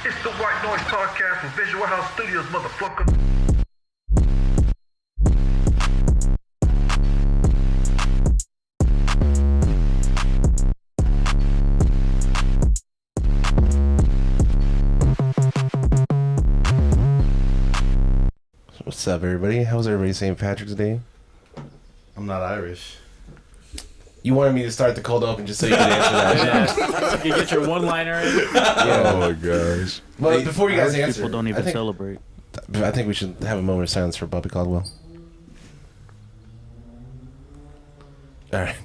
It's the White Noise Podcast from Visual House Studios, motherfucker. What's up, everybody? How's everybody St. Patrick's Day? I'm not Irish. You wanted me to start the cold open just so you could answer that. Yeah. You get your one-liner in. Yeah. Oh my gosh. Well, before you guys answer, People don't even celebrate. I think we should have a moment of silence for Bobby Caldwell. All right.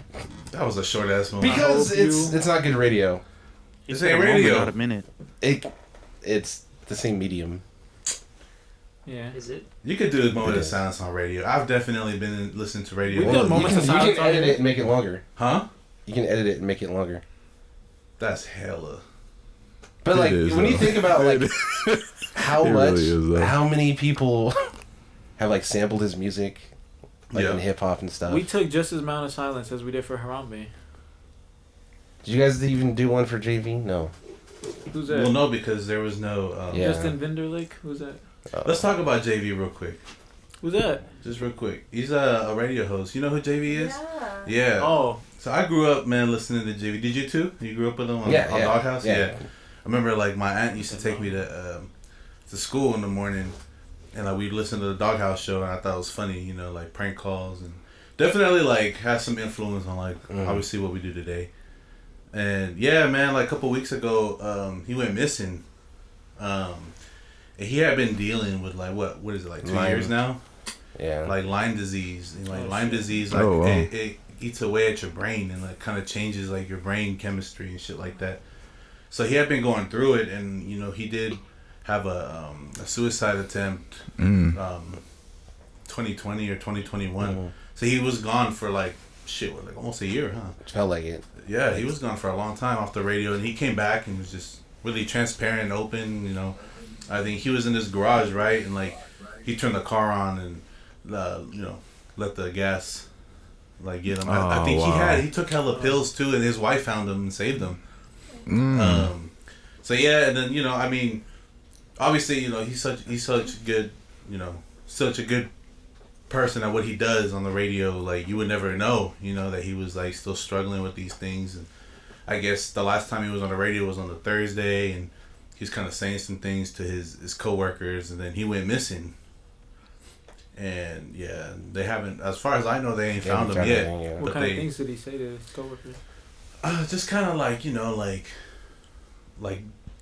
That was a short ass moment. Because it's not good radio. This ain't radio. Not a minute. It's the same medium. Yeah. Is it? You could do a moment of silence on radio. I've definitely been listening to radio. We've done moments of silence. You can edit it and make it longer. Huh? You can edit it and make it longer. That's hella. But like when you think about like how many people have like sampled his music, like in hip hop and stuff. We took just as amount of silence as we did for Harambe. Did you guys even do one for JV? No. Who's that? Well, no, because there was no. Justin Vinderlick? Who's that? Let's talk about JV real quick. Who's that? Just real quick. He's a radio host. You know who JV is? Yeah. Oh. So I grew up, man, listening to JV. Did you too? You grew up with him on Doghouse? Yeah. I remember, like, my aunt used to take me to school in the morning, and like we'd listen to the Doghouse show, and I thought it was funny, you know, like prank calls, and definitely like has some influence on like obviously what we do today. And yeah, man, like a couple weeks ago, he went missing. And he had been dealing with like what is it, like 2 years now? Yeah. Like Lyme disease. And like Lyme disease, like it eats away at your brain and like kind of changes like your brain chemistry and shit like that. So he had been going through it, and you know he did have a suicide attempt, 2020 or 2021. So he was gone for like almost a year, huh? It felt like it. Yeah, he was gone for a long time off the radio, and he came back and was just really transparent and open, you know. I think he was in his garage, right? And like he turned the car on and you know, let the gas like get him. I think he took hella pills too, and his wife found him and saved him. So yeah, and then you know, I mean, obviously, you know, he's such good, you know, such a good person at what he does on the radio. Like you would never know, you know, that he was like still struggling with these things. And I guess the last time he was on the radio was on the Thursday, and he was kind of saying some things to his coworkers, and then he went missing. And yeah, they haven't, as far as I know, they ain't found him yet. What kind of things did he say to his coworkers? Just kind of like, you know, like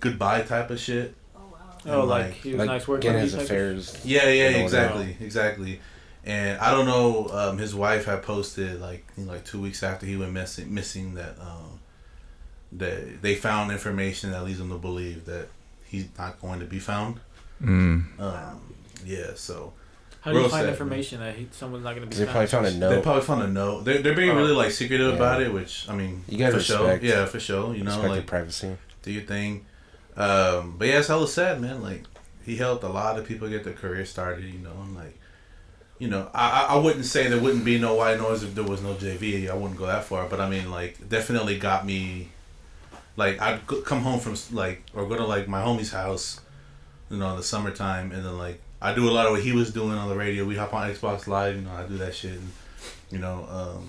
goodbye type of shit. Oh wow. Oh, like he was like nice working getting his affairs. Yeah, exactly. And I don't know. His wife had posted like 2 weeks after he went missing that. That they found information that leads them to believe that he's not going to be found. Yeah, so. How do you find information that someone's not going to be found? They probably found a note. They probably found a note. They're being really like secretive about it, which I mean, you gotta respect. Yeah, for sure. You know, respect like your privacy. Do your thing. But yeah, it's hella sad, man. Like he helped a lot of people get their career started. You know, and like. You know, I wouldn't say there wouldn't be no White Noise if there was no JV. I wouldn't go that far, but I mean, like, definitely got me. Like, I'd come home from, like, or go to, like, my homie's house, you know, in the summertime, and then, like, I do a lot of what he was doing on the radio. We hop on Xbox Live, you know, I do that shit, and, you know,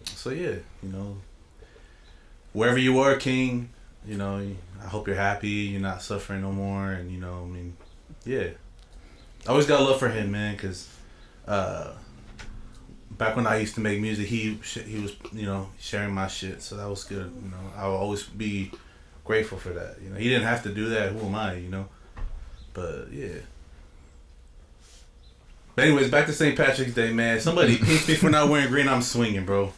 so, yeah, you know, wherever you are, King, you know, I hope you're happy, you're not suffering no more, and, you know, I mean, yeah. I always got love for him, man, because, back when I used to make music, he was, you know, sharing my shit, so that was good. You know, I will always be grateful for that. You know, he didn't have to do that. Who am I? You know, but yeah. But anyways, back to St. Patrick's Day, man. Somebody pinched me for not wearing green. I'm swinging, bro.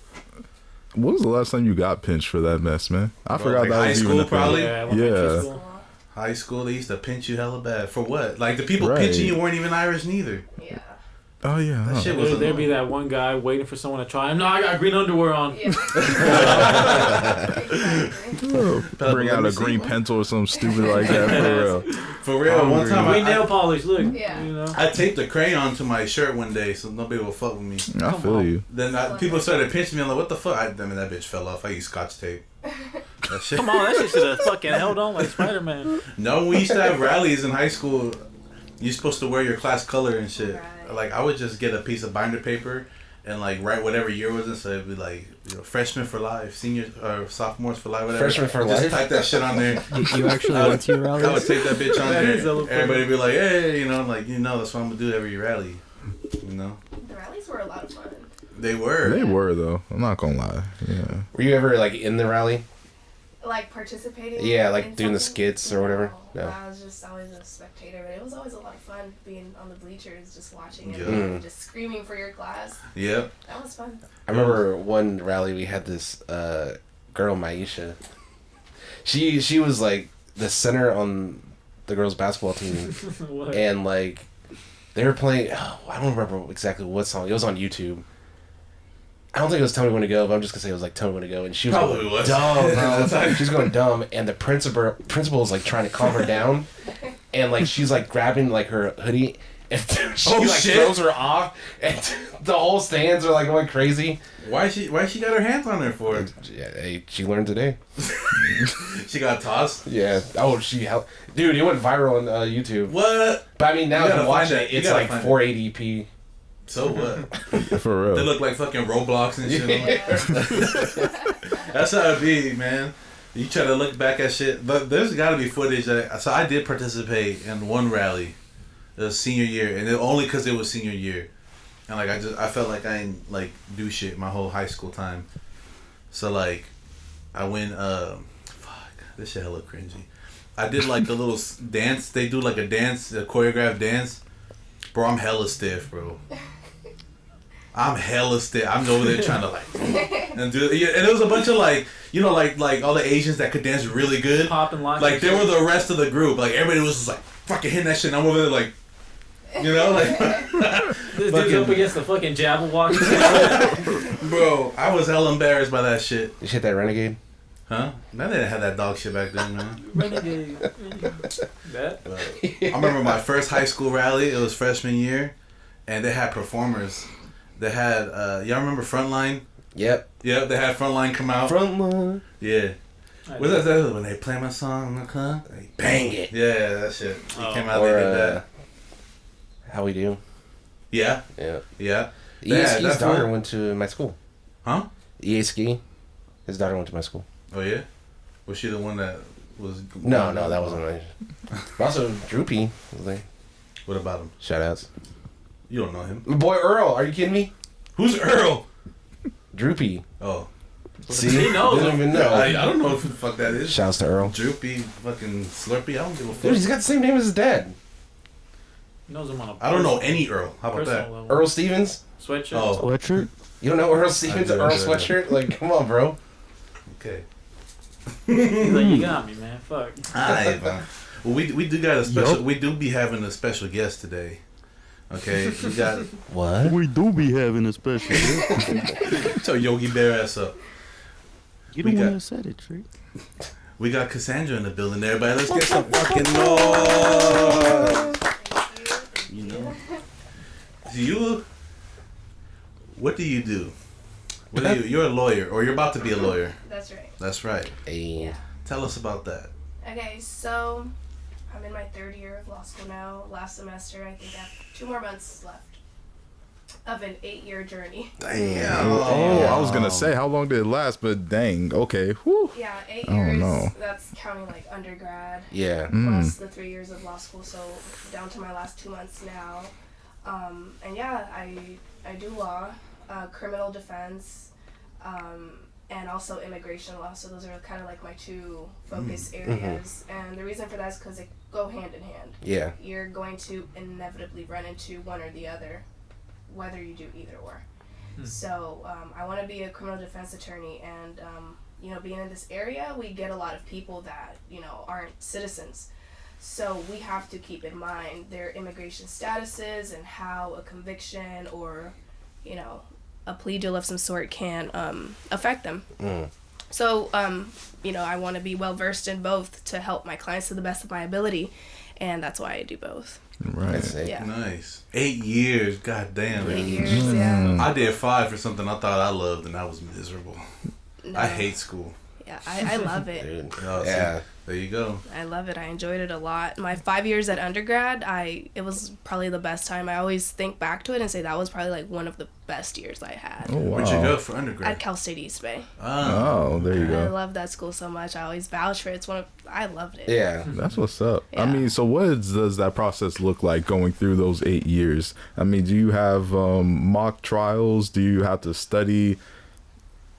When was the last time you got pinched for that mess, man? I forgot like that high was school, even a probably. thing. Yeah. High school, they used to pinch you hella bad. For what? Like the people right. pinching you weren't even Irish neither. Yeah. Oh yeah, that shit was. There'd be that one guy waiting for someone to try him. No, I got green underwear on. Yeah. Bring out a green pencil or something stupid like that for real. For real, one time green nail polish. Look, Yeah. you know. I taped a crayon to my shirt one day so nobody will fuck with me. I feel you. Then people started pinching me. I'm like, what the fuck? I mean, that bitch fell off. I used Scotch tape. That shit. Come on, that shit should have fucking held on like Spider-Man. No, we used to have rallies in high school. You're supposed to wear your class color and shit. Right. Like, I would just get a piece of binder paper and, like, write whatever year was it. So it'd be, like, freshmen for life, seniors or sophomores for life, whatever. Freshmen for just life? type that shit on there. You actually went to your rallies? I would take that bitch on That is there. hella funny. Everybody would be like, hey, like, that's what I'm going to do every rally. You know? The rallies were a lot of fun. They were. They were though. I'm not gonna lie. Yeah. Were you ever like in the rally? Like participating? Yeah, like in doing the something? skits or whatever? No. No. I was just always a spectator, but it was always a lot of fun being on the bleachers, just watching Yeah. everyone and just screaming for your class. Yep. That was fun. I remember one rally we had this girl Maisha. She was like the center on the girls' basketball team, What? and like they were playing. Oh, I don't remember exactly what song. It was on YouTube. I don't think it was "Tell Me When to Go," but I'm just gonna say it was like "Tell Me When to Go," and she was Probably going was. dumb, bro. She was going dumb, and the principal was like trying to calm her down, and like she's like grabbing like her hoodie, and she Oh, like shit. throws her off, and the whole stands are like going crazy. Why she got her hands on her for? Yeah, hey, she learned today. She got tossed. Yeah. Oh, dude, it went viral on YouTube. What? But I mean, now You if gotta you watch find it, it. You it's gotta like find it. 480p. So what? For They real. look like fucking Roblox and shit. Yeah. That's how it be, man. You try to look back at shit, but there's got to be footage. So I did participate in one rally, it was senior year, and only because it was senior year, and like I felt like I didn't like do shit my whole high school time. So like, I went fuck, this shit hella cringy. I did like a little dance. They do like a choreographed dance. Bro, I'm hella stiff, bro. I'm hella stiff. I'm over there trying to like and do it. And it was a bunch of like like all the Asians that could dance really good. Popping lines. Like they were the rest of the group. Like everybody was just like fucking hitting that shit. And I'm over there like, like. This dude's up against the fucking Jabberwock. Bro, I was hella embarrassed by that shit. You hit that Renegade? Huh? Man, they didn't have that dog shit back then, man. Renegade. That? I remember my first high school rally. It was freshman year, and they had performers. They had y'all remember Frontline? Yep. Yep, they had Frontline come out. Frontline. Yeah. What's that? When they play my song in the club, they Bang it. Yeah, that shit. They Oh. came out. Or They did that. How We Do. Yeah. Yeah. Yeah. EA's that's daughter one. went to my school. Huh? EA Ski. His daughter went to my school. Oh yeah. Was she the one that was? No, that wasn't my. But also, Droopy was there. What about him? Shout outs. You don't know him. My boy Earl, are you kidding me? Who's Earl? Droopy. Oh. See? He knows Didn't even know. I don't know who the fuck that is. Shouts to Earl. Droopy, fucking Slurpee. I don't give a fuck. Dude, he's got the same name as his dad. Knows him on a I don't know any Earl. How about that? level. Earl Stevens? Sweatshirt. Oh. Sweatshirt? You don't know Earl Stevens? I do, Earl I do. Sweatshirt? Like, come on, bro. Okay. He's like, you got me, man. Fuck. Alright, man. Well, we do got a special. We do be having a special guest today. Okay, we got. What? We do be having a special. Tell Yogi Bear ass up. You We the one got- that said it, Trey. We got Kassandra in the building. Everybody, let's get some fucking noise. You know. What do you do? What do you? You're a lawyer, or you're about to be a lawyer. That's right. That's right. Hey. Tell us about that. Okay, so I'm in my third year of law school now. Last semester, I think I have 2 more months left of an 8-year journey. Damn. Oh, I was gonna say how long did it last, but dang, okay. Whew. Yeah, 8 Oh, years. no. That's counting like undergrad Yeah. plus the 3 years of law school. So down to my last 2 months now. And yeah, I do law, criminal defense, and also immigration law. So those are kind of like my 2 focus areas. And the reason for that is because they go hand in hand. Yeah. You're going to inevitably run into one or the other, whether you do either or. So I want to be a criminal defense attorney, and being in this area, we get a lot of people that aren't citizens. So we have to keep in mind their immigration statuses and how a conviction or, a plea deal of some sort can affect them. So, I want to be well versed in both to help my clients to the best of my ability, and that's why I do both. Right. Yeah. Nice. 8 years. God damn. 8 years, yeah. I did 5 for something I thought I loved, and I was miserable. No. I hate school. Yeah, I love it. Dude. Oh, Yeah. see, there you go. I love it. I enjoyed it a lot. My 5 years at undergrad, it was probably the best time. I always think back to it and say that was probably like one of the best years I had. Oh, wow. Where'd you go for undergrad? At Cal State East Bay. Oh, there you I go. love that school so much. I always vouch for it. I loved it. Yeah. That's what's up. Yeah. I mean, so does that process look like going through those 8 years? I mean, do you have mock trials? Do you have to study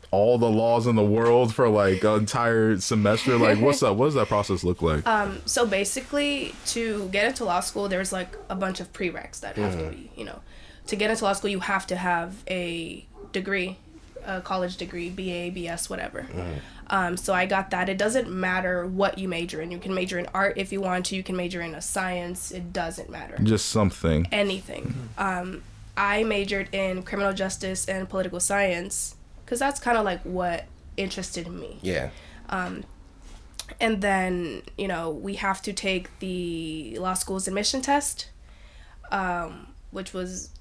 all the laws in the world for like an entire semester? Like, what's up? What does that process look like? So basically, to get into law school, there's like a bunch of prereqs that have to be, to get into law school, you have to have a degree, a college degree, BA, BS, whatever. So I got that. It doesn't matter what you major in. You can major in art if you want to. You can major in a science. It doesn't matter. Just something. Anything. I majored in criminal justice and political science because that's kind of like what interested me. Yeah. And then, we have to take the law school's admission test, which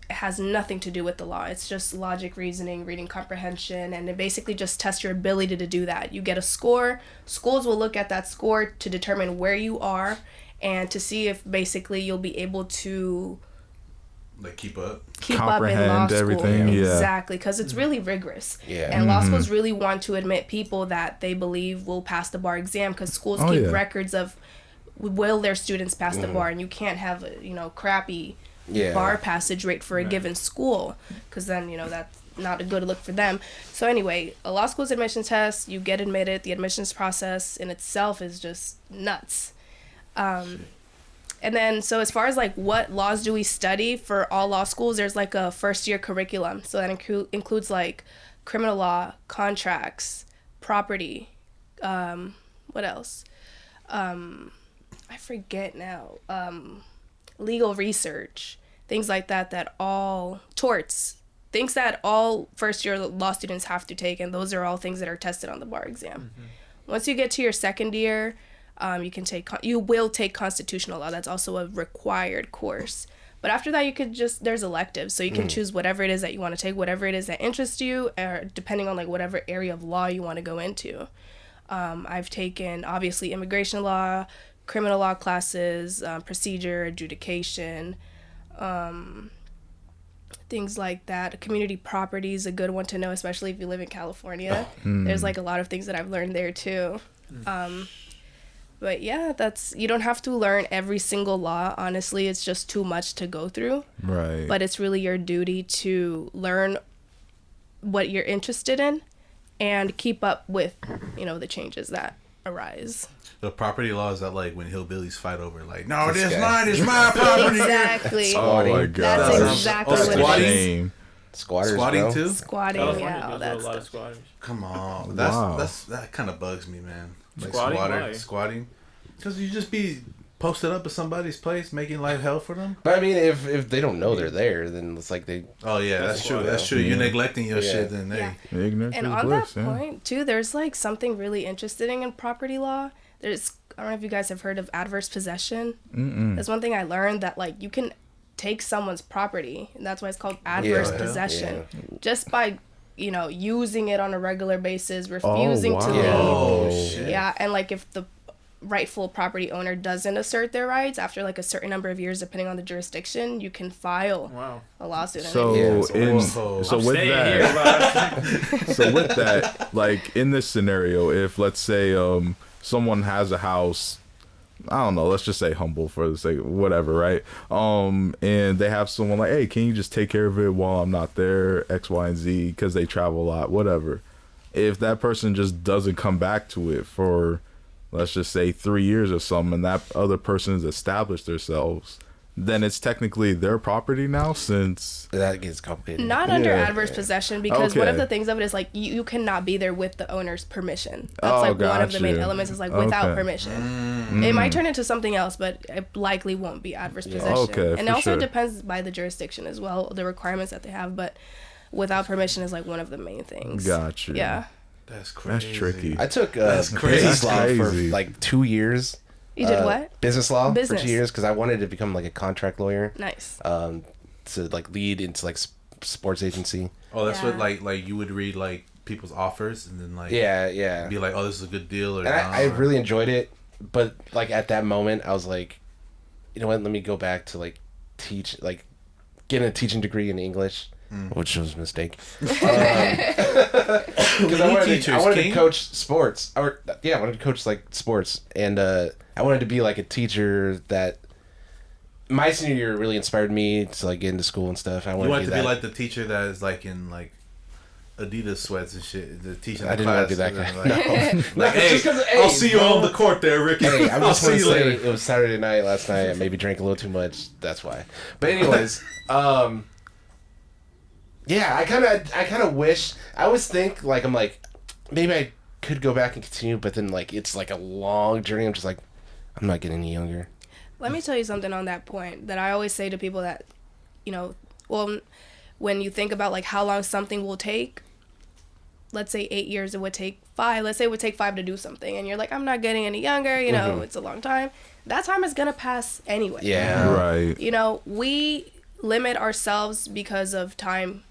has nothing to do with the law. It's just logic, reasoning, reading comprehension, and it basically just tests your ability to do that. You get a score. Schools will look at that score to determine where you are and to see if basically you'll be able to Like keep up in law Comprehend school. everything, yeah. Exactly, because it's really rigorous. Yeah. And law schools really want to admit people that they believe will pass the bar exam because schools keep records of will their students pass the bar, and you can't have a crappy bar passage rate for a given school because then that's not a good look for them. So anyway, a law school's admission test, you get admitted. The admissions process in itself is just nuts. And then, so as far as like what laws do we study for all law schools, there's like a first year curriculum. So that includes like criminal law, contracts, property, what else? I forget now. Legal research, things like that all torts, things that all first year law students have to take. And those are all things that are tested on the bar exam. Once you get to your second year, you will take constitutional law. That's also a required course. But after that, there's electives. So you can choose whatever it is that you want to take, whatever it is that interests you, or depending on like whatever area of law you want to go into. I've taken obviously immigration law, criminal law classes, procedure, adjudication, things like that. Community property is a good one to know, especially if you live in California. There's like a lot of things that I've learned there too. But yeah, you don't have to learn every single law. Honestly, it's just too much to go through. Right. But it's really your duty to learn what you're interested in and keep up with, the changes that arise. The property law is that like when hillbillies fight over like, no, this line is my property. Exactly. Oh my God. That's exactly what it is. Shame. Squatting bro. too? Squatting, California all does that a lot of stuff. squatters. Come on, Wow. that kind of bugs me, man. Like Squatting? Why? squatting, because you just be posted up at somebody's place, making life hell for them. But I mean, if they don't know they're there, then it's like they. Oh yeah, that's true. wild. That's true. You're neglecting your Yeah. shit, then Yeah. Ignorance And is on bliss, that yeah. point, too, there's like something really interesting in property law. I don't know if you guys have heard of adverse possession. That's one thing I learned, that like you can take someone's property, and that's why it's called adverse Yeah. possession. Just by, using it on a regular basis, refusing to wow. leave. Oh shit. Yeah, and like if the rightful property owner doesn't assert their rights after like a certain number of years, depending on the jurisdiction, you can file Wow. a lawsuit. So Whoa. so I'm with staying that, here, bro. so with that, like in this scenario, if let's say someone has a house, I don't know, let's just say humble for the sake of whatever, right? And they have someone like, hey, can you just take care of it while I'm not there, X, Y, and Z, because they travel a lot, whatever. If that person just doesn't come back to it for, let's just say 3 years or something, and that other person has established themselves, then it's technically their property now, since that gets complicated. Not under adverse possession, because one of Okay. the things of it is like you cannot be there with the owner's permission. That's Oh, like one of the main gotcha. elements is like without Okay. permission. It might turn into something else, but it likely won't be adverse possession. Okay, And for also sure. depends by the jurisdiction as well, the requirements that they have. But without permission is like one of the main things. Gotcha. Yeah. That's crazy. That's tricky. I took That's business law for crazy. like 2 years. You did what? Business law Business. for 2 years because I wanted to become like a contract lawyer. Nice. To like lead into like sports agency. Oh, that's Yeah. what like you would read like people's offers and then like Yeah. be like, oh, this is a good deal or And not. I really enjoyed it, but like at that moment, I was like, you know what? Let me go back to like teach, like get a teaching degree in English, which was a mistake. Because I wanted to coach sports, I wanted to coach like sports, and I wanted to be like a teacher that. My senior year really inspired me to like get into school and stuff. I You wanted want to to do be that. like the teacher that is like in like Adidas sweats and shit. The teaching I the didn't want class. to be that and guy. then, No. Like, hey, Just 'cause- I'll see you on the court there, Ricky. Hey, I'm I'll just want see to you say later. it was Saturday night last night. I maybe drank a little too much. That's why. But anyways, yeah, I kind of wish. I always think like I'm like maybe I could go back and continue, but then like it's like a long journey. I'm just like I'm not getting any younger. Let me tell you something on that point that I always say to people that, you know, well, when you think about like how long something will take, let's say 8 years, it would take 5. Let's say it would take 5 to do something, and you're like, I'm not getting any younger, you know, it's a long time. That time is going to pass anyway. Yeah. Right. You know, we limit ourselves because of time.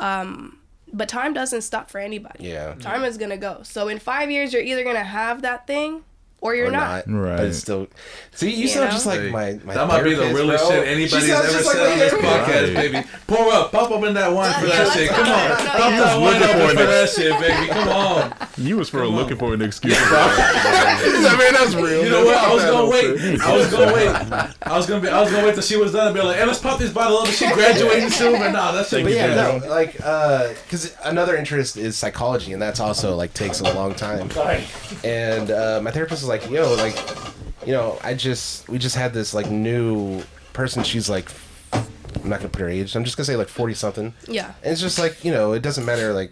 But time doesn't stop for anybody. Yeah. Time is going to go. So in 5 years, you're either going to have that thing or you're Or not. Right. But it's still. See, you You sound know? just like Hey, my that might be the therapist, realest bro. shit She anybody's sounds ever just like said my on this therapist. podcast, Right. baby. Pour up, pop up in that wine for Yeah, that let's shit. go. Come on, No, pop yeah. that wine Looking up for for an that shit, baby. Come on. You was for Come looking on. for an excuse. I mean, that's real. You know what? I was gonna wait. I was gonna wait till she was done and be like, hey, let's pop this bottle up. Is she graduating soon? But nah, that shit But was yeah, good. no, like, because another interest is psychology, and that's also like takes a long time. And my therapist was like, "Yo, like, you know, we just had this like new person. She's like, I'm not gonna put her age. I'm just gonna say like 40 something. Yeah. And it's just like, you know, it doesn't matter like,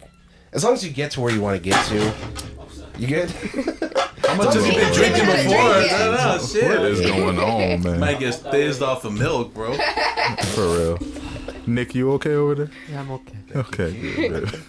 as long as you get to where you want to get to, you good. How much has he been drinking before? No, What shit. is going on, man? Might get thizzed off of milk, bro. For real. Nick, you okay over there? Yeah, I'm okay. Okay, good.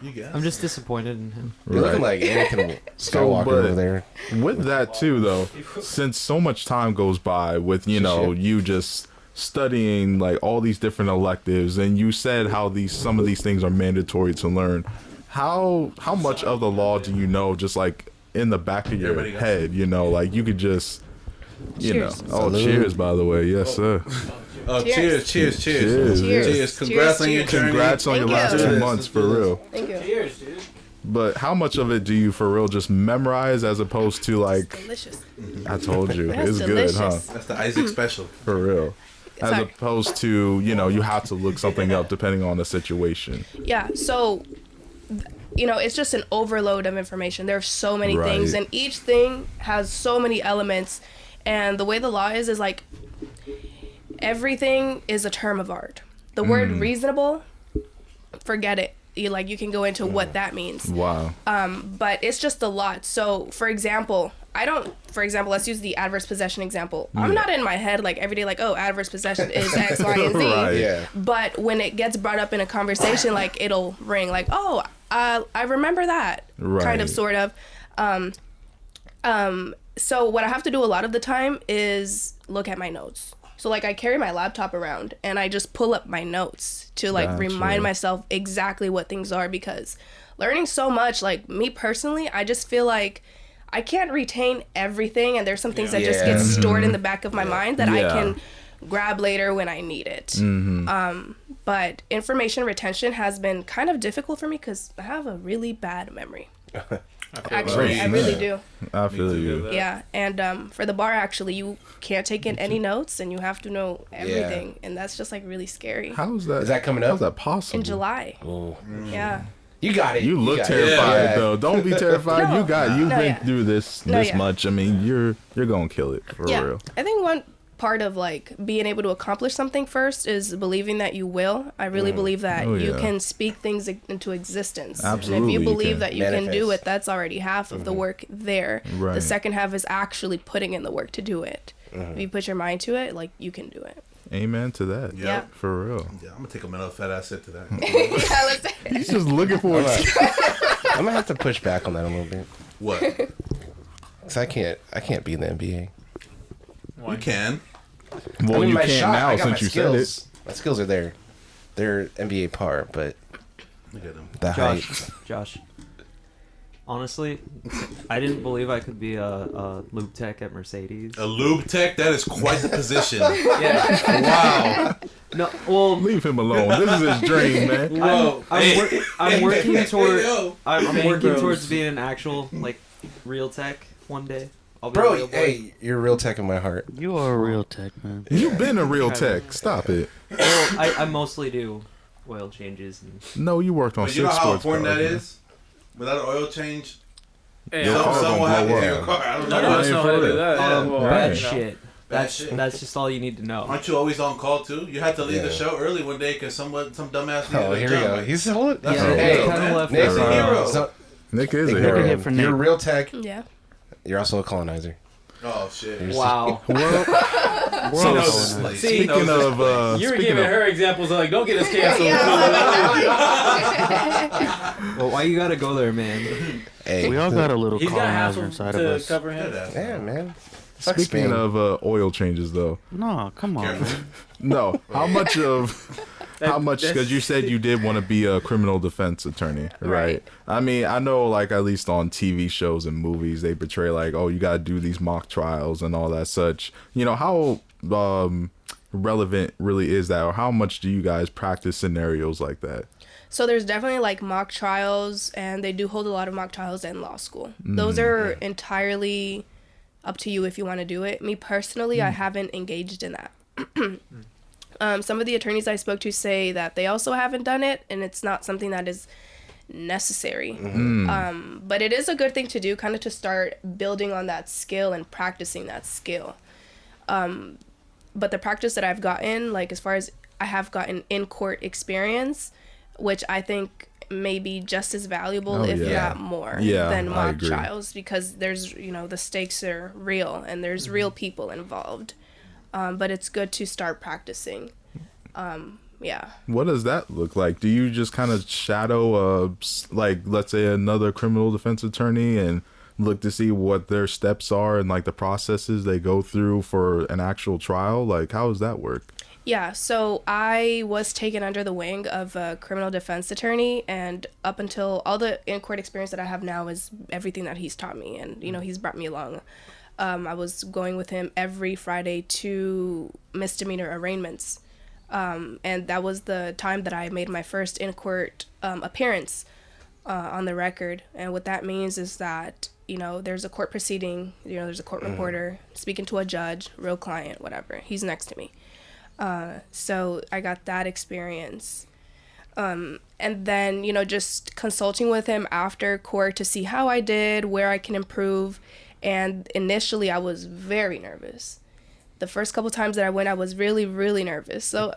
You guys. I'm just disappointed in him. You're looking like Anakin Skywalker but- over there. With that too, though, since so much time goes by with you just studying like all these different electives, and you said how some of these things are mandatory to learn. How much of the law do you know, just like in the back of your Everybody got head? You know, like you could just, Cheers. Oh, Salute. cheers, by the way, yes, sir. Oh, Cheers. cheers. Cheers. Cheers. Congrats on your Cheers. journey. Congrats on your Thank last you. 2 Let's months, do for this. real. Thank you. Cheers, dude. But how much of it do you for real just memorize as opposed to like? Delicious. I told you, That's it's delicious. good, huh? That's the Isaac special. For real. As Sorry. opposed to, you have to look something up depending on the situation. Yeah. So, it's just an overload of information. There are so many Right. things, and each thing has so many elements. And the way the law is like everything is a term of art. The word reasonable, forget it. You can go into what that means. Wow. But it's just a lot. So, for example, let's use the adverse possession example. I'm not in my head like every day like, oh, adverse possession is X, Y, and Z. Right. Yeah. But when it gets brought up in a conversation, like it'll ring like, oh, I remember that. Right. Kind of, sort of. So what I have to do a lot of the time is look at my notes. So like I carry my laptop around and I just pull up my notes to like Gotcha. remind myself exactly what things are, because learning so much, like me personally, I just feel like I can't retain everything, and there's some things that just get stored in the back of my mind that I Yeah. can grab later when I need it. But information retention has been kind of difficult for me because I have a really bad memory. Actually, I really do. I feel you. Yeah, and for the bar, actually, you can't take in any notes, and you have to know everything, and that's just like really scary. How is that? Is that coming up? How's that possible? In July, Oh. yeah. You got it. You look got it. terrified Yeah. though. Don't be terrified. No. You've been yeah. through this No, this yeah. much. I mean, you're gonna kill it for Yeah, real. I think part of like being able to accomplish something first is believing that you will. I really believe that you can speak things into existence. Absolutely, And if you you believe can. that you can do Manifest. it, that's already half of the work there. Right. The second half is actually putting in the work to do it. If you put your mind to it, like you can do it. Amen to that. Yeah. For real. Yeah, I'm gonna take a mental fat ass to that. Yeah, let's He's just looking for it. I'm gonna have to push back on that a little bit. What? Cause I can't be in the NBA. You can. Well, you my can't shot, now I got since my you skills. said it. My skills are there. They're NBA par, but Look at him. the Josh, height. Josh. Honestly, I didn't believe I could be a lube tech at Mercedes. A lube tech? That is quite the position. Yeah. Wow. No, well, Leave him alone. This is his dream, man. Whoa. I'm working toward. Yo. I'm Bang working bros. towards being an actual like real tech one day. I'll be a Bro, real boy. hey, you're a real tech in my heart. You are a real tech, man. You've been a real tech. Stop it. Well, I mostly do oil changes and No, you worked on But you 6 know how sports important cars, that man. is? Without an oil change, Hey, Your car something will gonna happen blow to your up. car. I don't none know. of us ain't know for how to do real. that. Yeah. bad Right. shit. Bad That's shit. that's just all you need to know. Aren't you always on call too? You had to leave the Yeah. show early one day because some dumbass needed Oh, a here we job. go. He's hold That's Yeah, a hey, hero, kinda man. left Nick, That's a hero. so, Nick is a ignore hero. hit him. for You're a Nick. real tech. Yeah. You're also a colonizer. Oh shit. Wow. She So, knows this. See, She knows speaking this. of, You were speaking giving of, her examples of like, don't get us canceled. Well, why you gotta go there, man? Hey, We all got a little He's got half colonizer of inside of to us. cover him. yeah, man. Fuck speaking Spain. of oil changes, though, No, come on, Careful. man. no, how much because you said you did want to be a criminal defense attorney, right? Right. I mean, I know, like, at least on TV shows and movies, they portray like, oh, you gotta do these mock trials and all that such. You know, how relevant really is that, or how much do you guys practice scenarios like that? So there's definitely like mock trials, and they do hold a lot of mock trials in law school. Those are entirely up to you if you want to do it. Me personally, I haven't engaged in that. Some of the attorneys I spoke to say that they also haven't done it, and it's not something that is necessary. But it is a good thing to do, kind of to start building on that skill and practicing that skill. But the practice that I've gotten, like as far as I have gotten in court experience, which I think may be just as valuable, Oh, if yeah. not more, Yeah, than I mock agree. trials, because there's, the stakes are real and there's real people involved. But it's good to start practicing. Yeah. What does that look like? Do you just kind of shadow, like, let's say another criminal defense attorney and look to see what their steps are and like the processes they go through for an actual trial? Like, how does that work? Yeah, so I was taken under the wing of a criminal defense attorney, and up until all the in-court experience that I have now is everything that he's taught me, and, he's brought me along. I was going with him every Friday to misdemeanor arraignments, and that was the time that I made my first in-court appearance on the record. And what that means is that, there's a court proceeding, there's a court reporter speaking to a judge, real client, whatever. He's next to me. So I got that experience. And then, just consulting with him after court to see how I did, where I can improve. And initially I was very nervous. The first couple times that I went, I was really, really nervous. So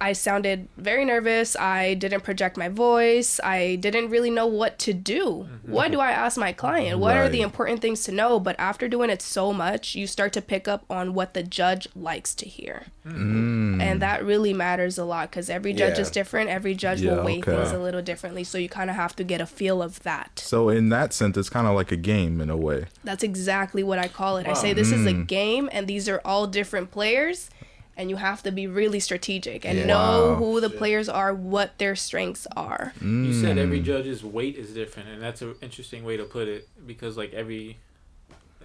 I sounded very nervous. I didn't project my voice. I didn't really know what to do. What do I ask my client? What are the Right. important things to know? But after doing it so much, you start to pick up on what the judge likes to hear. And that really matters a lot, because every judge Yeah. is different. Every judge Yeah, will weigh okay. things a little differently. So you kind of have to get a feel of that. So in that sense, it's kind of like a game in a way. That's exactly what I call it. I say this is a game, and these are all different players, and you have to be really strategic and know Wow. who the players are, what their strengths are. You said every judge's weight is different, and that's an interesting way to put it, because like every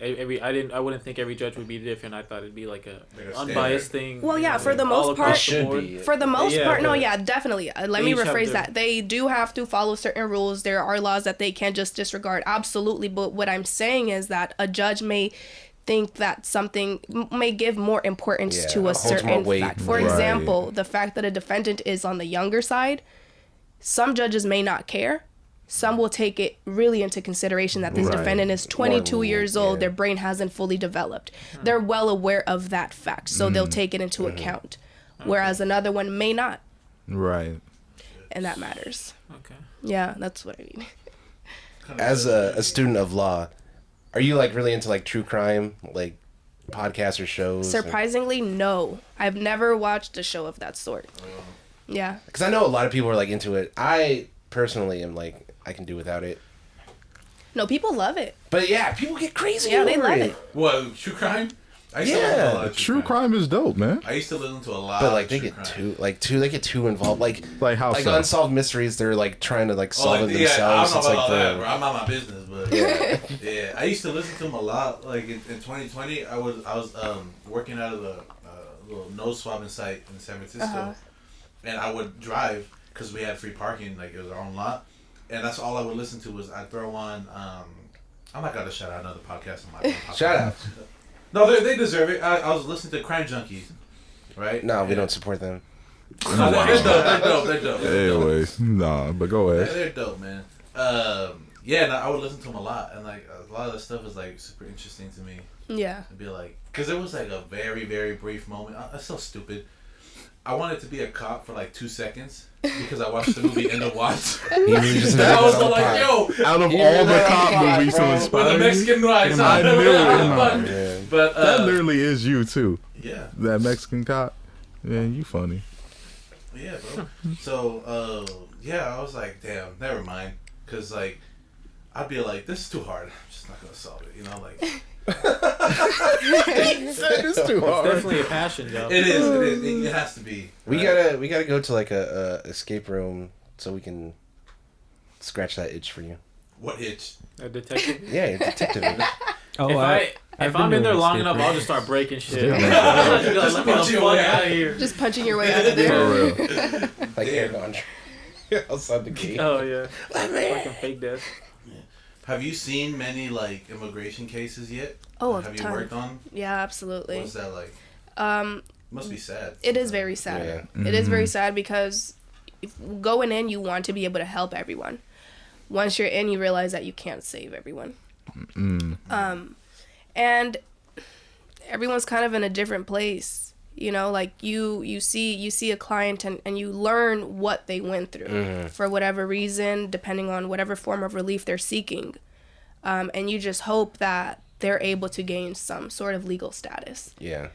I wouldn't think every judge would be different. I thought it'd be like a Like a unbiased standard. thing. Well, yeah, for the all most across part- the Should board. be. For the most Yeah, part, no, but yeah, definitely. Let they me each have rephrase their- that. They do have to follow certain rules. There are laws that they can't just disregard. Absolutely. But what I'm saying is that a judge may think that something may give more importance Yeah, to a holds more certain weight. fact. For Right. example, the fact that a defendant is on the younger side, some judges may not care. Some will take it really into consideration that this Right. defendant is 22 More, years old, yeah. their brain hasn't fully developed. They're well aware of that fact, so they'll take it into account. Whereas another one may not, Right. and that matters. Okay. Yeah, that's what I mean. As a student of law, are you like really into like true crime, like podcasts or shows? Surprisingly, no. I've never watched a show of that sort. Yeah. Because I know a lot of people are like into it. I personally am like, I can do without it. No, people love it. But yeah, people get crazy. Yeah, they over love it. it. What, true crime? I used to listen to a lot of True crime is dope, man. I used to listen to a lot. But like of they true get crime. they get too involved. Like How like so? unsolved mysteries, they're like trying to like solve it Yeah, I themselves. don't know It's about like all that, the bro. I'm not my business, but yeah, I used to listen to them a lot. Like in 2020, I was working out of a little nose swabbing site in San Francisco, and I would drive because we had free parking, like it was our own lot, and that's all I would listen to was I'd throw on. I'm not gonna shout out another podcast on my podcast. shout out. No, they deserve it. I was listening to Crime Junkies, right? No, we And- don't support them. No, they're dope. Anyways, nah, but go ahead. They're dope, man. Yeah, and I would listen to them a lot, and like a lot of the stuff is like super interesting to me. Yeah. To be like, because it was like a very, very brief moment. That's so stupid. I wanted to be a cop for like 2 seconds because I watched the movie End of Watch. He really just I was on the like, pod. yo, Out of Yeah, all the that's cop fine, movies to bro. with inspire the you, Mexican rights. I knew it. Yeah. But that literally is you too. yeah, That Mexican cop. Man, you funny. yeah, bro. So yeah, I was like, damn, never mind, because like I'd be like, this is too hard. I'm just not gonna solve it, you know, like. It's too It's hard. definitely a passion, though. It is. It has to be. We right? gotta go to like a escape room so we can scratch that itch for you. What itch? A detective. Yeah, a detective itch. Oh, If I've I'm been in there doing long escape enough, rooms. I'll just start breaking shit. Yeah. Let me Just the punch your fuck way out out. of here. Just punching your way out of there. For real. Like Aaron Andre. Outside the gate. Oh yeah. Fucking fake death. Have you seen many like immigration cases yet? Oh, a have you ton. worked on? Yeah, absolutely. What's that like? Must be sad. It is very sad. Yeah. It is very sad because if going in, you want to be able to help everyone. Once you're in, you realize that you can't save everyone. And everyone's kind of in a different place. You know, like you see a client and you learn what they went through for whatever reason, depending on whatever form of relief they're seeking. And you just hope that they're able to gain some sort of legal status. Yeah.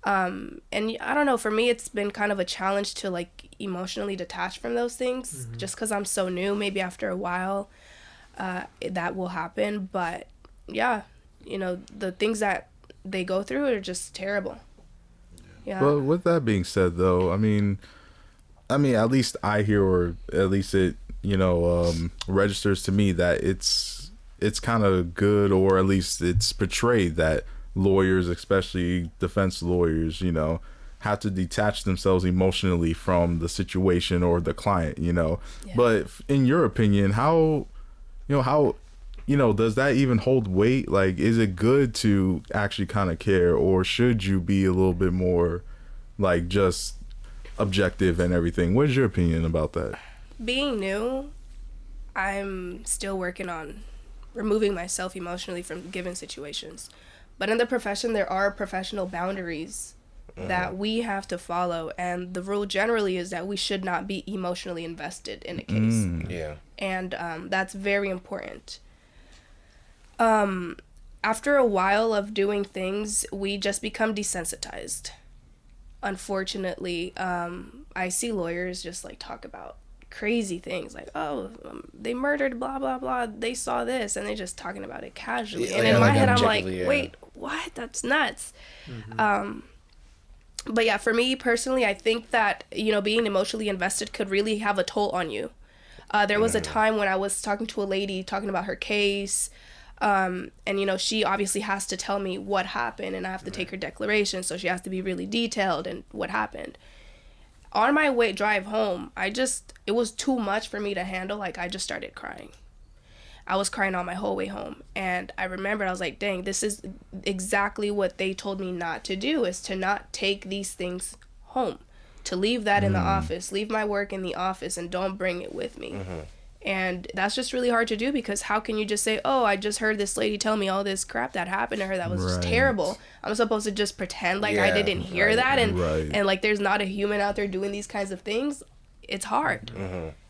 And I don't know, for me, it's been kind of a challenge to like emotionally detach from those things just because I'm so new. Maybe after a while, that will happen. But yeah, you know, the things that they go through are just terrible. Yeah. But with that being said, though, I mean, at least I hear, or at least it, registers to me that it's kind of good, or at least it's portrayed that lawyers, especially defense lawyers, have to detach themselves emotionally from the situation or the client, Yeah. But in your opinion, how does that even hold weight? Like, is it good to actually kind of care, or should you be a little bit more like just objective and everything? What is your opinion about that? Being new, I'm still working on removing myself emotionally from given situations. But in the profession, there are professional boundaries that we have to follow. And the rule generally is that we should not be emotionally invested in a case. Yeah. And that's very important. After a while of doing things, we just become desensitized. Unfortunately, I see lawyers just like talk about crazy things like, oh, they murdered blah blah blah, they saw this, and they're just talking about it casually. Yeah, And yeah, in my like head, I'm like, objectively, yeah. wait, what? That's nuts. But yeah, for me personally, I think that, being emotionally invested could really have a toll on you. There was a time when I was talking to a lady talking about her case, and she obviously has to tell me what happened, and I have to take her declaration, so she has to be really detailed in what happened. On my drive home, it was too much for me to handle. Like, I just started crying. I was crying on my whole way home. And I remembered, I was like, dang, this is exactly what they told me not to do, is to not take these things home. To leave that in the office, leave my work in the office, and don't bring it with me. And that's just really hard to do, because how can you just say, oh, I just heard this lady tell me all this crap that happened to her that was just terrible. I'm supposed to just pretend like I didn't hear that, and like there's not a human out there doing these kinds of things. It's hard,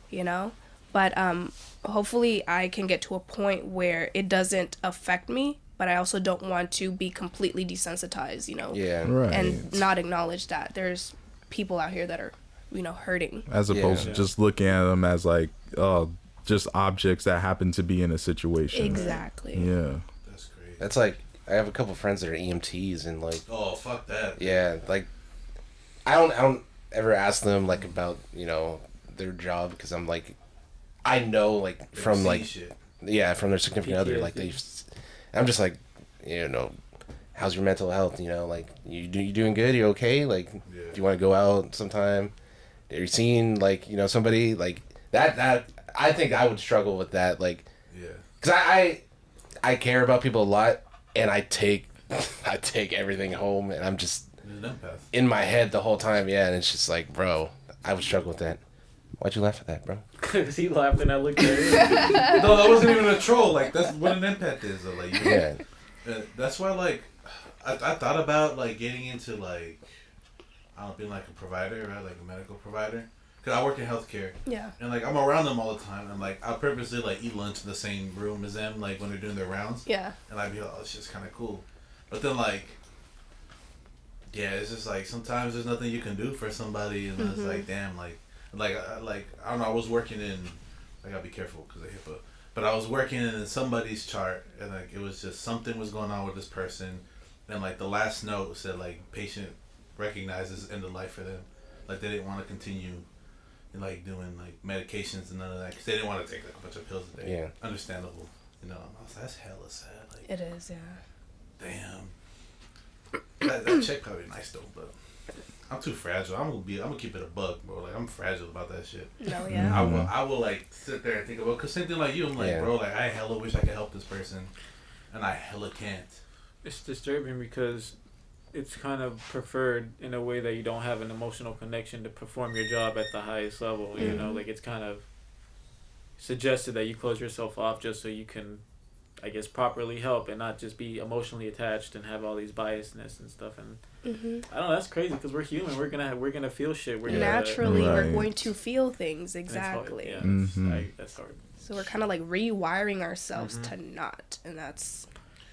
you know? But hopefully I can get to a point where it doesn't affect me, but I also don't want to be completely desensitized, you know? And not acknowledge that there's people out here that are, you know, hurting. As opposed to just looking at them as like just objects that happen to be in a situation. Exactly. Yeah. That's great. That's like, I have a couple friends that are EMTs, and like, Oh, fuck that. yeah, like, I don't ever ask them like about, you know, their job, because I'm like, I know like from like shit. from their significant other, like I'm just like, you know, how's your mental health, you know, like you doing good, you okay, like do you want to go out sometime, are you seeing like, you know, somebody like that I think I would struggle with that, like, because I care about people a lot, and I take everything home, and I'm just in my head the whole time, and it's just like, bro, I would struggle with that. Why'd you laugh at that, bro? Because he laughed and I looked at him. No, that wasn't even a troll. Like, that's what an empath is. Like, that's why, like, I thought about, like, getting into, like, I don't know, being, like, a provider, right? Like, a medical provider. Because I work in healthcare. Yeah. And, like, I'm around them all the time. And, like, I'll purposely, like, eat lunch in the same room as them, like, when they're doing their rounds. Yeah. And I'd be like, oh, it's just kind of cool. But then, like, yeah, it's just, like, sometimes there's nothing you can do for somebody. And it's like, damn, like, I don't know, I was working in, I gotta be careful because of HIPAA, but I was working in somebody's chart, and like it was just something was going on with this person, and like the last note said like patient recognizes end of life for them, like they didn't want to continue like doing like medications and none of that, because they didn't want to take like a bunch of pills a day. Yeah. Understandable, you know. I was like, that's hella sad. Like, it is, yeah. Damn. That check probably nice though, but I'm too fragile. I'm gonna keep it a buck, bro. Like, I'm fragile about that shit. No, yeah. I will like sit there and think about, cause same thing like you. I'm like, bro, like I hella wish I could help this person, and I hella can't. It's disturbing because it's kind of preferred in a way that you don't have an emotional connection to perform your job at the highest level. You know, like it's kind of suggested that you close yourself off just so you can, I guess, properly help and not just be emotionally attached and have all these biasness and stuff. And I don't know, that's crazy because we're human. We're gonna feel shit. We're naturally we're going to feel things. Exactly. That's hard. So we're kind of like rewiring ourselves to not, and that's.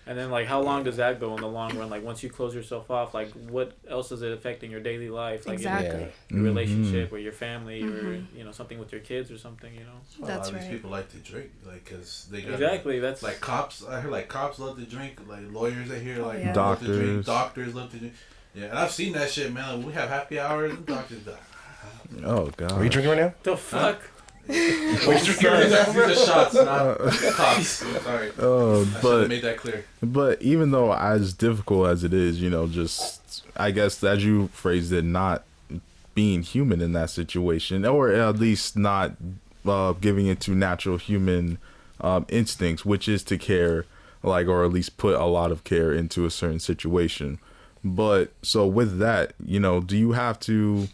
And then like, how long does that go in the long run? Like once you close yourself off, like what else is it affecting your daily life? Like exactly. Your relationship or your family or you know something with your kids or something. You know. That's a lot of these people like to drink, like because they got That's like cops. I hear like cops love to drink. Like lawyers, I hear like doctors. Love to drink. Doctors love to drink. Yeah, and I've seen that shit, man. Like, we have happy hours and doctors die. Oh god. Are you drinking right now? The fuck. These are shots, not cops. Sorry. I should have made that clear. But even though as difficult as it is, you know, just I guess as you phrased it, not being human in that situation, or at least not giving into natural human instincts, which is to care, like, or at least put a lot of care into a certain situation. But so with that, you know, do you have to,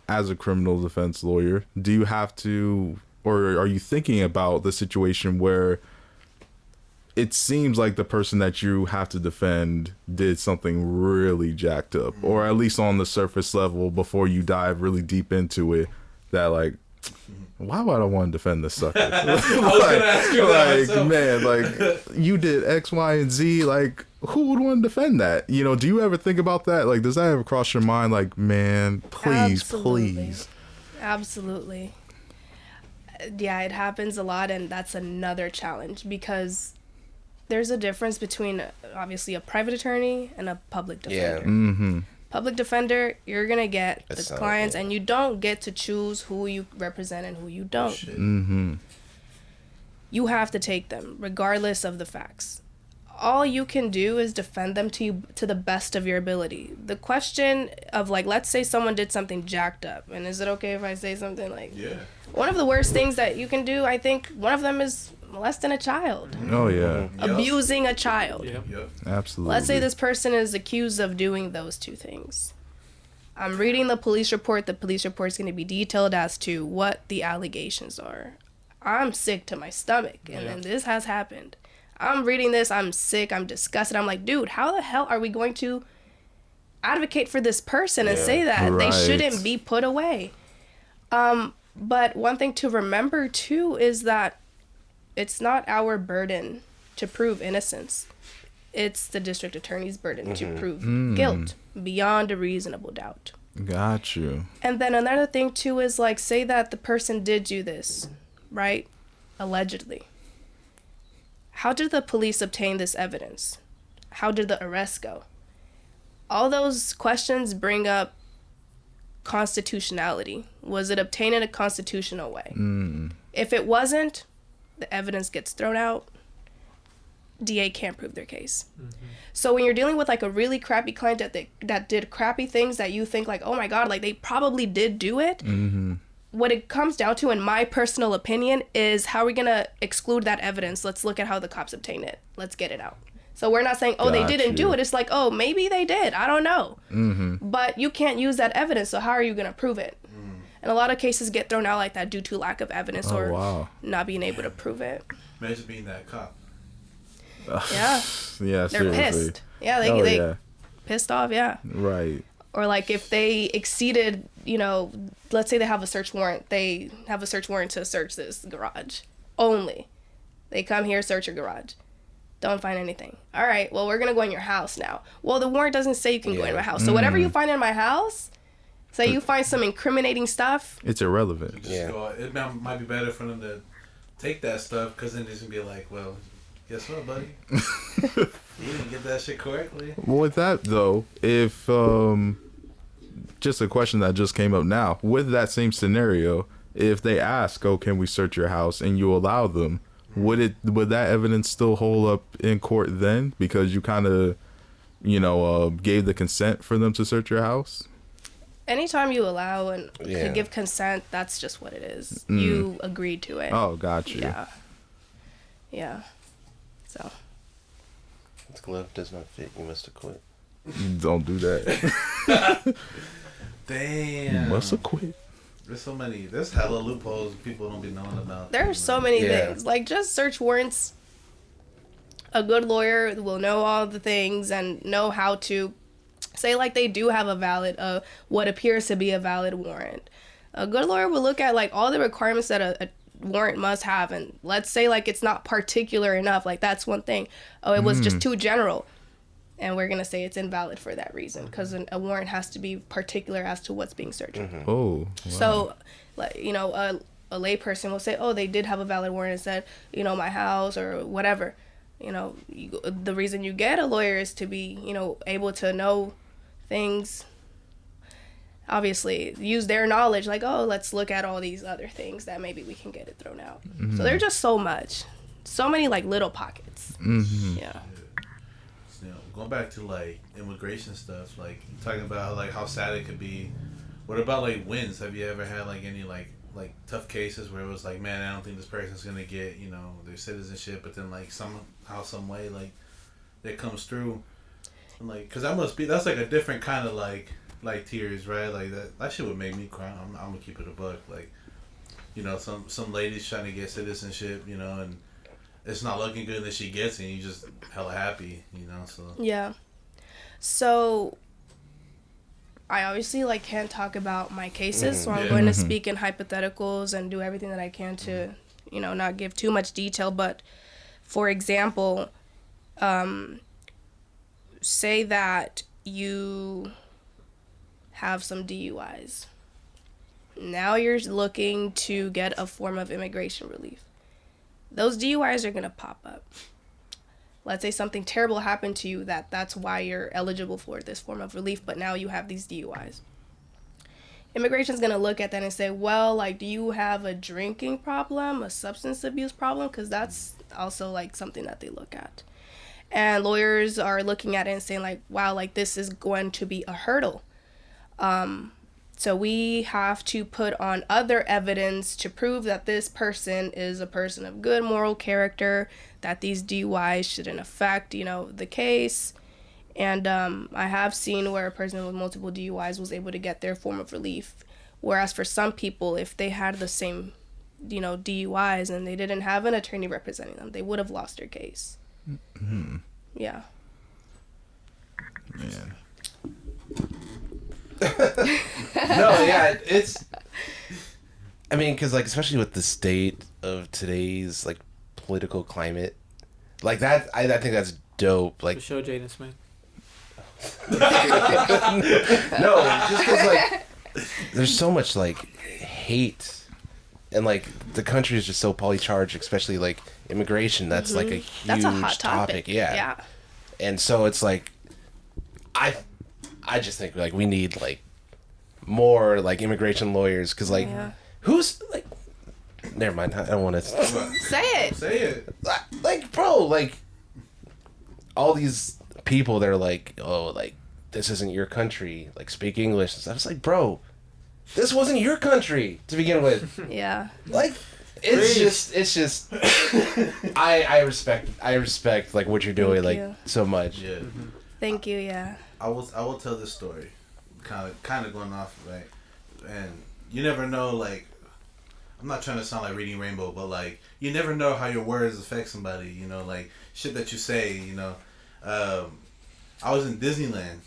as a criminal defense lawyer, do you have to, or are you thinking about the situation where it seems like the person that you have to defend did something really jacked up, or at least on the surface level before you dive really deep into it, that like, why would I want to defend this sucker? I was gonna ask you that myself. Man, like you did X, Y, and Z, like who would want to defend that? You know, do you ever think about that? Like, does that ever cross your mind? Like, man, please. Absolutely. Yeah, it happens a lot, and that's another challenge because there's a difference between obviously a private attorney and a public defender. Yeah. Public defender, you're gonna get the clients, and you don't get to choose who you represent and who you don't. You have to take them, regardless of the facts. All you can do is defend them to the best of your ability. The question of, like, let's say someone did something jacked up, and is it okay if I say something like, one of the worst things that you can do, I think, one of them is molesting a child. Oh, yeah. Abusing a child. Absolutely. Let's say this person is accused of doing those two things. I'm reading the police report. The police report is going to be detailed as to what the allegations are. I'm sick to my stomach, and then this has happened. I'm reading this. I'm sick. I'm disgusted. I'm like, dude, how the hell are we going to advocate for this person and say that they shouldn't be put away? But one thing to remember, too, is that it's not our burden to prove innocence. It's the district attorney's burden to prove guilt beyond a reasonable doubt. Got you. And then another thing, too, is like, say that the person did do this, right? Allegedly. How did the police obtain this evidence? How did the arrest go? All those questions bring up constitutionality. Was it obtained in a constitutional way? If it wasn't, the evidence gets thrown out. DA can't prove their case. So when you're dealing with like a really crappy client that did crappy things that you think like, oh my God, like they probably did do it. What it comes down to, in my personal opinion, is how are we going to exclude that evidence? Let's look at how the cops obtained it. Let's get it out. So we're not saying, oh, they didn't do it. It's like, oh, maybe they did. I don't know. But you can't use that evidence. So how are you going to prove it? And a lot of cases get thrown out like that due to lack of evidence not being able to prove it. Imagine being that cop. Yeah. Yeah, They're seriously. pissed. Yeah, they pissed off, yeah. Right. Or like if they exceeded, let's say they have a search warrant. They have a search warrant to search this garage only. They come here, search your garage. Don't find anything. All right, well, we're going to go in your house now. Well, the warrant doesn't say you can go in my house. So whatever you find in my house, say you find some incriminating stuff. It's irrelevant. It might be better for them to take that stuff, because then they're going to be like, well, guess what, buddy? You didn't get that shit correctly. Well, with that, though, if, just a question that just came up now, with that same scenario, if they ask, oh, can we search your house, and you allow them, would that evidence still hold up in court then? Because you kind of, gave the consent for them to search your house? Anytime you allow and give consent, that's just what it is. You agreed to it. Oh, got you. Yeah. So. This glove does not fit. You must have quit. Don't do that. Damn. You must have quit. There's hella loopholes people don't be knowing about. There's so many things. Like, just search warrants. A good lawyer will know all the things and know how to say, like, they do have a valid, what appears to be a valid warrant. A good lawyer will look at, like, all the requirements that a warrant must have, and let's say, like, it's not particular enough. Like, that's one thing. Oh, it was just too general. And we're going to say it's invalid for that reason, because a warrant has to be particular as to what's being searched. Oh, wow. So, like, a layperson will say, oh, they did have a valid warrant and said, my house or whatever. The reason you get a lawyer is to be, able to know things. Obviously, use their knowledge, like, oh, let's look at all these other things that maybe we can get it thrown out. So there's just so many, like, little pockets. Yeah. Going back to like immigration stuff, like talking about like how sad it could be. What about like wins? Have you ever had like any like tough cases where it was like, man, I don't think this person's gonna get their citizenship, but then like somehow, some way, like it comes through, and like, cause that's like a different kind of like tears, right? Like that shit would make me cry. I'm gonna keep it a buck. Like, some ladies trying to get citizenship, and it's not looking good that she gets it, and you just hella happy, so. Yeah. So, I obviously, like, can't talk about my cases, so I'm going to speak in hypotheticals and do everything that I can to, not give too much detail. But, for example, say that you have some DUIs. Now you're looking to get a form of immigration relief. Those DUIs are going to pop up. Let's say something terrible happened to you that's why you're eligible for this form of relief, but now you have these DUIs. Immigration's going to look at that and say, well, like, do you have a drinking problem, a substance abuse problem? Because that's also, like, something that they look at. And lawyers are looking at it and saying, like, wow, like, this is going to be a hurdle. So we have to put on other evidence to prove that this person is a person of good moral character, that these DUIs shouldn't affect, the case. And I have seen where a person with multiple DUIs was able to get their form of relief. Whereas for some people, if they had the same, DUIs and they didn't have an attorney representing them, they would have lost their case. Mm-hmm. Yeah. Man. No, yeah, it's. I mean, because like, especially with the state of today's like political climate, like that, I think that's dope. Like, For sure, Jaden Smith. no, just because like, there's so much like hate, and like the country is just so polycharged, especially like immigration. That's like a huge That's a hot topic. Yeah. And so it's like, I just think like we need like more like immigration lawyers, because like who's like, never mind, I don't want to Say it. Say it. like, bro, like all these people, they're like, oh, like this isn't your country, like speak English and stuff. It's like, bro, this wasn't your country to begin with. Yeah. Like, it's just I respect like what you're doing. Thank like you. so much. Yeah. Thank you. Yeah. I will tell this story, kind of going off, right? And you never know, like, I'm not trying to sound like Reading Rainbow, but like you never know how your words affect somebody. Like shit that you say. I was in Disneyland,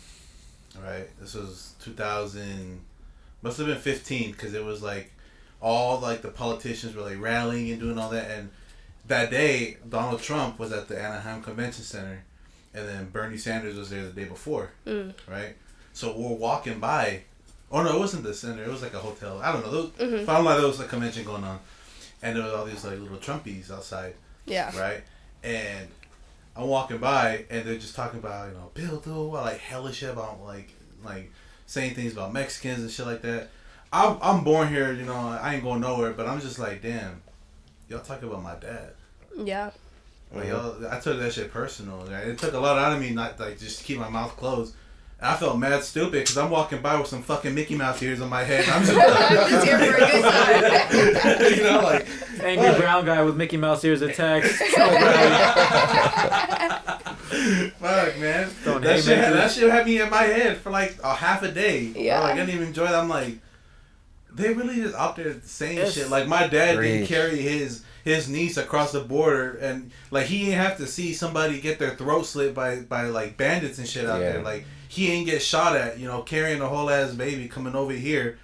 right? This was 2000, must have been 15, because it was like all like the politicians were like rallying and doing all that, and that day Donald Trump was at the Anaheim Convention Center. And then Bernie Sanders was there the day before, right? So we're walking by. Oh no, it wasn't the center. It was like a hotel. I don't know. Found like there was a convention going on, and there was all these like little Trumpies outside. Yeah. Right. And I'm walking by, and they're just talking about Bill though, like hellish shit about like saying things about Mexicans and shit like that. I'm born here, I ain't going nowhere, but I'm just like, damn, y'all talking about my dad. Yeah. Like, I took that shit personal. Right? It took a lot out of me not like just to keep my mouth closed. And I felt mad stupid because I'm walking by with some fucking Mickey Mouse ears on my head. I'm just here for a good time. like Angry brown guy with Mickey Mouse ears attacks. Fuck, man. Don't That shit had me in my head for like a half a day. Yeah. Like, I didn't even enjoy that. I'm like, they really just out there saying Yes. shit. Like, my dad didn't Preach. carry his niece across the border, and like he didn't have to see somebody get their throat slit by like bandits and shit out there. Like, he ain't get shot at, carrying a whole ass baby coming over here,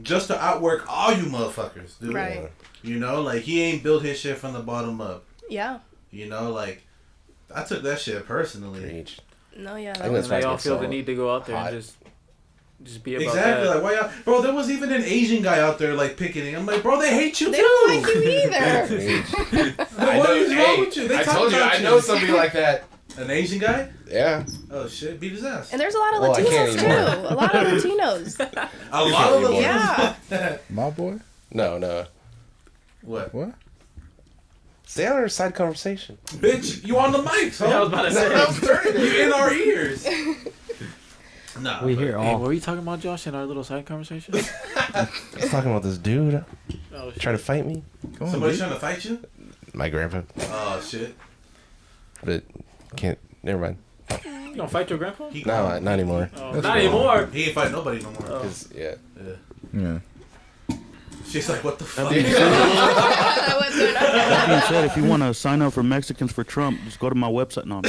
just to outwork all you motherfuckers, dude. Right. Like, he ain't built his shit from the bottom up. Yeah. Like, I took that shit personally. Preach. No, yeah. I think that's They why all it's feel so the need to go out there hot. and just be about Exactly. that. Like, why y'all... Bro, there was even an Asian guy out there, like, picketing. I'm like, bro, they hate you, They too. don't like you either. Preach. What is wrong with you? They I talk told you, about I know somebody like that. An Asian guy? Yeah. Oh, shit. Beat his ass. And there's a lot of Well, I can't Latinos, anymore. too. A lot of Latinos. A lot of them. Yeah. My boy? No. What? What? Stay on our side conversation. Bitch, you on the mic, huh? Yeah, I was about to say. I'm turning you in our ears. Nah, We but- hear Hey, all. what were you talking about, Josh, in our little side conversation? I was talking about this dude Oh, shit. trying to fight me. Go on, Somebody's dude. trying to fight you? My grandpa, Oh, shit. but can't. Never mind. You gonna fight your grandpa? He No, not anymore. Oh, That's not cool. anymore. He ain't fight nobody no more. Oh. 'Cause, yeah. Yeah. She's like, what the fuck? What's going on? That being said, if you want to sign up for Mexicans for Trump, just go to my website. No,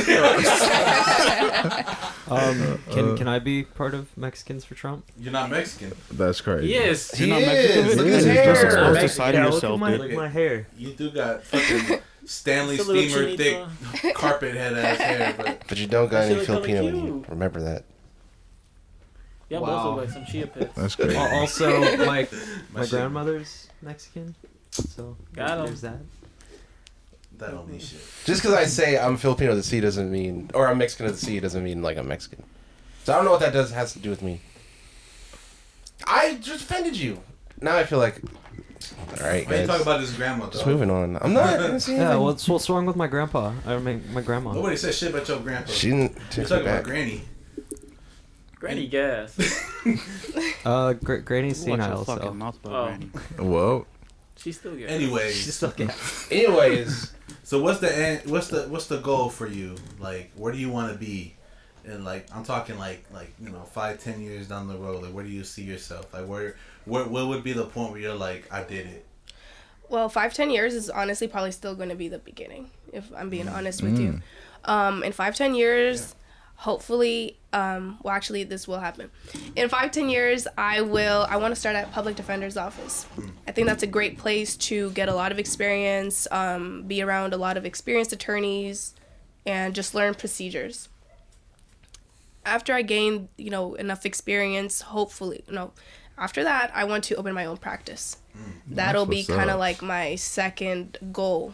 Can I be part of Mexicans for Trump? You're not Mexican. That's crazy. Yes. He not is. Mexican. Look at his You're just hair. supposed to side Yeah, yourself, look at dude. dude. my hair. You do got fucking Stanley It's a little Steamer thick chinito. carpet head ass hair, but But you don't got That any shit look Filipino kinda in you. cute. Remember that. Yeah, Wow. both look like some chia pets. That's crazy. Also, my shit- grandmother's Mexican, so Got 'em. there's that. that don't mean shit. Just because I say I'm Filipino to the sea doesn't mean, or I'm Mexican to the sea doesn't mean like I'm Mexican. So I don't know what that has to do with me. I just offended you. Now I feel like, all right, Why you guys, talk about his grandma, just though? moving on. I'm not gonna say Yeah, anything. what's wrong with my grandpa? I mean, my grandma. Nobody said shit about your grandpa. She didn't You're take me talking about back. Granny. Granny gas. Granny's Watch senile, your fucking so mouth, Oh. Granny. Whoa. She's still gas. Anyways, she's still gas. Anyways, so what's the goal for you? Like, where do you want to be? and like I'm talking like 5-10 years down the road, like where do you see yourself? Like where would be the point where you're like, I did it? Well, 5-10 years is honestly probably still going to be the beginning, if I'm being honest with you. In 5-10 years, hopefully, well, actually, this will happen. In 5-10 years, I want to start at public defender's office. I think that's a great place to get a lot of experience, be around a lot of experienced attorneys, and just learn procedures. After I gain, enough experience, hopefully, after that, I want to open my own practice. That'll be kind of like my second goal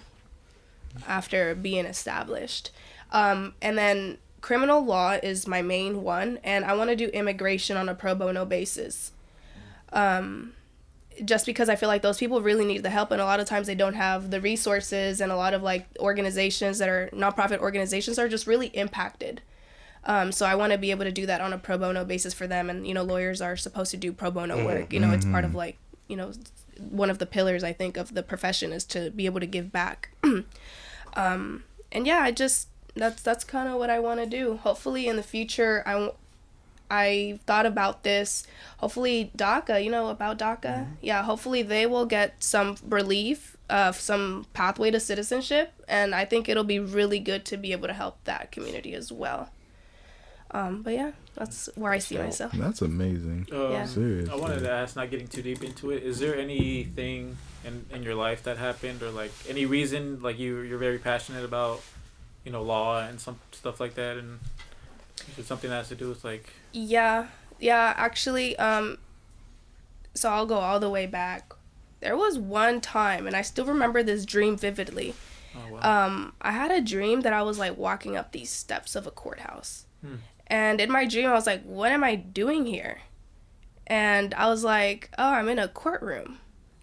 after being established. And then criminal law is my main one, and I want to do immigration on a pro bono basis. Just because I feel like those people really need the help, and a lot of times they don't have the resources, and a lot of like organizations that are nonprofit organizations are just really impacted. So I want to be able to do that on a pro bono basis for them, and lawyers are supposed to do pro bono work. It's part of like one of the pillars, I think, of the profession is to be able to give back. And yeah, that's kind of what I want to do. Hopefully in the future, I thought about this. Hopefully DACA, about DACA? Yeah, hopefully they will get some relief, some pathway to citizenship, and I think it'll be really good to be able to help that community as well. But yeah, that's where I see myself. That's amazing. Yeah. Seriously. I wanted to ask, not getting too deep into it, is there anything in your life that happened, or like any reason like you're very passionate about law and some stuff like that, and is it something that has to do with like yeah actually, so I'll go all the way back. There was one time, and I still remember this dream vividly. Oh, wow. I had a dream that I was like walking up these steps of a courthouse. And in my dream, I was like, what am I doing here? And I was like, oh, I'm in a courtroom.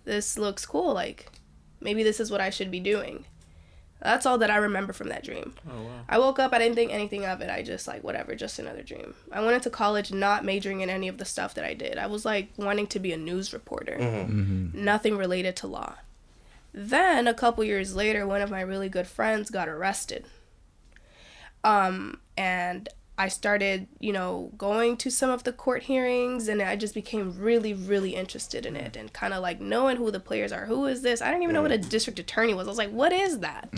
This looks cool. Like, maybe this is what I should be doing. That's all that I remember from that dream. Oh, wow. I woke up, I didn't think anything of it. I just like, whatever, just another dream. I went into college not majoring in any of the stuff that I did. I was like wanting to be a news reporter. Nothing related to law. Then a couple years later, one of my really good friends got arrested. And I started, going to some of the court hearings, and I just became really, really interested in it, and kind of like knowing who the players are. Who is this? I didn't even know what a district attorney was. I was like, what is that?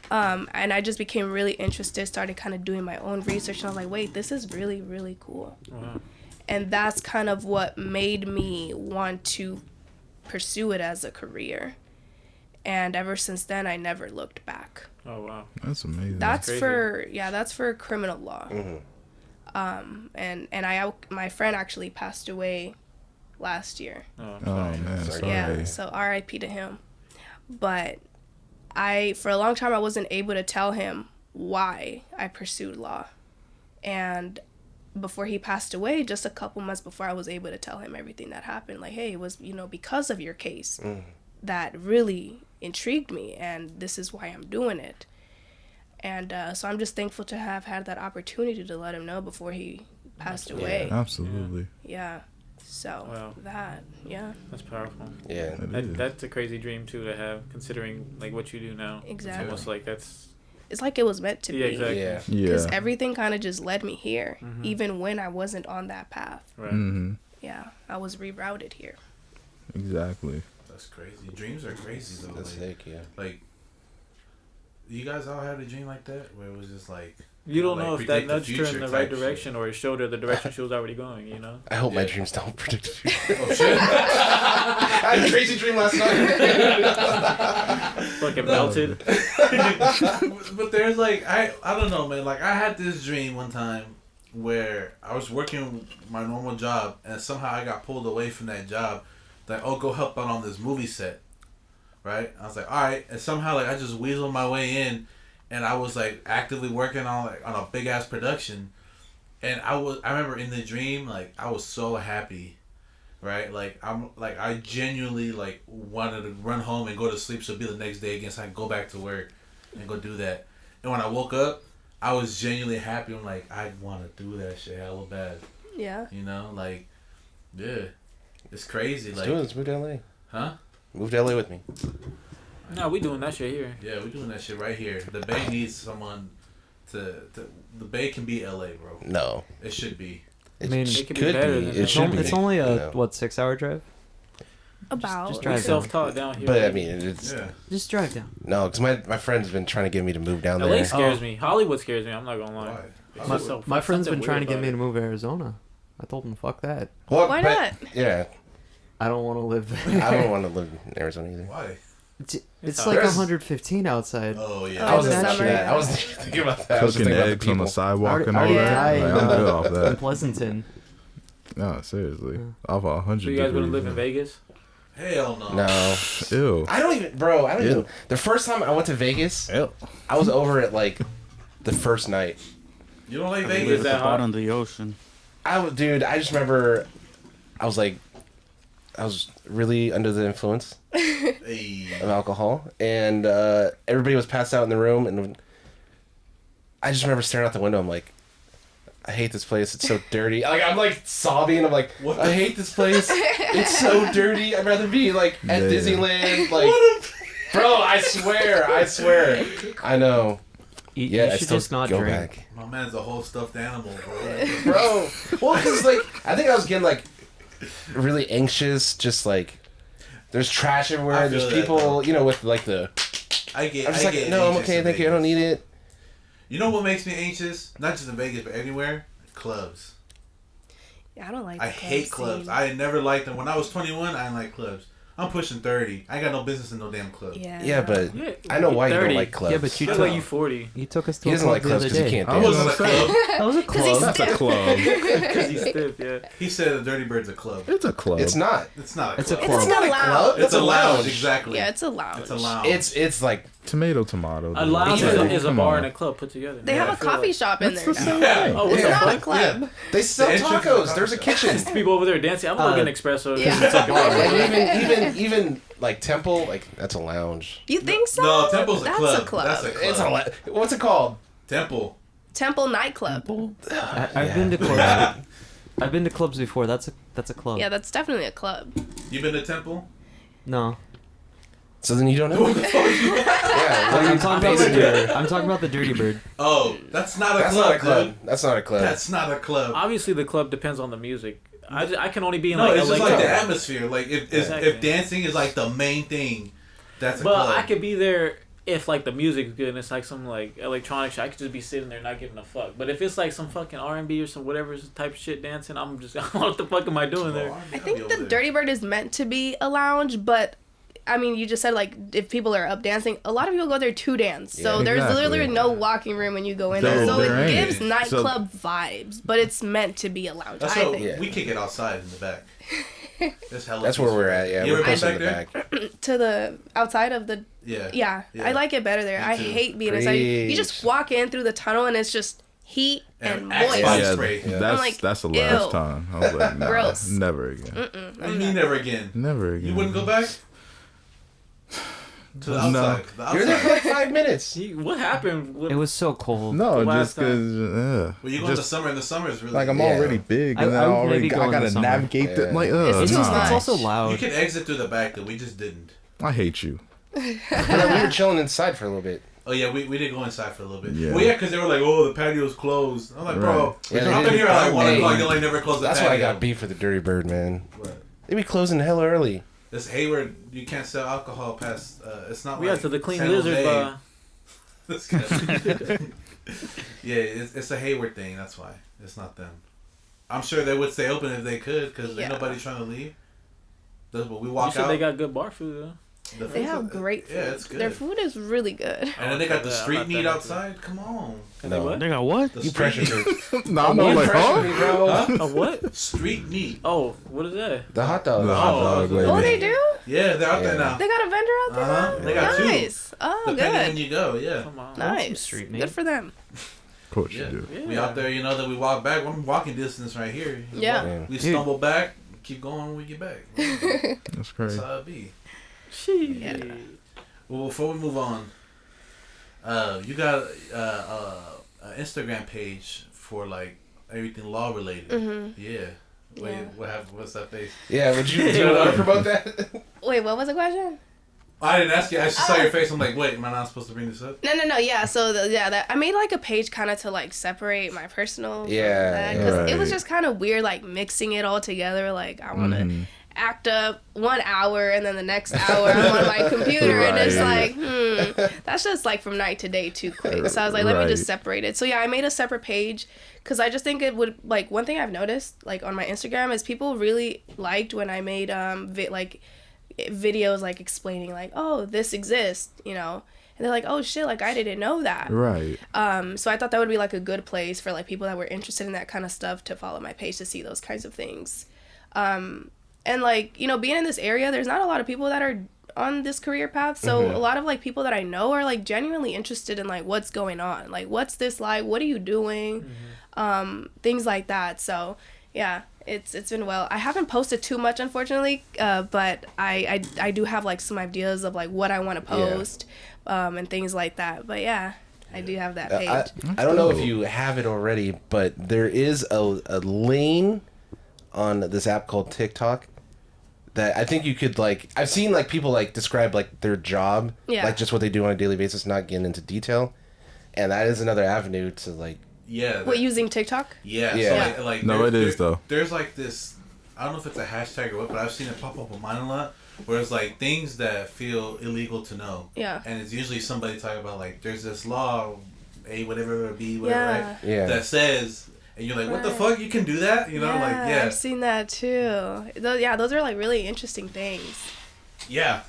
And I just became really interested, started kind of doing my own research, and I was like, wait, this is really, really cool. Wow. And that's kind of what made me want to pursue it as a career. And ever since then, I never looked back. Oh, wow. That's amazing. That's crazy. for criminal law. And my friend actually passed away last year. Oh, Oh man, sorry. Yeah, so R.I.P. to him. But for a long time, I wasn't able to tell him why I pursued law. And before he passed away, just a couple months before, I was able to tell him everything that happened. Like, hey, it was, because of your case that really intrigued me, and this is why I'm doing it. And so I'm just thankful to have had that opportunity to let him know before he passed away. Absolutely. Yeah. So Wow. That's powerful. Yeah. That's a crazy dream too to have, considering like what you do now. Exactly. It's almost like that's. It's like it was meant to be. Exactly. Yeah. Because Yeah. everything kind of just led me here, even when I wasn't on that path. Right. Yeah, I was rerouted here. Exactly. That's crazy. Dreams are crazy though. That's sick, yeah. Like, you guys all had a dream like that where it was just like. You don't like, know if that predict the nudged her in future the right type direction, or it showed her the direction she was already going. I hope my Yeah. dreams don't predict the future. Oh shit! I had a crazy dream last night. Fucking melted. But there's like I don't know, man. Like I had this dream one time where I was working my normal job and somehow I got pulled away from that job. Like, oh, go help out on this movie set, right? I was like, all right, and somehow like I just weaseled my way in, and I was like actively working on a big ass production, and I remember in the dream like I was so happy, right? Like I genuinely like wanted to run home and go to sleep so it'd be the next day again so I can go back to work and go do that. And when I woke up, I was genuinely happy. I'm like, I want to do that shit hella bad. Yeah. Like, yeah, it's crazy. Let's Like, do it. Let's move to LA. huh? Move to LA with me. No, we doing that shit here. Yeah, we're doing that shit right here. The Bay needs someone the Bay can be LA, bro. No. It should be. I mean, It it could could be better be. than It that. should be. It's only a, No. 6-hour drive? About. just We drive down. self-taught down here. But I mean, it's Yeah. Just drive down. no, because my friend's been trying to get me to move down LA there. scares Oh. me. Hollywood scares me. I'm not gonna lie. Why? It's My, just so- my friend's something been trying to weird get me to about move to Arizona. I told him, fuck that. Well, Why but- not? Yeah, I don't want to live there. I don't want to live in Arizona either. Why? It's hot. like There's- 115 outside. Oh Oh, yeah. I was in the thinking summer. that. I was thinking about that. I was just Cooking thinking about eggs the on the people. sidewalk and I all already that. died Like, I'm good off in that. Pleasanton. No, seriously. Off 100 So you guys want to degrees. live in Vegas? Hell no. No, Ew. I don't even, bro. I don't Ew. even. The first time I went to Vegas, Ew. I was over it like the first night. You don't like Is Vegas? that hot? Bottom of the ocean. Dude, I just remember, I was really under the influence Hey. of alcohol, and everybody was passed out in the room, and I just remember staring out the window. I'm like, I hate this place. It's so dirty. Like I'm like sobbing. I'm like, What I the- hate this place. It's so dirty. I'd rather be like at Yeah. Disneyland. Like, bro, I swear. I know. You I should still just not go drink. back. My man's a whole stuffed animal, bro. Bro. Well, because like I think I was getting like really anxious. Just like there's trash everywhere. I feel There's that, people, though. with like the. I get. I'm just I like, get no, I'm anxious okay. in Thank you. I don't Vegas. need it. You know what makes me anxious? Not just in Vegas, but anywhere. Clubs. Yeah, I don't like. I the hate club clubs. scene. I never liked them. When I was 21, I didn't like clubs. I'm pushing 30. I ain't got no business in no damn club. Yeah. Yeah, but Yeah, I know why you 30. don't like clubs. Yeah, but you That's took, why you 40. you took us to He a doesn't club like the clubs other because he day. can't I dance. wasn't a club. That was a club. That's a club. Because he's stiff, yeah. He said a Dirty Bird's a club. It's a club. It's not. It's not a It's a club. club. It's not a lounge. It's a lounge, exactly. Yeah, it's a lounge. It's a lounge. It's like tomato. A lounge Yeah. is a Come bar on. and a club put together. They Yeah, have I a feel coffee like- shop in That's there the now. same Yeah. thing. Oh, it's It's a not a fuck? club. they sell The entrance is a tacos. coffee There's a shop. kitchen. There's people over there dancing. I'm gonna get an espresso. 'cause Yeah. it's a bar. Like even like Temple, like that's a lounge. You think so? No, Temple's a That's club. a club. That's a club. It's what's it called? Temple. Temple nightclub. I've been to clubs. I've been to clubs before. That's a club. Yeah, that's definitely a club. You been to Temple? No. So then you don't know. What the fuck you? Yeah, what are you I'm talking about basing your- I'm talking about the Dirty Bird. Oh, that's not a That's club, not a club. dude. That's not a club. That's not a club. Obviously, the club depends on the music. I can only be in No, like it's LA just like club. the atmosphere. Like if Exactly. dancing is like the main thing, that's a But club. I could be there if like the music's good and it's like some like electronic shit. I could just be sitting there not giving a fuck. But if it's like some fucking R&B or some whatever type of shit dancing, I'm just what the fuck am I doing there? I think the Dirty Bird is meant to be a lounge, but I mean, you just said like if people are up dancing, a lot of people go there to dance. So Yeah. there's Exactly. literally no walking room when you go in There- there. So there it ain't. gives nightclub vibes, but it's meant to be a lounge. That's I what think. Yeah. we kick it outside in the back. There's hella That's where peaceful. we're at. Yeah, You we're ever been close in back the there? back. To the outside of the Yeah. I like it better there. Me I too. hate being inside. You just Preach. walk in through the tunnel and it's just heat And and Axe moist. body Yeah, spray. that's I'm like, that's the last ew. time. I was like, nah, Gross. never again. What do you mean never again? Never again. You wouldn't go back? To the outside. No. The You're there for outside. like 5 minutes. What happened? With, It was so cold. No, The just last because. Well, you go in the summer, and the summer is really Like I'm Yeah. already big, I- and then I I, would already maybe go I in the gotta summer. navigate the Yeah. like. It's too It's much. also You loud. can exit through the back, though. We just didn't. I hate you. We were chilling inside for a little bit. Oh yeah, we did go inside for a little bit. Yeah. Well, yeah, because they were like, "Oh, the patio's closed." I'm like, "Bro, Yeah, they I've been did. here at like 1 Hey, o'clock. You like never close the That's patio." why I got beef with the Dirty Bird, man. What? They be closing hella early. This Hayward, you can't sell alcohol past. It's not we like got to the Clean San Lizard Jose. bar. This guy. Yeah, it's a Hayward thing. That's why it's not them. I'm sure they would stay open if they could, because Yeah. ain't nobody trying to leave. That's what we You walk said out. they got good bar food though. the They food- have great food. Yeah, it's good. Their food is really good. And then they got the I'm street not meat that into outside. Come on, And they No. what? They got what? the You street pressure meat. me. No, I'm not like, Pressure huh? me, bro. A what? Street meat. Oh, what is that? The hot dog. The hot Oh, dog okay. lady. Oh, they do? Yeah, they're out there Yeah. now. They got a vendor out there? Uh-huh. now? They got two. Nice. Oh, Depending when good. you go, yeah. Come on. Nice. street meat. Good for them. Of course Yeah. you do. We Yeah. out there, you know, that we walk back. We're walking distance right here. Yeah. Yeah. We stumble back, keep going when we get back. That's That's crazy. how it be. Shit. Yeah. Well, before we move on, you got an Instagram page for like everything law related. Mhm. Yeah. Wait, Yeah. what's that face? Yeah, would you want to promote that? Wait, what was the question? I didn't ask you. I just saw your face. I'm like, wait, am I not supposed to bring this up? No. Yeah. So I made like a page kind of to like separate my personal. Yeah, Because it was right. just kind of weird, like mixing it all together. Like I want to act up 1 hour and then the next hour I'm on my computer and it's like, that's just like from night to day too quick. So I was like, let me just separate it. So yeah, I made a separate page because I just think it would, like, one thing I've noticed like on my Instagram is people really liked when I made videos like explaining like, oh, this exists, you know, and they're like, oh shit, like I didn't know that. Right. So I thought that would be like a good place for like people that were interested in that kind of stuff to follow my page to see those kinds of things. And like, you know, being in this area, there's not a lot of people that are on this career path. So a lot of like people that I know are like genuinely interested in like what's going on, like what's this like, what are you doing, things like that. So yeah, it's been well. I haven't posted too much, unfortunately, but I do have like some ideas of like what I want to post, and things like that. But yeah, I do have that page. I don't know if you have it already, but there is a lane on this app called TikTok that I think you could like. I've seen like people like describe like their job, like just what they do on a daily basis, not getting into detail, and that is another avenue to like. Yeah. What, using TikTok? Yeah. Yeah. So like No, it is though. There's like this. I don't know if it's a hashtag or what, but I've seen it pop up on mine a lot. Where it's like things that feel illegal to know. Yeah. And it's usually somebody talking about like there's this law, A whatever or B whatever, right? Yeah. That says. And you're like, what the fuck? You can do that? You know, like, yeah. I've seen that too. Those are like really interesting things. Yeah.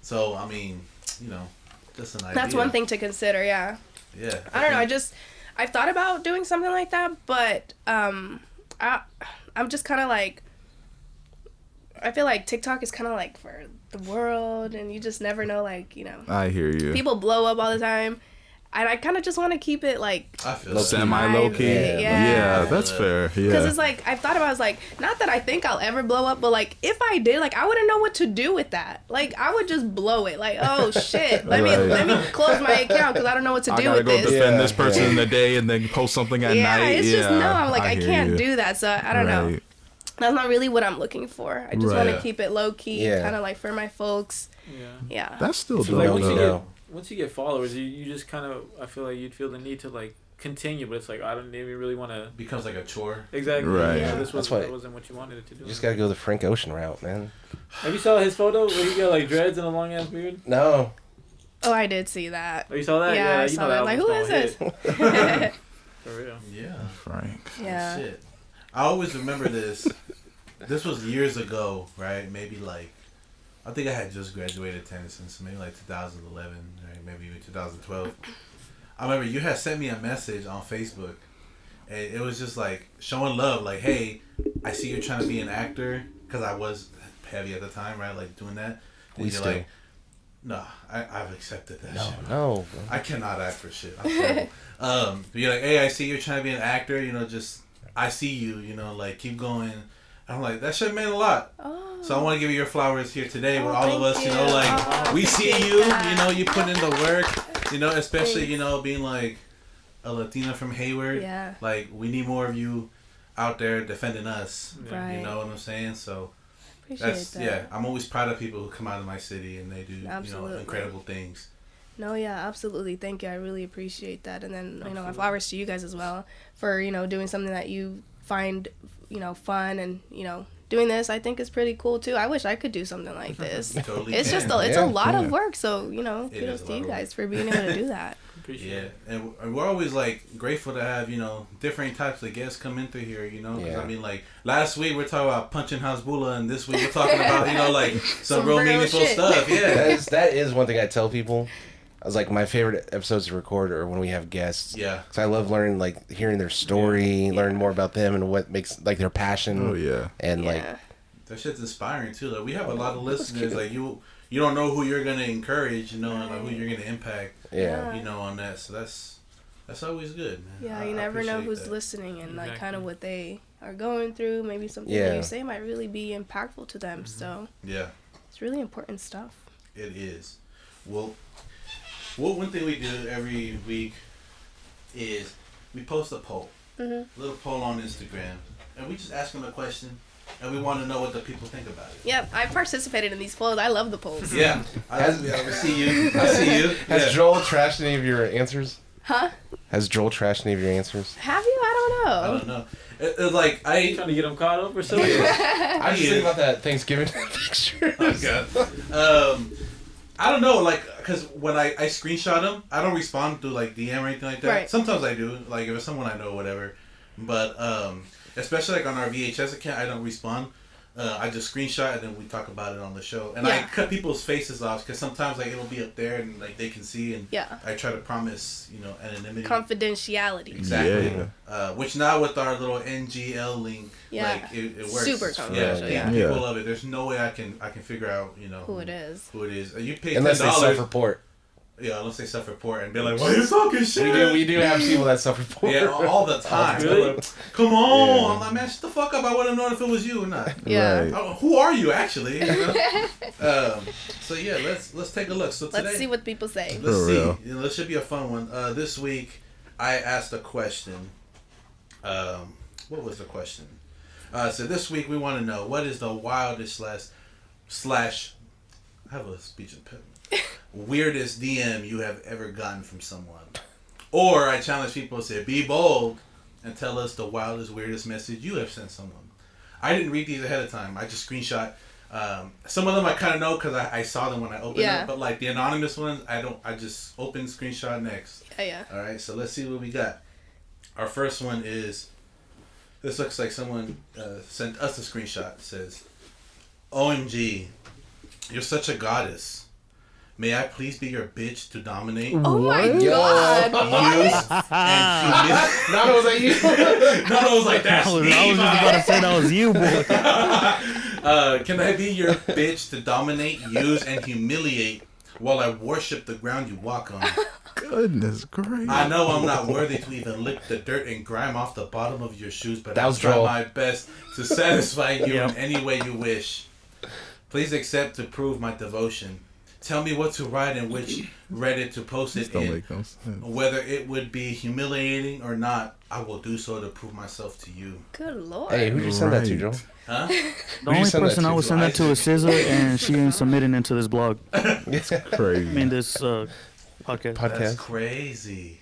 So, I mean, you know, just an idea. That's one thing to consider, yeah. Yeah. I don't know, I've thought about doing something like that, but I'm just kind of like, I feel like TikTok is kind of like for the world, and you just never know, like, you know. I hear you. People blow up all the time. And I kind of just want to keep it like semi-low key. Yeah, that's fair. Yeah. Because it's like, I've thought about, it's like, not that I think I'll ever blow up, but like, if I did, like, I wouldn't know what to do with that. Like, I would just blow it. Like, oh shit, let me close my account because I don't know what to do with this. I gotta go defend this person in the day and then post something at night. Yeah, it's just no. I'm like, I hear can't you. do that. So I don't know. That's not really what I'm looking for. I just want to keep it low key, kind of like for my folks. Yeah. That's still so like dope. once you get followers, you just kind of, I feel like you'd feel the need to like continue, but it's like I don't even really want to. Becomes like a chore. Exactly. Right. Yeah, That's wasn't what you wanted it to do. You just gotta go the Frank Ocean route, man. Have you saw his photo where he got like dreads and a long ass beard? No. Oh, I did see that. Oh, you saw that? Yeah, I you saw know that. Like, who is this? For real. Yeah. Frank. Yeah. Shit. I always remember this. This was years ago, right? Maybe like, I think I had just graduated Tennyson, so maybe like 2011, right? Maybe even 2012. I remember you had sent me a message on Facebook, and it was just like showing love, like, hey, I see you're trying to be an actor, because I was heavy at the time, right? Like doing that. And you're like, no, I've accepted that shit. No. I cannot act for shit. I'm terrible. But you're like, hey, I see you're trying to be an actor, you know, just, I see you, you know, like, keep going. I'm like, that shit meant a lot. Oh. So I want to give you your flowers here today with all of us, you know, you. like, we see you, you know, you put in the work, you know, especially, you know, being like a Latina from Hayward. Yeah. Like, we need more of you out there defending us. Right. You know what I'm saying? So, Appreciate that. yeah, I'm always proud of people who come out of my city and they do, Absolutely. you know, incredible things. No, yeah, absolutely. Thank you. I really appreciate that. And then, you know, my flowers to you guys as well for, you know, doing something that you find, you know, fun, and, you know, doing this I think is pretty cool too. I wish I could do something like this. Totally it's can. just it's a lot of work, so, you know, It kudos is a to lot you of guys work. for being able to do that. Appreciate Yeah, and we're always like grateful to have, you know, different types of guests come in through here, you know. 'Cause, I mean, like last week we're talking about punching Hasbullah, and this week we're talking about, you know, like some real meaningful shit. stuff. Yeah, That is one thing I tell people. I was like, my favorite episodes to record are when we have guests. Yeah. Because I love learning, like, hearing their story, learning more about them and what makes, like, their passion. Oh yeah. And, like, that shit's inspiring too. Like, we have a lot of listeners. Like, you don't know who you're gonna encourage, you know, and like who you're gonna impact. Yeah. You know, on that. So that's always good, man. Yeah, I you never know appreciate who's that. listening and like Exactly. kind of what they are going through. Maybe something that you say might really be impactful to them. So Yeah. it's really important stuff. It is. Well, one thing we do every week is we post a poll, a little poll on Instagram, and we just ask them a question, and we want to know what the people think about it. Yep, I participated in these polls. I love the polls. Yeah, I see you. I see you. Has Joel trashed any of your answers? Huh? Has Joel trashed any of your answers? Have you? I don't know. I don't know. It's like I Trying to get them caught up or something. I was thinking about that Thanksgiving picture. Oh God. I don't know, like, because when I screenshot them, I don't respond to like DM or anything like that. Right. Sometimes I do, like if it's someone I know, whatever. But especially like on our VHS account, I don't respond. I just screenshot and then we talk about it on the show. And I cut people's faces off because sometimes like it'll be up there and like they can see, and I try to promise, you know, anonymity, confidentiality. Exactly. Which now with our little NGL link, like it works. Super confidential. Yeah, people love it. There's no way I can figure out, you know, who it is. You pay $10. Unless they self-report. Yeah, unless they self-report and be like, "Why are you talking shit?" We do have people that self-report. Yeah, all the time. Really? Come on, I'm like, man, shut the fuck up. I want to know if it was you or not. Yeah. Right. Who are you actually? You know? So yeah, let's take a look. So today, Let's see what people say. let's For see. real. You know, this should be a fun one. This week, I asked a question. What was the question? So this week we want to know what is the wildest slash I have a speech impediment. Weirdest DM you have ever gotten from someone. Or I challenge people to say, be bold and tell us the wildest, weirdest message you have sent someone. I didn't read these ahead of time. I just screenshot. Some of them I kind of know because I saw them when I opened them. But like the anonymous ones, I don't. I just open screenshot next. Yeah. All right, so let's see what we got. Our first one is, this looks like someone sent us a screenshot. It says, OMG, you're such a goddess. May I please be your bitch to dominate? Oh my god. Use and humiliate. Nano, was that you? No, it was like that. I was just about to say that was you, boy. Can I be your bitch to dominate, use, and humiliate while I worship the ground you walk on? Goodness gracious. I know I'm not worthy to even lick the dirt and grime off the bottom of your shoes, but That I'll was try Joel. my best to satisfy you Yep. in any way you wish. Please accept to prove my devotion. Tell me what to write and which Reddit to post it Don't in. make no sense. Whether it would be humiliating or not, I will do so to prove myself to you. Good lord. Hey, who'd you send that to, Right. Joel? Huh? The you only send that person to? I would send that to is SZA, and she ain't submitting into this blog. Crazy. I mean, this podcast. That's Podcast. crazy.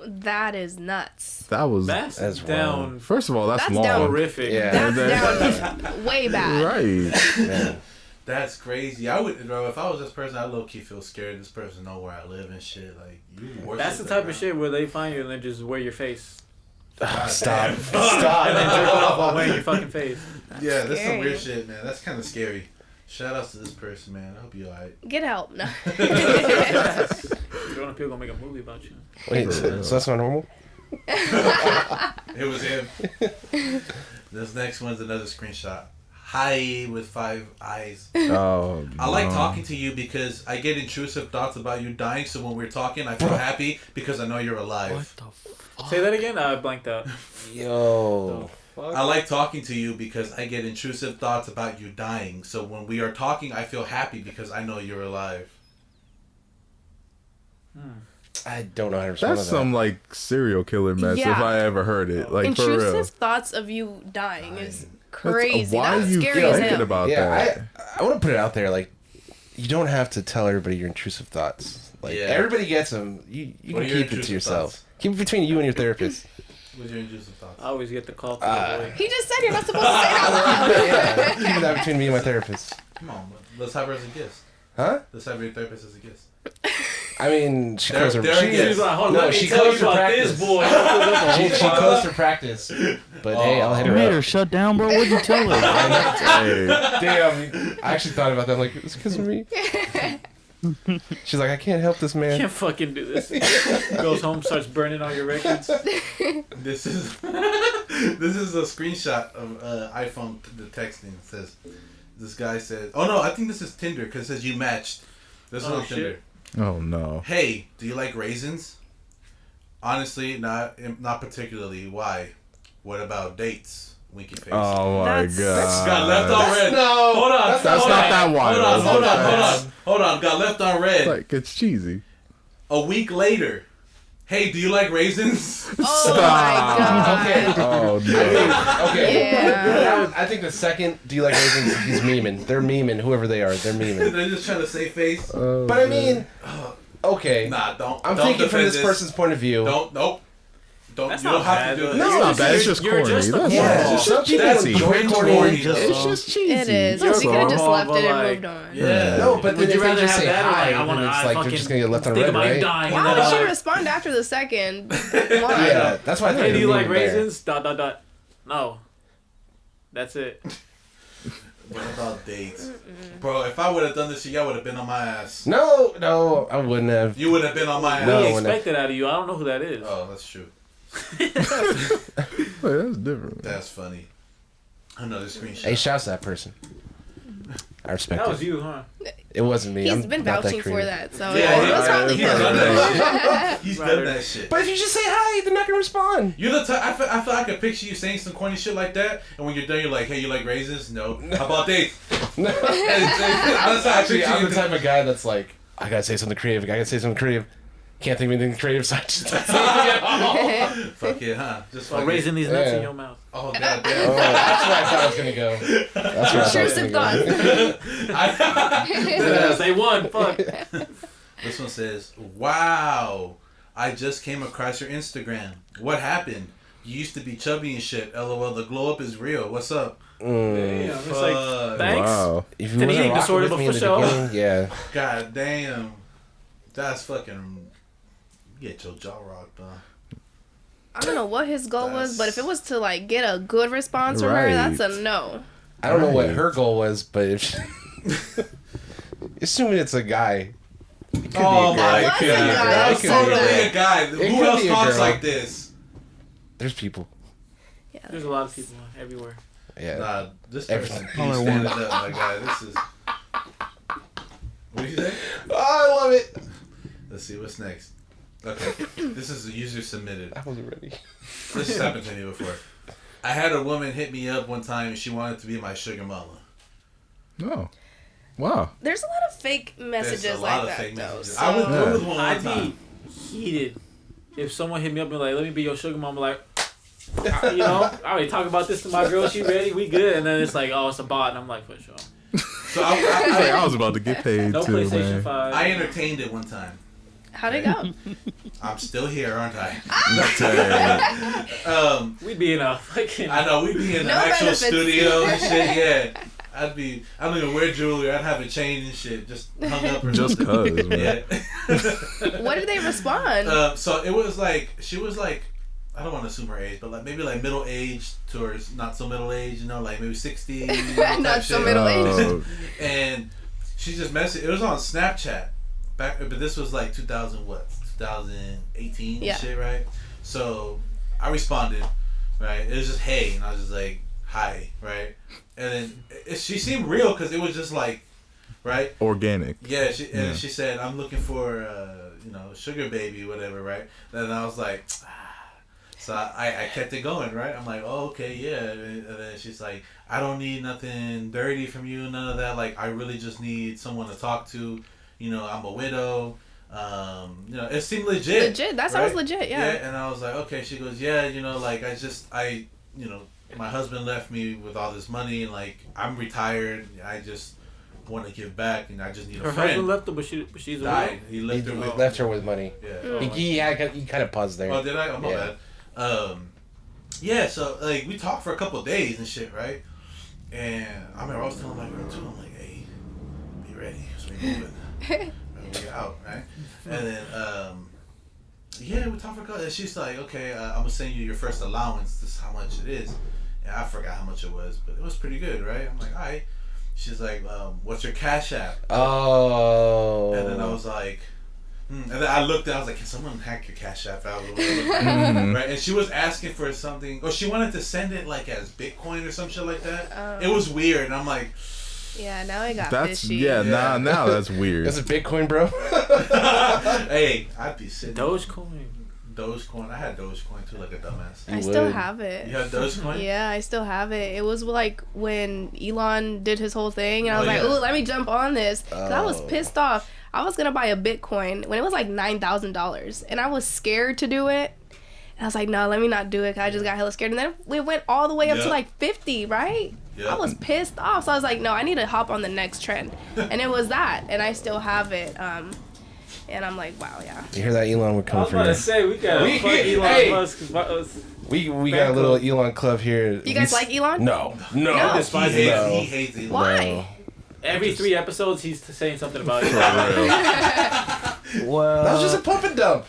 That is nuts. That was. That's That's down First of all, that's That's long. down. horrific. Yeah. That's down way bad. Right. Yeah. That's crazy. I would, bro. If I was this person, I low key feel scared. This person know where I live and shit. Like you. worship That's the that type of ground. shit where they find you and then just wear your face. Stop. And then Stop. jerk off while wearing your fucking face. Yeah, that's some Scary. weird shit, man. That's kind of scary. Shout outs to this person, man. I hope you alright. Get help. No. Jordan Peele gonna make a movie about you. Wait, so that's not normal? It was him. This next one's another screenshot. Hi with 5 eyes. Oh, I like no. talking to you because I get intrusive thoughts about you dying. So when we're talking, I feel happy because I know you're alive. Say that again? I blanked out. Yo. I like talking to you because I get intrusive thoughts about you dying. So when we are talking, I feel happy because I know you're alive. I don't know how to respond That's to that. some like serial killer mess if Yeah. I ever heard it. Like for real. Intrusive thoughts of you dying is That's- crazy. Why are That's you scary as thinking hell. about Yeah, that? I want to put it out there. Like, you don't have to tell everybody your intrusive thoughts. Like, Yeah. everybody gets them. You What can are your keep it to intrusive yourself. thoughts? Keep it between you and your therapist. What's your intrusive thoughts? I always get the call to the boy. He just said you're not supposed to say it out loud. Yeah, keep that between me and my therapist. Come on, let's have her as a guest. Huh? Let's have your therapist as a guest. I mean, she There- goes her. there She, again. She's like, hold on, No, let me she tell goes you to about practice. this boy. she goes to practice. But hey, I'll hit You her made up. her shut down, bro. What'd you tell her? Hey, Damn, I actually thought about that. I'm like, it's because of me. She's like, I can't help this man. Can't fucking do this. Goes home, starts burning all your records. This is this is a screenshot of iPhone the texting. It says this guy says, "Oh no, I think this is Tinder because it says you matched." This is Oh, on Tinder. shit. oh no. Hey, do you like raisins? Honestly, not particularly. Why? What about dates? Winky face. Oh my That's- god. Got left on red. No, Hold on. That's hold not on. that wild. Hold on. Got left on red. Like it's cheesy. A week later, Hey, do you like raisins? Oh my god. Okay. Oh no. Okay. Yeah. I think the second "Do you like raisins?" he's memeing. They're memeing. Whoever they are, they're memeing. They're just trying to save face. But I mean, okay. Nah, don't. I'm don't thinking from defend this person's point of view. Nope. Don't. That's You don't not have bad, to do though. this. No, It's not bad. It's just You're corny. just a That's Yeah, all. some people That's enjoy cringe corny. corny. It's just cheesy. It is. That's You could have all. just left it and But, moved on. Yeah. No, but then Would if you they rather just have say that or, hi, like, I then wanna- it's I like they're fucking just gonna get left on think red, about you right? dying. Why and would then, she respond after the second? Why? Yeah, that's why I thought Hey, do you like memeing there. raisins? ... No. That's it. What about dates? Bro, if I would have done this shit, y'all would have been on my ass. No, I wouldn't have. You would have been on my ass. No, We I wouldn't expect it out of you. I don't know who that is. Oh, that's true. Wait, that's different. That's funny. Another screenshot. Hey, shouts to that person. I respect That it. was you, huh? It wasn't me. He's I'm been not that vouching for creative. that, so Yeah, it was probably he's done that him. shit. He's done that shit. But if you just say hi, they're not gonna respond. You're the type. I feel I could picture you saying some corny shit like that, and when you're done, you're like, "Hey, you like raisins? No. How about dates?" No. That's how I Actually, picture I'm you. the type of guy that's like, I gotta say something creative. I gotta say something creative. Can't think of anything creative, so I just don't say anything at all. Fuck it, huh? Just While fuck raising it. these nuts Yeah. in your mouth. Oh god Oh, damn. that's where I thought I was gonna go. That's where I thought I was Intrusive gonna thoughts. Yeah, say one. Fuck. This one says, "Wow, I just came across your Instagram. What happened? You used to be chubby and shit. LOL. The glow up is real. What's up? go. Damn, it's like, Fuck. thanks. Wow. If It's you an wasn't eating rocking disorder, with but me for in the sure. beginning, yeah. God damn. That's fucking. Get your jaw rocked, huh? I don't know what his goal was, but if it was to like get a good response from her, Right. that's a no. I don't know what Right. her goal was, but if she, assuming it's a guy, it could Oh be a girl. my It god. could be a girl. That It was could be a totally girl. a guy. could Who else be a talks girl. like this? There's people. There's a lot of people everywhere. Yeah. Nah, this Everything. person All I keeps standing want. up, my guy. This is. What did you say? Oh, I love it. Let's see what's next. Okay, this is a user submitted. I wasn't ready. This has happened to me before. I had a woman hit me up one time and she wanted to be my sugar mama. Oh. Wow. There's a lot of fake messages There's a like lot of that, fake though. messages. So I went through with one I'd time. be heated if someone hit me up and like, let me be your sugar mama. Like, you know, I already talk about this to my girl. She ready? We good? And then it's like, oh, it's a bot, and I'm like, for sure. So He's like, I was about to get paid No too, PlayStation man. 5. I entertained it one time. how'd it go? I'm still here, aren't I? Dang. We'd be in a fucking. I know, we'd be in No the actual benefits. studio and shit, yeah. I don't even wear jewelry, I'd have a chain and shit, just hung up or Just something. cuz, man. Yeah. What did they respond? So it was like, she was like, I don't want to assume her age, but like maybe like middle aged towards not so middle aged, you know, like maybe 60. You know, type Not so shit. middle-aged. Oh, And she just messaged. It was on Snapchat, but this was like 2018 Yeah. and shit, right? So I responded, right? It was just hey, and I was just like hi, right? And then she seemed real because it was just like, right? organic. Yeah, Yeah. she said I'm looking for sugar baby, whatever, right? And I was like. So I kept it going, right? I'm like, oh, okay, yeah. And then she's like, I don't need nothing dirty from you, none of that. Like, I really just need someone to talk to. You know, I'm a widow. It seemed legit. Legit. That sounds legit, yeah. And I was like, okay. She goes, yeah, like, my husband left me with all this money, and, like, I'm retired. I just want to give back, and I just need a Her friend. husband left her, but she's a Died. widow? He He left her with left her with money. Yeah. He kind of paused there. Oh, did I? Oh, my Yeah. bad. Yeah, so, like, we talked for a couple of days and shit, right? And I remember I was telling my girl, too, I'm like, hey, be ready. So we moving. We out, right? And then, yeah, we talked for a couple, and she's like, okay, I'm going to send you your first allowance. This is how much it is. And I forgot how much it was, but it was pretty good, right? I'm like, all right. She's like, what's your Cash App? Oh. And then I was like, and then I looked at, I was like, can someone hack your Cash App out? Right? And she was asking for something, or she wanted to send it like as Bitcoin or some shit like that. It was weird, and I'm like, Yeah, now I got That's fishy. yeah. Yeah. Now that's weird. Is it Bitcoin, bro? hey, I'd be sitting. Dogecoin. Dogecoin. I had Dogecoin too, like a dumbass. I You still would. have it. You have Dogecoin? Yeah, I still have it. It was like when Elon did his whole thing, and I was Oh, like, yeah. "Ooh, let me jump on this." 'Cause I was Oh. pissed off. I was gonna buy a Bitcoin when it was like $9,000, and I was scared to do it. And I was like, no, let me not do it. 'Cause I just got hella scared, and then we went all the way up to like 50, right? I was pissed off, so I was like, no, I need to hop on the next trend, and it was that, and I still have it. And I'm like, wow, yeah. You hear that, Elon? We're I coming was for about you. to say we got Elon Musk. We got a little Elon club here. You guys like Elon? No. He hates Elon. Why? Every 3 episodes, he's saying something about it. Well, That was just a pump and dump.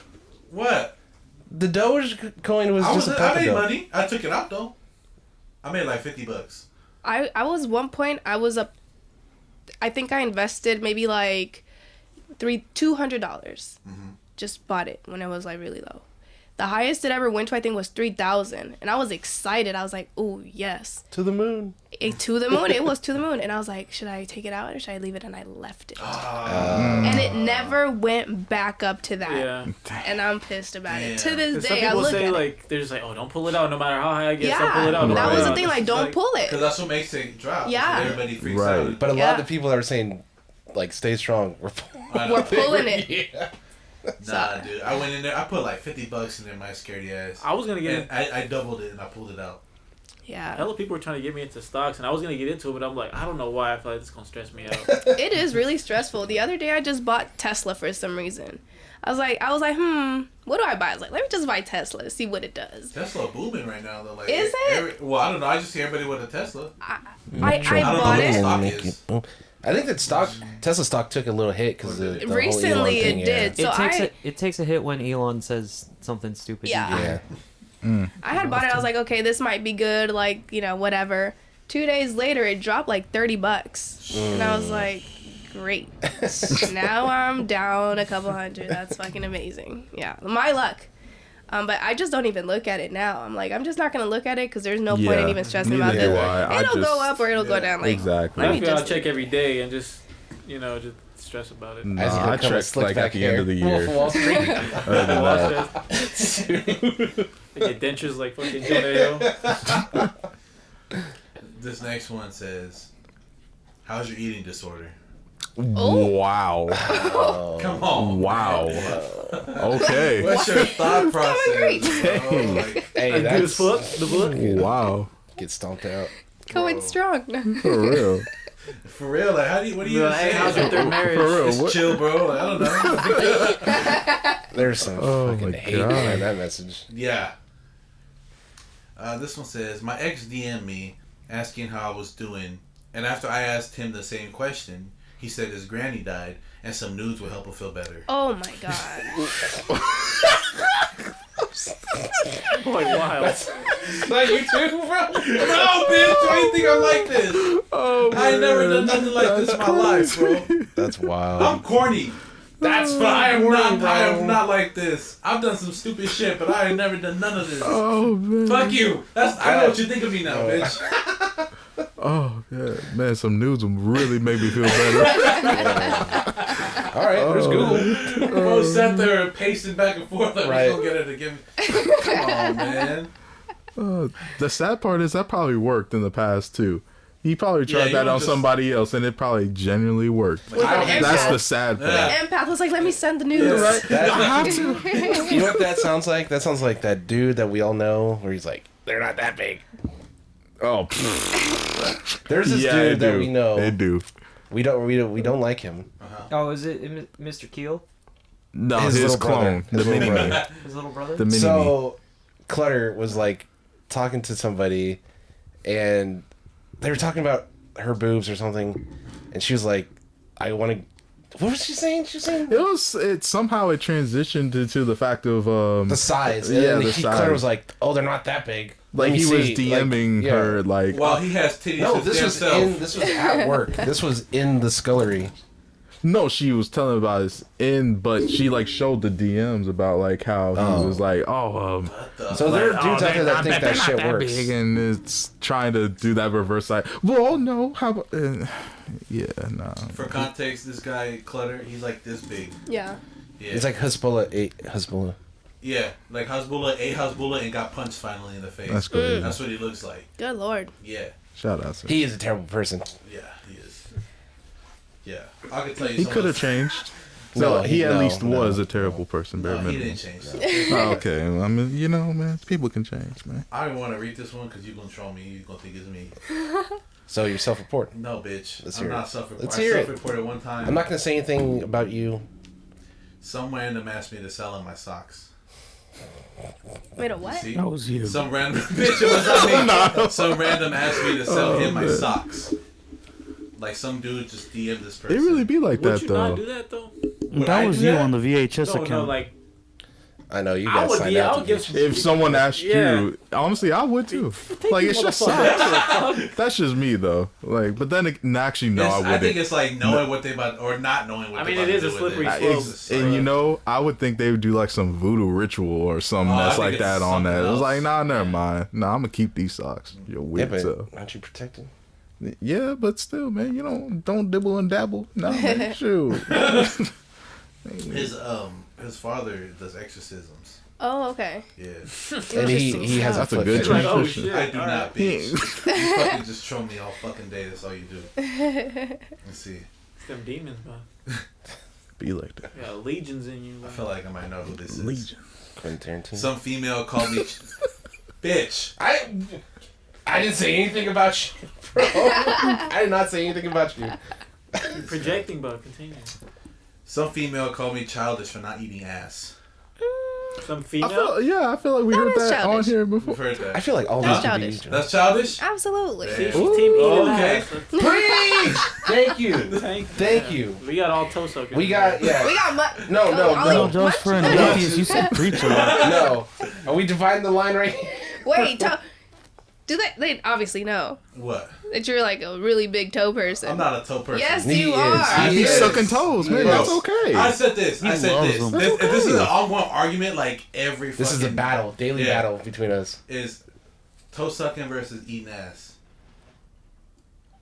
What? The Dogecoin was just a pump I and made dump. money. I took it out though. I made like $50. I was one point, I think I invested maybe like $200. Just bought it when it was like really low. The highest it ever went to, I think, was 3,000, and I was excited. I was like, "Oh yes, To the moon. to the moon!" It was to the moon, and I was like, "Should I take it out or should I leave it?" And I left it, and it never went back up to that. Yeah. And I'm pissed about it. To Damn. this Some day, I people look say at it. like they're just like, oh, don't pull it out no matter how high I get. Don't pull it Yeah, out. Don't that pull was it the out. thing. Like, It's don't pull it. Because that's what makes it drop. Yeah. Everybody freaks Right. out. But a lot Yeah. of the people that were saying, like, stay strong, were We're pulling it. Yeah. Nah, dude. I went in there. I put like $50 in there, my scaredy ass. I was gonna get. And I doubled it and I pulled it out. Yeah, Hella people were trying to get me into stocks, and I was gonna get into it, but I'm like, I don't know why. I feel like it's gonna stress me out. it is really stressful. The other day, I just bought Tesla for some reason. I was like, what do I buy? I was like, let me just buy Tesla, see what it does. Tesla booming right now though. Like, Is it? Well, I don't know. I just see everybody with a Tesla. I don't know bought what it. stock Make is. boom. I think that Tesla stock took a little hit because the whole Recently, Elon thing, it did. So it takes a hit when Elon says something stupid. Yeah. Yeah. I had bought it. I was like, okay, this might be good. Like, whatever. 2 days later, it dropped like $30, and I was like, great. Now I'm down a couple hundred. That's fucking amazing. Yeah, my luck. But I just don't even look at it now. I'm like, I'm just not gonna look at it because there's no point in even stressing about neither this. do I. It'll go up or it'll go down. Like, Exactly. let I me feel I'll just check every day and just stress about it. Nah, As you I become a checked slick like back at the end of the hair. year. Wall Street. Other than that, They get dentures like fucking Jonah Hill. This next one says, "How's your eating disorder?" wow. Come on. Wow. Okay. What's your thought process? great. Bro? Like, Hey, Like, that's dude, the book. Wow. get stomped out. going strong. For real. for real, like, what do you Like, hey, say? how's your third marriage? For real. Just What? chill, bro. Like, I don't know. There's some Oh fucking my hate God. behind that message. Yeah. This one says, my ex DM'd me asking how I was doing, and after I asked him the same question, he said his granny died and some nudes would help him feel better. Oh my god. Like, wild. Not you too, bro. No, bitch! Why you think I'm like this? Oh, I ain't never done nothing like this in my life, bro. That's wild. I'm corny. That's But I am fine, not. I am not like this. I've done some stupid shit, but I ain't never done none of this. Oh, man. Fuck you. I know what you think of me now, bitch. Oh, yeah. Man, some nudes would really make me feel better. All right, there's Google. Bro sat there pacing back and forth like, Right. we're gonna get her to give me. Come on, man. The sad part is that probably worked in the past, too. He probably tried you that don't on just- somebody else, and it probably genuinely worked. Was it That's empath? the sad part. Yeah. Empath was like, let me send the news. You know what that sounds like? That sounds like that dude that we all know, where he's like, they're not that big. Oh, There's this yeah, dude that we know. They do. We don't like him. Oh, is it Mr. Keel? No, His his little clone. brother. The His little mini me. brother. His little brother? The mini me. So, Clutter was like talking to somebody, and they were talking about her boobs or something, and she was like, "I want to." What was she saying? She was saying It somehow it transitioned into the fact of the size. Yeah, and the Clutter size. was like, "Oh, they're not that big." Like Let me he was see." DMing Like, yeah. her like While he has titties No, his this damn was self. this was at work. This was in the scullery. no, she was telling about his but she like showed the DMs about like how he was like, So there are dudes out there that think that shit works. big, and it's trying to do that reverse side. Well, no, how about yeah, no. For context, this guy, Clutter, he's like this big. Yeah. Yeah. It's like Hezbollah. Yeah, like Hezbollah and got punched finally in the face. That's good. That's what he looks like. Good lord. Yeah, Shout out to him. He is a terrible person. yeah, he is. Yeah, I could tell you. He some could of have changed. So No, he at no, least no. was a terrible person, bare No, he minimum. didn't change that. Oh, okay, I mean, you know, man, people can change, man. I don't even want to read this one because you're going to troll me. You're going to think it's me. So you're self-reporting. No, bitch. Let's I'm hear not it. self-reported. Let's I hear it. self-reported one time. I'm not gonna say anything about you. Some random asked me to sell him my socks. Wait, a what? See? That was you. Some random bitch, it was not me. Some random asked me to sell him my socks. Like some dude just DM'd this person. It really be like Would that you though. not do that though? Would That I was do you that? on the VHS No, account. no, like I know you I guys would signed be. I out would to give. be. If someone asked Yeah. you, honestly, I would too. Like it's just motherfucker. socks. That's just me though. Like, but then actually, no, I I wouldn't. think it's like knowing what they about or not knowing what I they mean, about it to is a do with slippery it. slope. And you know, I would think they would do like some voodoo ritual or something Oh, I that's think like it's that on something that. It was else. like, nah, never mind. Nah, I'm gonna keep these socks. You're Yeah, weird, but so. aren't you protected? Yeah, but still, man, you don't dibble and dabble. No, man, shoot. His father does exorcisms. Oh, okay. Yeah. And he has a That's a foot good fetish. Like, oh transition. shit! I do all not, right. bitch. You fucking just troll me all fucking day. That's all you do. Let's see. It's them demons, man. Be like that. Yeah, legions in you. I Man. feel like I might know who this is. Legion. Quentin Tarantino. Some female called me bitch. I didn't say anything about you, bro. I did not say anything about you. You're projecting, but continue. Some female called me childish for not eating ass. Some I female. feel like we That heard is that on childish. here We've before. heard that. I feel like all That's these could be childish. That's childish? Absolutely. See, she's Ooh, team eating okay. ass. Please! Thank you. Thank you. We got all toe suckers. We got, yeah. We got No, no, Ollie, no. No, just for an what? atheist, you said preacher. No. Are we dividing the line right here? Wait, do they obviously know What? that you're like a really big toe person? I'm not a toe person. Yes, He you is. are. He He's is. sucking toes, man. Bro. That's okay. I said this. I said loves this. them. This, That's this is okay. an ongoing argument like every fucking... This is a battle, daily Yeah. battle between us. Is toe sucking versus eating ass.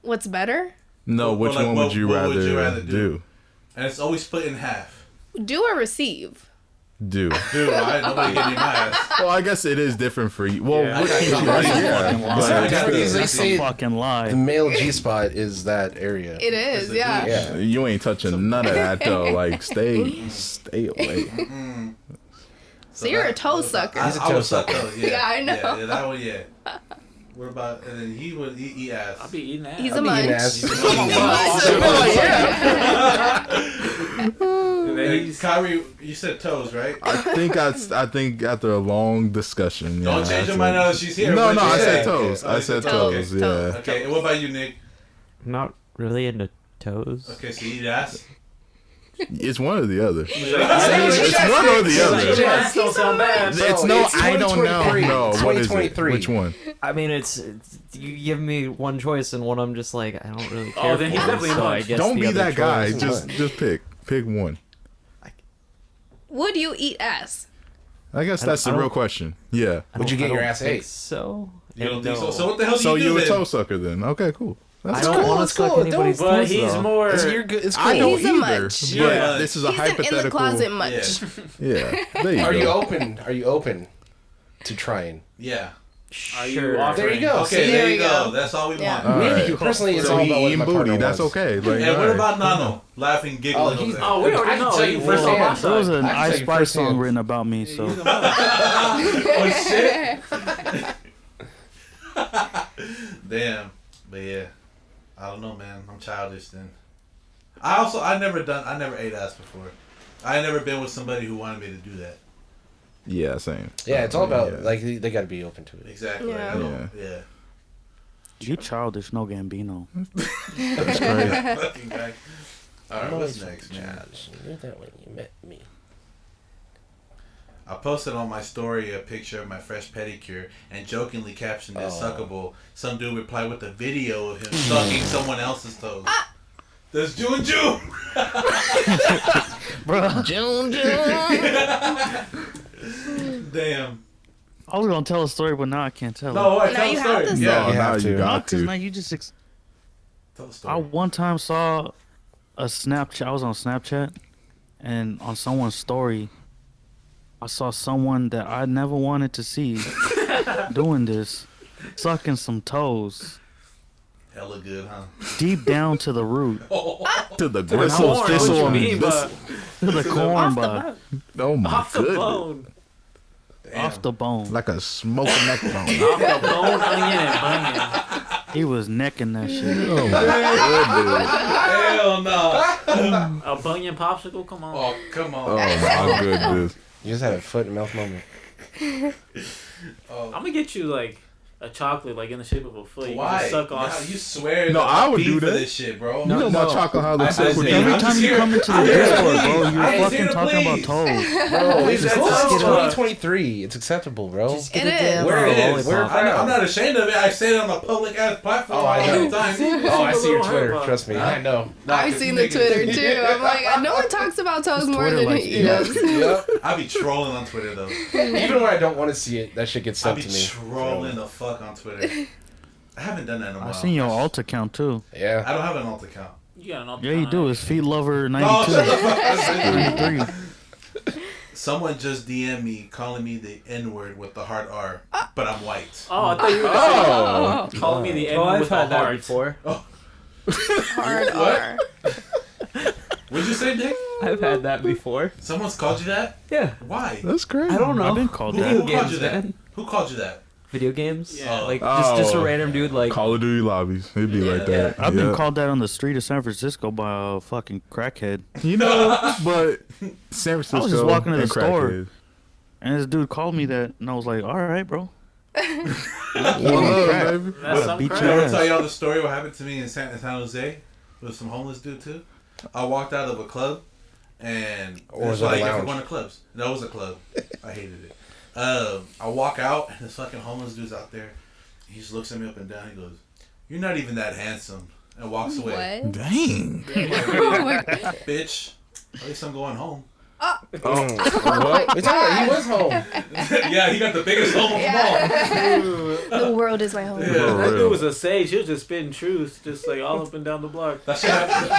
What's better? No, which Like, one would you what would rather you rather do? And it's always split in half. Do or receive? Do. Dude, nobody getting my ass. Well, I guess it is different for you. Well, Yeah. what Okay, can you that's do? a Yeah. fucking lie. It's not different because they That's say a fucking the lie. male G-spot is that area. It is, It's a yeah. Yeah. You ain't touching none of that though. Like, stay away. So you're a toe sucker. He's a I toe would suck sucker. those, yeah. Yeah, I know. Yeah, that one, yeah. What about, and then he would eat ass. I'll be eating ass. He's I'll a be eating munch. ass. And then Hey, he's- Kyrie, you said toes, right? I think after a long discussion. Don't yeah, change your I mind said- now that she's here. No, What'd no, you I say? said toes. Oh, I you said toes. toes. Yeah. Okay, and what about you, Nick? I'm not really into toes. Okay, so you eat ass? It's one or the other. It's It's one or the Your other. ass don't sound bad. Bro, It's no, it's I don't know. 2023. No, It's what is it? 2023. Which one? I mean, it's you give me one choice and one I'm just like I don't really care. Oh, then he's for, definitely so I munch. guess Don't the be other that guy. choice- Just pick one. Would you eat ass? I guess I that's the don't- real question. Yeah. I Would you don't- get I your don't ass think ate? So You don't And think so? no. So what the hell do So you do you a then? toe sucker then? Okay, cool. I That's don't cool. want to it's suck cool. anybody's But toes, he's though. more. You're good. It's cool. I don't He's a either, munch. but Yeah. this is a He's an in the hypothetical. closet munch. Yeah. There you Are go. you open? Are you open to trying? Yeah. Are you Sure. offering? There you go. Okay, See, there there you you go. go. That's all we Yeah. want. All Me, right. personally, it's So all he about what eating my booty. partner That's wants. okay. Like, And what all right. about Nano? Laughing, Oh, giggling he's. over there. Oh, we I already can know. tell He you first on my firsthand. There was side. an I can Ice tell you Spice firsthand. song written about me, so Oh, shit. Damn. But yeah. I don't know, man. I'm childish then. I never ate ass before. I never been with somebody who wanted me to do that. Yeah, same. Yeah, it's all about Yeah. like they got to be open to it. Exactly. Yeah. I don't, yeah. you childish, no Gambino. That's crazy. Fucking guy. Alright, what's next, man? Childish. You knew that when you met me. I posted on my story a picture of my fresh pedicure and jokingly captioned it suckable. Some dude replied with a video of him sucking someone else's toes. That's June June! Bro, Damn. I was gonna tell a story, but now I can't tell No, it. I Now tell you the have story. to Yeah, No, You now have you to. got Because to. man, you just tell the I story. one time saw a Snapchat. I was on Snapchat, and on someone's story, I saw someone that I never wanted to see doing this, sucking some toes Hella good, huh? deep down to the root. To the Horn, gristle, what thistle, you and mean, this. but the corn Off the bar. bone. Oh my Off the goodness. bone. Off the bone. Like a smoking neck bone. Off the bone, onion, and bunion. He was necking that shit. Oh my goodness. Hell no. A bunion popsicle? Come on. Oh, come Oh on. my goodness. You just had a foot and mouth moment. I'm gonna get you like a chocolate, like in the shape of a foot. You can Why? just suck on. Nah, you swear. No, that I would beef do for that. this shit, bro. You know my chocolate hollow I tip would see. be Every I'm time just you here- come into the I'm here to Discord, bro, please. you're I ain't fucking here to talking about please. toes. Bro, it's Let's 2023. It's acceptable, bro. Just get It a damn Where it is? lollipop. Where- I'm not ashamed of it. I say it on a public ass platform Oh, I all know. the time. Oh, I see your Little Twitter. hard Trust me, I know. I've seen the Twitter too. I'm like, no one talks about toes more Twitter than likes he me. does. Yep. I be trolling on Twitter though. Even when I don't want to see it, that shit gets I stuck be to me. trolling the fuck on Twitter. I haven't done that in a while. I seen your alt account too. Yeah. I don't have an alt account. You got an alt Yeah, you do. account. It's Feet Lover No, 92. shut the fuck up. 93. Someone just DM'd me calling me the N word with the hard R, but I'm white. Oh, I thought you were calling me the N Oh, I've with a had that heart. before. Hard What? R. What'd you say, Nick? I've had that before. Someone's called you that? Yeah. Why? That's crazy. I don't know. I've been called Who, that. who called games, you that? man. Who called you that? Video games. Yeah. Like Oh. just a random dude like. Call of Duty lobbies. It'd be like Yeah. that. I've been Yeah. called that on the street of San Francisco by a fucking crackhead. You know, but San Francisco. I was just walking to the and store. crackheads. And this dude called me that, and I was like, all right, bro. One love, crack. baby. That's some beat crap. your I want ass. to tell y'all the story what happened to me in San Jose with some homeless dude too. I walked out of a club and Or was it's it a like if we're lounge? going to clubs. That was a club. I hated it. I walk out and this fucking homeless dude's out there. He just looks at me up and down. He goes, "You're not even that handsome," and walks away. What? Dang. Oh my God. Bitch, at least I'm going home. What? It's all right. He was home. Yeah, he got the biggest home of them all. The world is my home. Yeah. For That real. dude was a sage. He was just spitting truth, just like all up and down the block. That shit happened.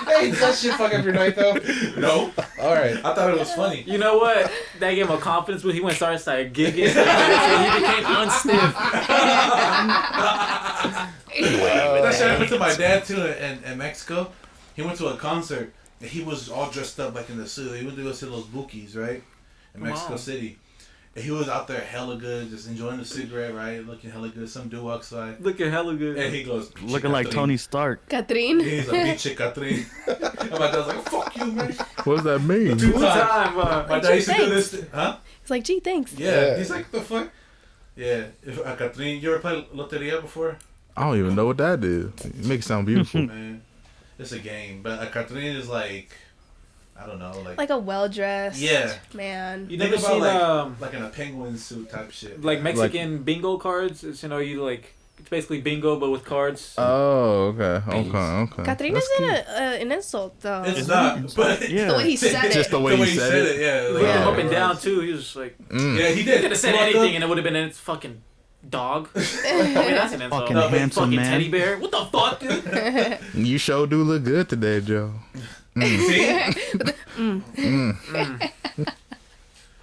Hey, does that shit fuck up your night though? No, All right. I thought it was funny. You know what? That gave him a confidence boost. He went started gigging. He became unstiff. That shit happened to my dad too in Mexico. He went to a concert and he was all dressed up like in the suit. He went to go see those bookies, right? In Come Mexico on. City. And he was out there hella good, just enjoying the cigarette, right? Looking hella good. Some dude walks by Looking hella good. and he goes, Looking like Tony Stark. Catherine. He's like, "Bitch, Catherine." And my dad's like, "Fuck you, man." What does that mean? Two One times. time, My dad used to do this. Huh? It's like, gee, thanks. Yeah. Yeah. He's like, "The fuck." Yeah. If Catherine, you ever played Loteria before? I don't even know what that is. It makes it sound beautiful. Man, it's a game, but Catherine is like, I don't know, Like a well-dressed Yeah. man. You Think never about seen like in a penguin suit type shit. like Mexican bingo cards? It's, you know, you like it's basically bingo but with cards. Oh, okay. Okay. Catherine That's isn't cute. an insult, though. It's not, but Yeah. The way he said it. Just the way the way he he said said it. it, yeah. Looked him Wow. up and down too. He was just like Mm. Yeah, he did. could have said Walked anything up- and it would have been it's fucking dog. I mean that's an insult. Fucking No, but handsome Fucking man. teddy bear. What the fuck, dude? You sure do look good today, Joe. See?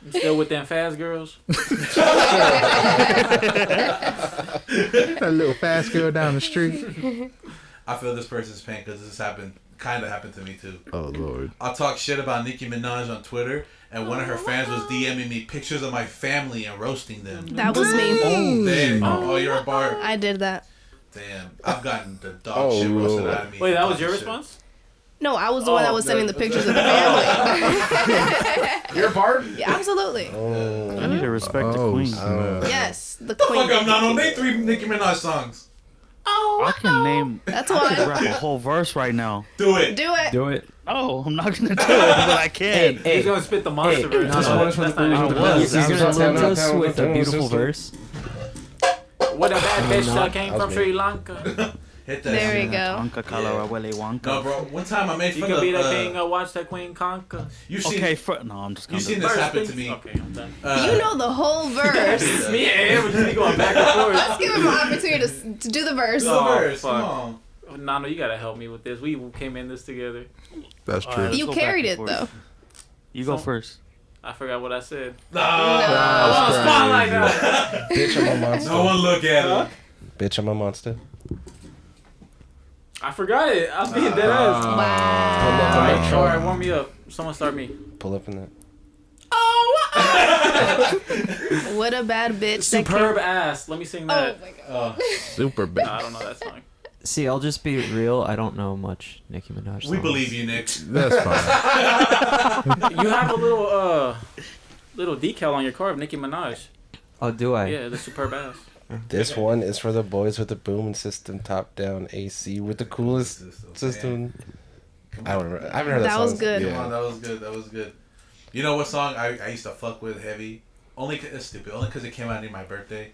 You still with them fast girls? That little fast girl down the street. I feel this person's pain because this kind of happened to me too. Oh Lord. I'll talk shit about Nicki Minaj on Twitter, and one of her fans was DMing me pictures of my family and roasting them. That was me. Damn, oh, you're a bar. I did that. Damn, I've gotten the dog Oh, shit roasted Lord. out of me. Wait, for that was talking your shit. response? No, I was the one that was sending the pictures of the family. You're a bard? Yeah, absolutely. I need to respect the queen. snap. Yes, the The queen. fuck, I'm not on name 3 Nicki Minaj songs. Oh, I can name. that's I could why. rap a whole verse right now. Do it. Do it. Do it. Oh, I'm not gonna do it, but I can. Hey, He's gonna spit the monster Hey, verse. no, no, That's not I even was. He's gonna Tell load us me, with tell a me, beautiful sister. verse. What a bad bitch that not. came That from was Sri me. Lanka. Hit that There shit. we go. Wonka, color, Willy Wonka. No, bro. One time I made You fun could of. be the king or watch that queen conquer. You've seen. Okay, no, I'm just gonna. You've seen do this it. happen to please? me. Okay, I'm done. You know the whole verse. Me and Aaron would just be going back and forth. Let's give him an opportunity to do the verse. The Oh, verse, fuck. come on. Nano, you gotta help me with this. We came in this together. That's All true. right, let's You go back carried and it forth. though. You go first. I forgot what I said. Nah. I want to spotlight now. Bitch, I'm a monster. No one look at him. Bitch, I'm a monster. I forgot it. I'm being dead ass. Wow. All right, warm me up. Someone start me. Pull up in that. What a bad bitch. Superb ass. Let me sing that. Oh my god. Super bad. I don't know that song. See, I'll just be real. I don't know much Nicki Minaj songs. We believe you, Nick. That's fine. You have a little decal on your car of Nicki Minaj. Oh, do I? Yeah, the superb ass. This one is for the boys with the boom system, top down AC with the coolest system. I haven't heard that. That was song. good. Come on, that was good. That was good. You know what song I used to fuck with heavy? Only it's stupid. Only because it came out near my birthday.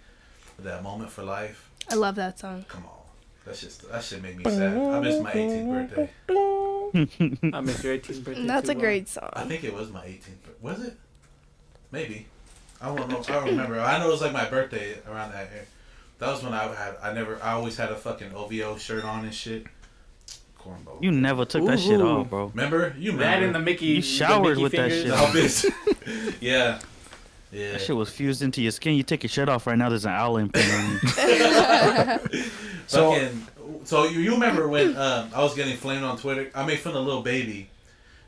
That Moment for Life. I love that song. Come on, that shit made me sad. I missed my 18th birthday. I missed your 18th birthday. That's too, a I great song. think it was my 18th. Was it? Maybe. I don't know. I don't remember. I know it was like my birthday around that year. That was when I always had a fucking OVO shirt on and shit. Cornball. You never took that shit Ooh. off, bro. Remember? You remember? That and the Mickey. You showered the Mickey with that fingers. shit. No, bitch. Yeah. Yeah. That shit was fused into your skin. You take your shirt off right now, there's an owl imprint on you. So you remember when I was getting flamed on Twitter? I made fun of Lil Baby.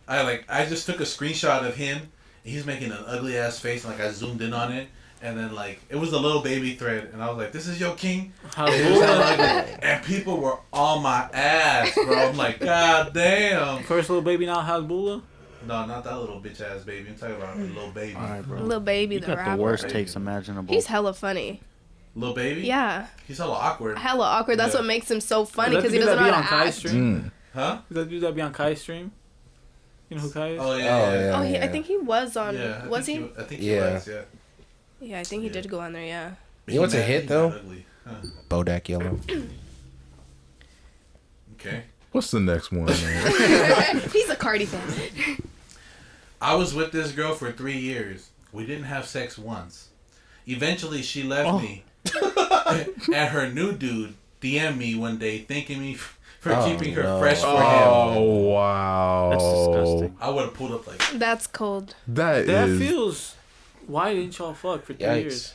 I just took a screenshot of him. He's making an ugly ass face, and I zoomed in on it, and then it was a Lil Baby thread, and I was like, "This is your king," and people were on my ass, bro. I'm like, "God damn!" First little baby now has Bula. No, not that little bitch ass baby. I'm talking about Lil Baby. All right, bro. Lil Baby, You the got rapper. the worst takes imaginable. He's hella funny. Lil Baby? Yeah. He's hella awkward. Hella awkward. That's Yeah. what makes him so funny Is that because he the dude doesn't know that how be on to Kai's act. stream? Huh? Is that dude that be on Kai's stream? You know who Kai is? Oh yeah. yeah. Oh, yeah. I think he was on. Yeah, Was he? I think he Yeah. was. Yeah. Yeah, I think he did go on there. Yeah. You know what's a He's hit mad though? ugly. Huh. Bodak Yellow. Okay. What's the next one, man? He's a Cardi fan. I was with this girl for 3 years. We didn't have sex once. Eventually, she left me, and her new dude DM'd me one day, thanking me for keeping her fresh for him. Oh, wow. That's disgusting. I would have pulled up like, That's cold. That That is. feels. Why didn't y'all fuck for 3 years? Yikes.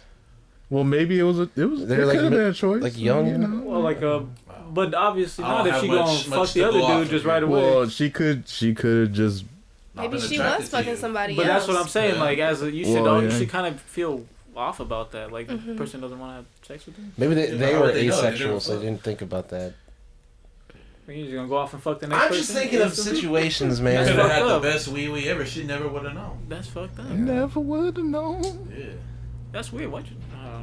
Well, maybe it was. It They're could like have mi- been a choice. like young. You know? Well, but obviously I don't not if have she much- gonna much fuck the to other go off dude of just here. right away. Well, she could have just. not Maybe been she attracted was to fucking you. somebody But else. that's what I'm saying. Yeah. Like, you should Well, you yeah. should kind of feel off about that. Like, the person doesn't want to have sex with you. Maybe Yeah, they how were would they know? They asexual, never so they fucked. didn't think about that. You're just gonna go off and fuck the next I'm person. just thinking of instantly? situations, Could man. have fucked had the up. best wee wee ever. She never would have known. That's fucked up. Never would have known. Yeah. That's weird. What you?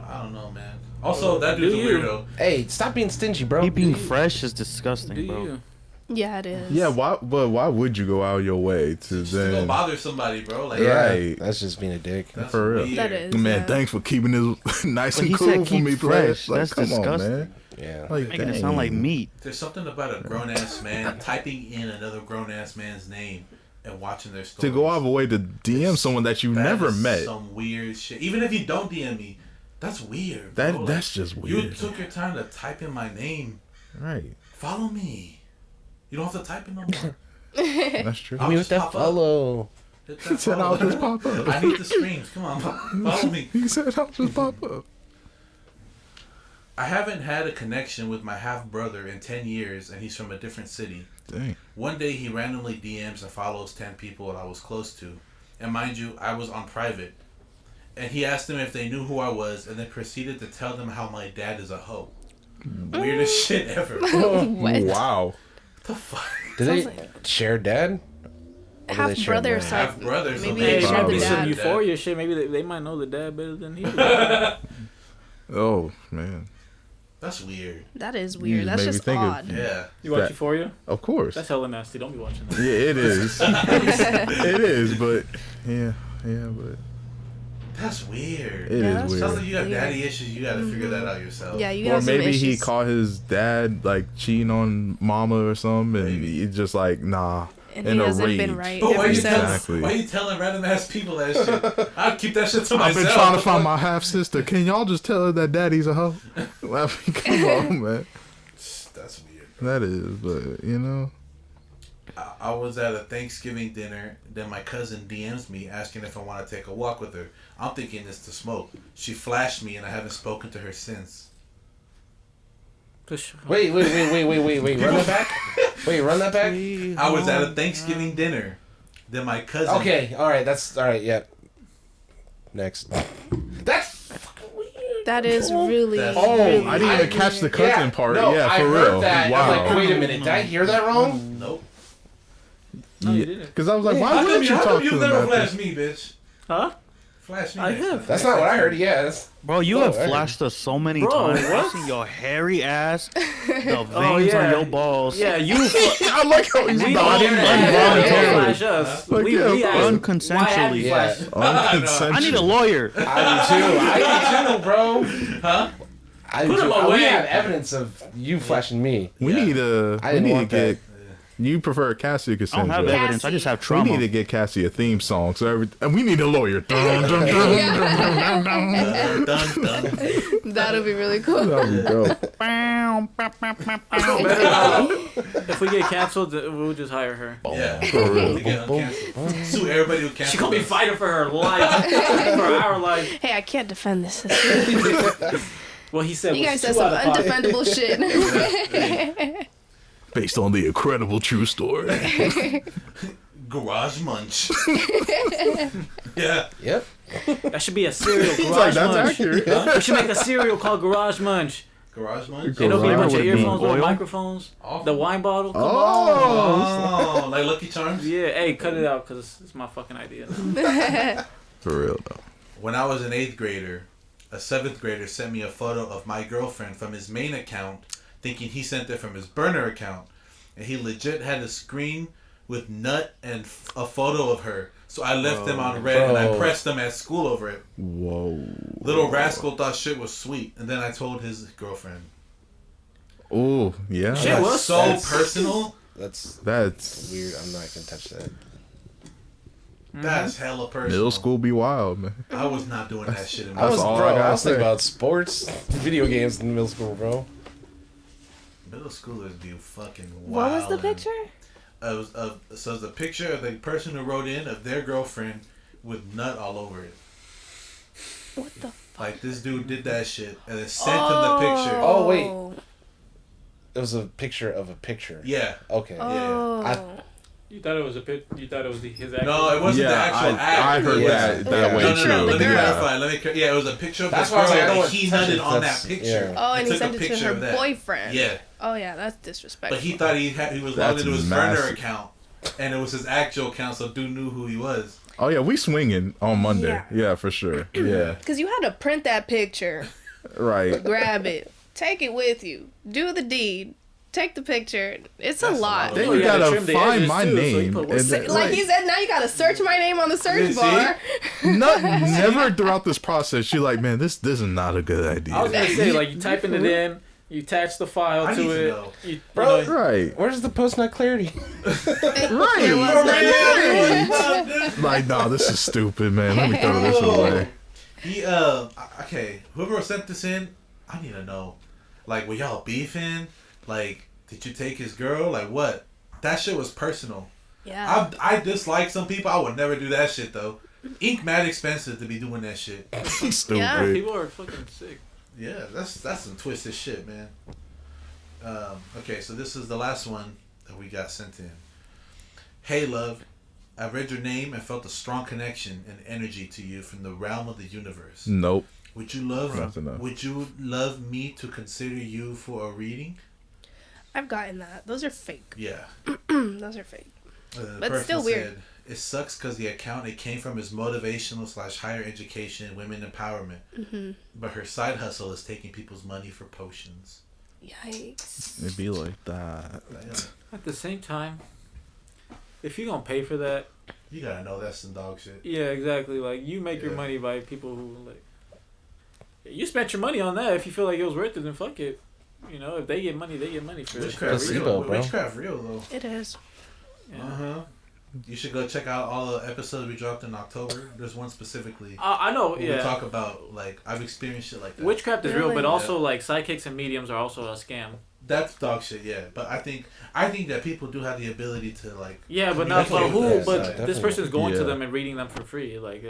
I don't know, man. Also, that dude's a Do you? weirdo. Hey, stop being stingy, bro. He being fresh is disgusting, Do bro. you? Yeah, it is. Yeah, why? But why would you go out your way to Just to go then? bother somebody, bro. Like, Yeah, Right. that's just being a dick. that's For real. weird. That is. Man, yeah. thanks for keeping this nice But and he cool said for keep me, fresh. Like, That's come on, disgusting. man. Yeah. Like, Making it sound like dang. meat. There's something about a grown ass man typing in another grown ass man's name and watching their To stories. go out of a way to DM someone that you That never is met. Some weird shit. Even if you don't DM me, that's weird. That bro. Like, that's just you weird. took your time to type in my name. Right. Follow me. You don't have to type in no more. That's true. I'll Me just with that pop up. follow. Hit that He said follow. I'll just pop up. I need the screams. Come on, follow me. He said I'll just pop up. I haven't had a connection with my half brother in 10 years, and he's from a different city. Dang. One day he randomly DMs and follows 10 people that I was close to. And mind you, I was on private. And he asked them if they knew who I was, and then proceeded to tell them how my dad is a hoe. Weirdest shit ever. What What? Wow. the fuck? Did they Sounds share dad? Or do they Half share brother mom? side. Half brothers. Maybe so they Hey, share maybe the some dad. euphoria shit. Maybe they might know the dad better than he does. Oh man. That's weird. That is You weird. That's made me just think of- odd. Yeah. You watch That- Euphoria? Of course. That's hella nasty. Don't be watching that. Yeah, it is. It is, but yeah, but That's weird. it is Yeah, that's weird. Sounds like you got Weird. daddy issues. You got to figure that out yourself. Yeah, you Or have some maybe he issues. caught his dad like cheating on mama or something, and Maybe. he's just like, nah, and in he a hasn't rage. been right But why ever you, since. telling, Exactly. why you telling random ass people that shit? I'll keep that shit to myself. I've been trying to find my half sister. Can y'all just tell her that daddy's a hoe? I mean, come on, man. That's weird. That is, but you know, I was at a Thanksgiving dinner. Then my cousin DMs me asking if I want to take a walk with her. I'm thinking it's to smoke. She flashed me, and I haven't spoken to her since. Wait. Run that back. Wait, run that back. I was at a Thanksgiving dinner. Then my cousin. Okay, all right. That's all right. Yep. Next. That's That is really. That's- really I didn't even catch the cousin part. Yeah, I for heard real. that. Wow. I'm like, wait a minute. Did I hear that wrong? Nope. No, you didn't. Because I was like, why How come wouldn't you how talk come to you them never about flashed this? me, bitch? Huh? Flash me. I next have. time. That's not what I heard. Yes. Bro, you Oh, have hey. flashed us so many Bro, times. what? I've seen your hairy ass, the veins Oh, yeah. on your balls. Yeah, you. I like how he's We nodding don't like voluntarily. flash us. Like, we, yeah, we asked, unconsensually. why have you Yeah. flashed? I need a lawyer. I do too, bro. Huh? I Put do. him We away. have evidence of you flashing me. We Yeah. need to. I We didn't need to want get. You prefer Kassy or I don't have Kassandra? evidence. I just have We trauma. need to get Kassy a theme song. So and we need a lawyer. Dun, dun, dun, dun, dun, dun. Dun, dun. That'll be really cool. That'd be dope. If we get canceled, we'll just hire her. Yeah. For real. We get uncanceled. Sue everybody who cancels. She's gonna be fighting for her life, for our life. Hey, I can't defend this. Well, he said You guys was said too some out of pocket. undefendable shit. Based on the incredible true story. Garage Munch. Yeah. Yep. That should be a cereal, He's Garage like, that's Munch. accurate. We should make a cereal called Garage Munch. Garage Munch. It'll be a bunch of would it be? earphones, little Oil? microphones, Off. the wine bottle. Come Oh. Oh, like Lucky Charms. Yeah, hey, cut it out because it's my fucking idea. For real though. When I was an 8th grader, a 7th grader sent me a photo of my girlfriend from his main account, thinking he sent it from his burner account, and he legit had a screen with nut and a photo of her. So I left them on red and I Bro. pressed them at school over it. Whoa. Little rascal thought shit was sweet, and then I told his girlfriend. Oh yeah. Shit, That's was so that's- personal. That's That's weird. I'm not gonna touch that. That's hella personal. middle school be wild, man. I was not doing that shit in I was, middle all school. I bro. I gotta was thinking say. about sports, video games in middle school, bro. Middle schoolers be fucking wild. What was the picture? So it's a picture of the person who wrote in of their girlfriend with nut all over it. What the? Like this dude did that shit and then sent him the picture. Oh, wait. It was a picture of a picture. Yeah. Okay. Oh. You thought it was a pit? You thought it was his actual? No, it wasn't the actual act. I heard Yeah. that Yeah. way No, too. Let me girl. clarify. Yeah, it was a picture of That's the why I was girl like, I don't that want he to touch nutted it. on That's- that picture. yeah. Oh, and he took a sent it to picture her of that. boyfriend. Yeah, Oh yeah, that's disrespectful. but he thought he was logged That's into his burner massive. account, and it was his actual account, so dude knew who he was. Oh yeah, we swinging on Monday. Yeah. Yeah, for sure. Yeah, Because you had to print that picture, right. grab it, take it with you, do the deed, take the picture. It's That's a a lot. lot. Then Oh, you you had to gotta trim the find edges, my too, so you name. put and what's- then, Like he said, now you gotta search my name on the search See? bar. never throughout this process, she like, man, this is not a good I was idea. gonna say, like, you typing it in, you attach the file I to need to it. know. You, Bro, you know, Right. Where's the post nut clarity? Like, nah, this is stupid, man. Let me throw this away. He okay, whoever sent this in, I need to know. Like, were y'all beefing? Like, did you take his girl? Like, what? That shit was personal. Yeah. I dislike some people. I would never do that shit though. Ink mad expensive to be doing that shit. Stupid. Yeah. people are fucking sick. Yeah, that's some twisted shit, man. Okay, so this is the last one that we got sent in. Hey, love. I read your name and felt a strong connection and energy to you from the realm of the universe. Nope. Would you love That's enough. Would you love me to consider you for a reading? I've gotten that. Those are fake. Yeah. Those are fake. The But person still weird. said, it sucks because the account it came from is motivational / higher education, women empowerment. Mm-hmm. But her side hustle is taking people's money for potions. Yikes. It'd be like that. At the same time, if you're gonna pay for that, You gotta know that's some dog shit. yeah, exactly. Like, you make your Yeah. money by people who, like, you spent your money on that. If you feel like it was worth it, then fuck it. You know, if they get money, they get money for it. Witchcraft Placebo, real, bro. witchcraft real though. It is. Yeah. Uh-huh. You should go check out all the episodes we dropped in October. There's one specifically. I know, where yeah. We talk about, like, I've experienced shit like that. Witchcraft is real, Really? but also, like, psychics and mediums are also a scam. That's dog shit, yeah. But I think that people do have the ability to like. Yeah, but not communicate but with who? that But side. this person's going to Yeah. them and reading them for free, like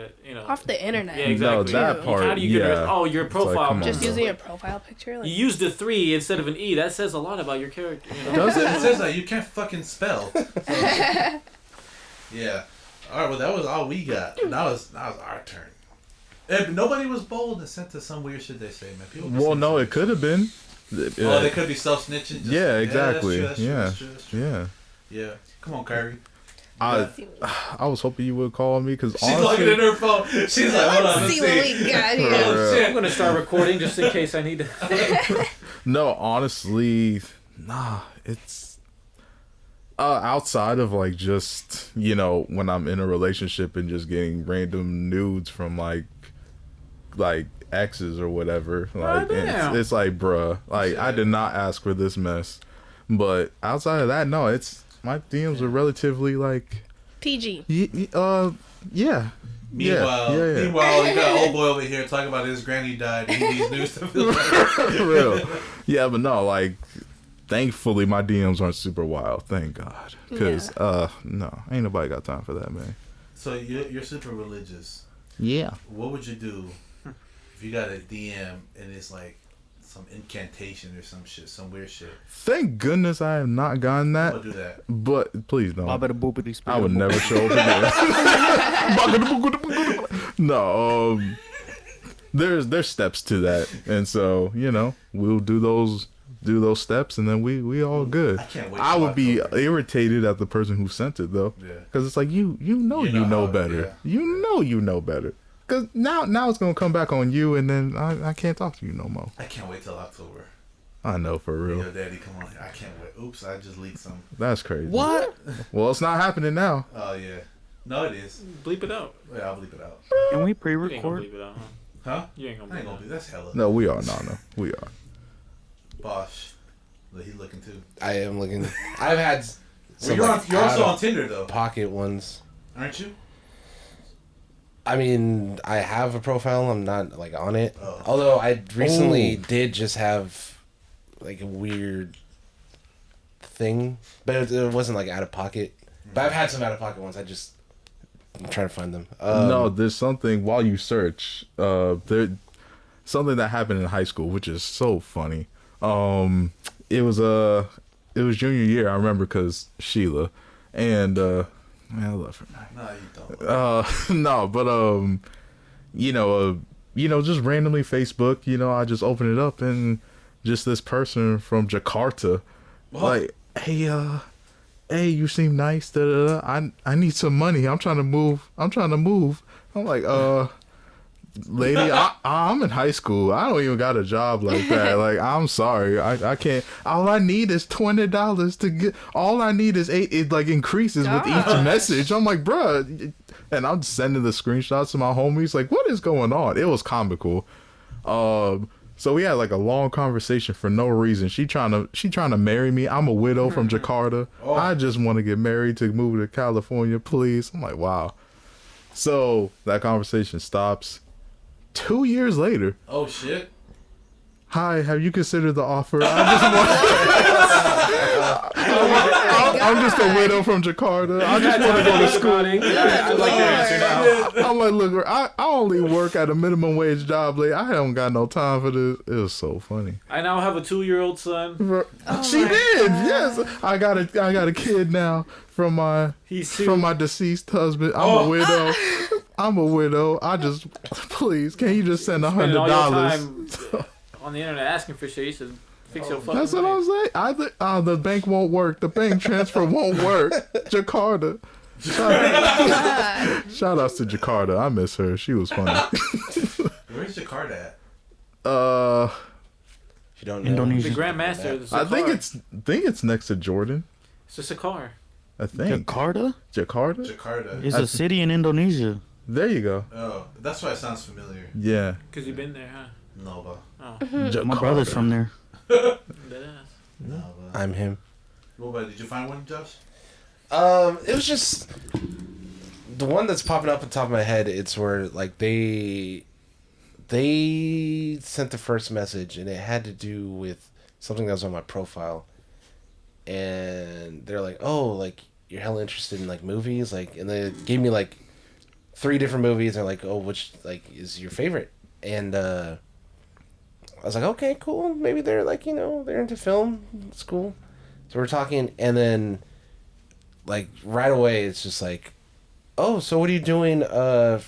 Off the internet. Yeah, exactly. No, that part, How do you get rid of, yeah. oh, your It's like, profile? come on, Just bro. using a profile picture. Like, You used a 3 instead of an E. That says a lot about your character. You know? Does It it? says that you can't fucking spell. Yeah. All right. Well, that was all we got. Now it's our turn. And nobody was bold and sent us some weird shit they say, man. People be Well, saying no, some it could have been. Oh, they could be self-snitching. Just, Yeah, exactly. That's true, Yeah. that's true, that's true. Yeah. Yeah. Come on, Kyrie. I was hoping you would call me because She's looking at her phone. She's like, hold on, let's see what we got here. Oh, shit. I'm gonna start recording just in case I need to. No, honestly, nah. It's outside of like just when I'm in a relationship and just getting random nudes from like exes or whatever. Like damn. it's like, bruh, like I did not ask for this mess. But outside of that, no, it's my DMs are relatively like PG. yeah. Meanwhile, you got old boy over here talking about his granny died. And he needs news to feel For real. Yeah, but no, like, thankfully my DMs aren't super wild. Thank God. Because, no, ain't nobody got time for that, man. So you're super religious. Yeah. What would you do if you got a DM and it's like some incantation or some shit, some weird shit? Thank goodness I have not gotten I'm that. gonna do that. But please don't. I would boopity never show up again. No, there's steps to that, and so we'll do those steps, and then we all good. I can't wait. I would be October. irritated at the person who sent it though, Yeah. because it's like you know better. Yeah. You know better. Because now it's gonna come back on you, and then I can't talk to you no more. I can't wait till October. I know, for real. Yo, Daddy, come on. I can't wait. Oops, I just leaked some. That's crazy. What? Well, it's not happening now. Oh yeah. No, it is. Bleep it out. Yeah, I'll bleep it out. Can we You ain't gonna pre-record? bleep it out, huh? Huh? You ain't gonna I ain't bleep gonna it bleep. That's hella. No, we are. No, we are. Bosh. Look, he's looking too. I am looking. I've had Well, some you're like, also out on of Tinder though, pocket ones. aren't you? I mean, I have a profile. I'm not like on it. Oh. Although I recently did just have like a weird thing, but it wasn't like out of pocket. But I've had some out of pocket ones. I'm trying to find them. No, there's something while you search. There, something that happened in high school, which is so funny. It was junior year. I remember because Sheila, and man, I love her. No, you don't. No, but just randomly Facebook. I just open it up and just this person from Jakarta, like, hey, you seem nice. Da, da, da. I need some money. I'm trying to move. I'm like, lady, I'm in high school. I don't even got a job like that. Like, I'm sorry. I can't. All I need is $20 to get. All I need is 8. It like increases with each message. I'm like, bruh. And I'm sending the screenshots to my homies. Like, what is going on? It was comical. So we had like a long conversation for no reason. She trying to marry me. I'm a widow from Jakarta. Oh. I just want to get married to move to California, please. I'm like, wow. So that conversation stops. 2 years later, Oh shit. hi, have you considered the offer? I'm just a widow from Jakarta. I just want to go to school. I like your answer now. I'm like, look, I only work at a minimum wage job. Like, I haven't got no time for this. It was so funny. I now have a 2-year-old son. She did, yes. I got a kid now from my He's 2. from my deceased husband. I'm a widow. I'm a widow. Please, can you just send Spending all your $100? time on the internet asking for shit. You should fix your fucking That's what I'm life. saying. The bank won't work. The bank transfer won't work. Jakarta. Shout outs to Jakarta. I miss her. She was funny. Where's Jakarta at? If you don't know, Indonesia. The Grandmaster is a I think car. it's next to Jordan. It's just a car. I think Jakarta Jakarta. Jakarta. is a city in Indonesia. There you go. Oh, that's why it sounds familiar. Yeah. Because you've been there, huh? No, but. Oh. Jakarta. My brother's from there. Deadass. No, but. I'm him. What about? Did you find one, Josh? It was just the one that's popping up on top of my head. It's where like they sent the first message, and it had to do with something that was on my profile, and they're like, "Oh, like you're hella interested in like movies," like, and they gave me like 3 different movies. They're like, "Oh, which like is your favorite?" And I was like, "Okay, cool. Maybe they're like, they're into film. It's cool." So we're talking, and then like right away, it's just like, "Oh, so what are you doing what are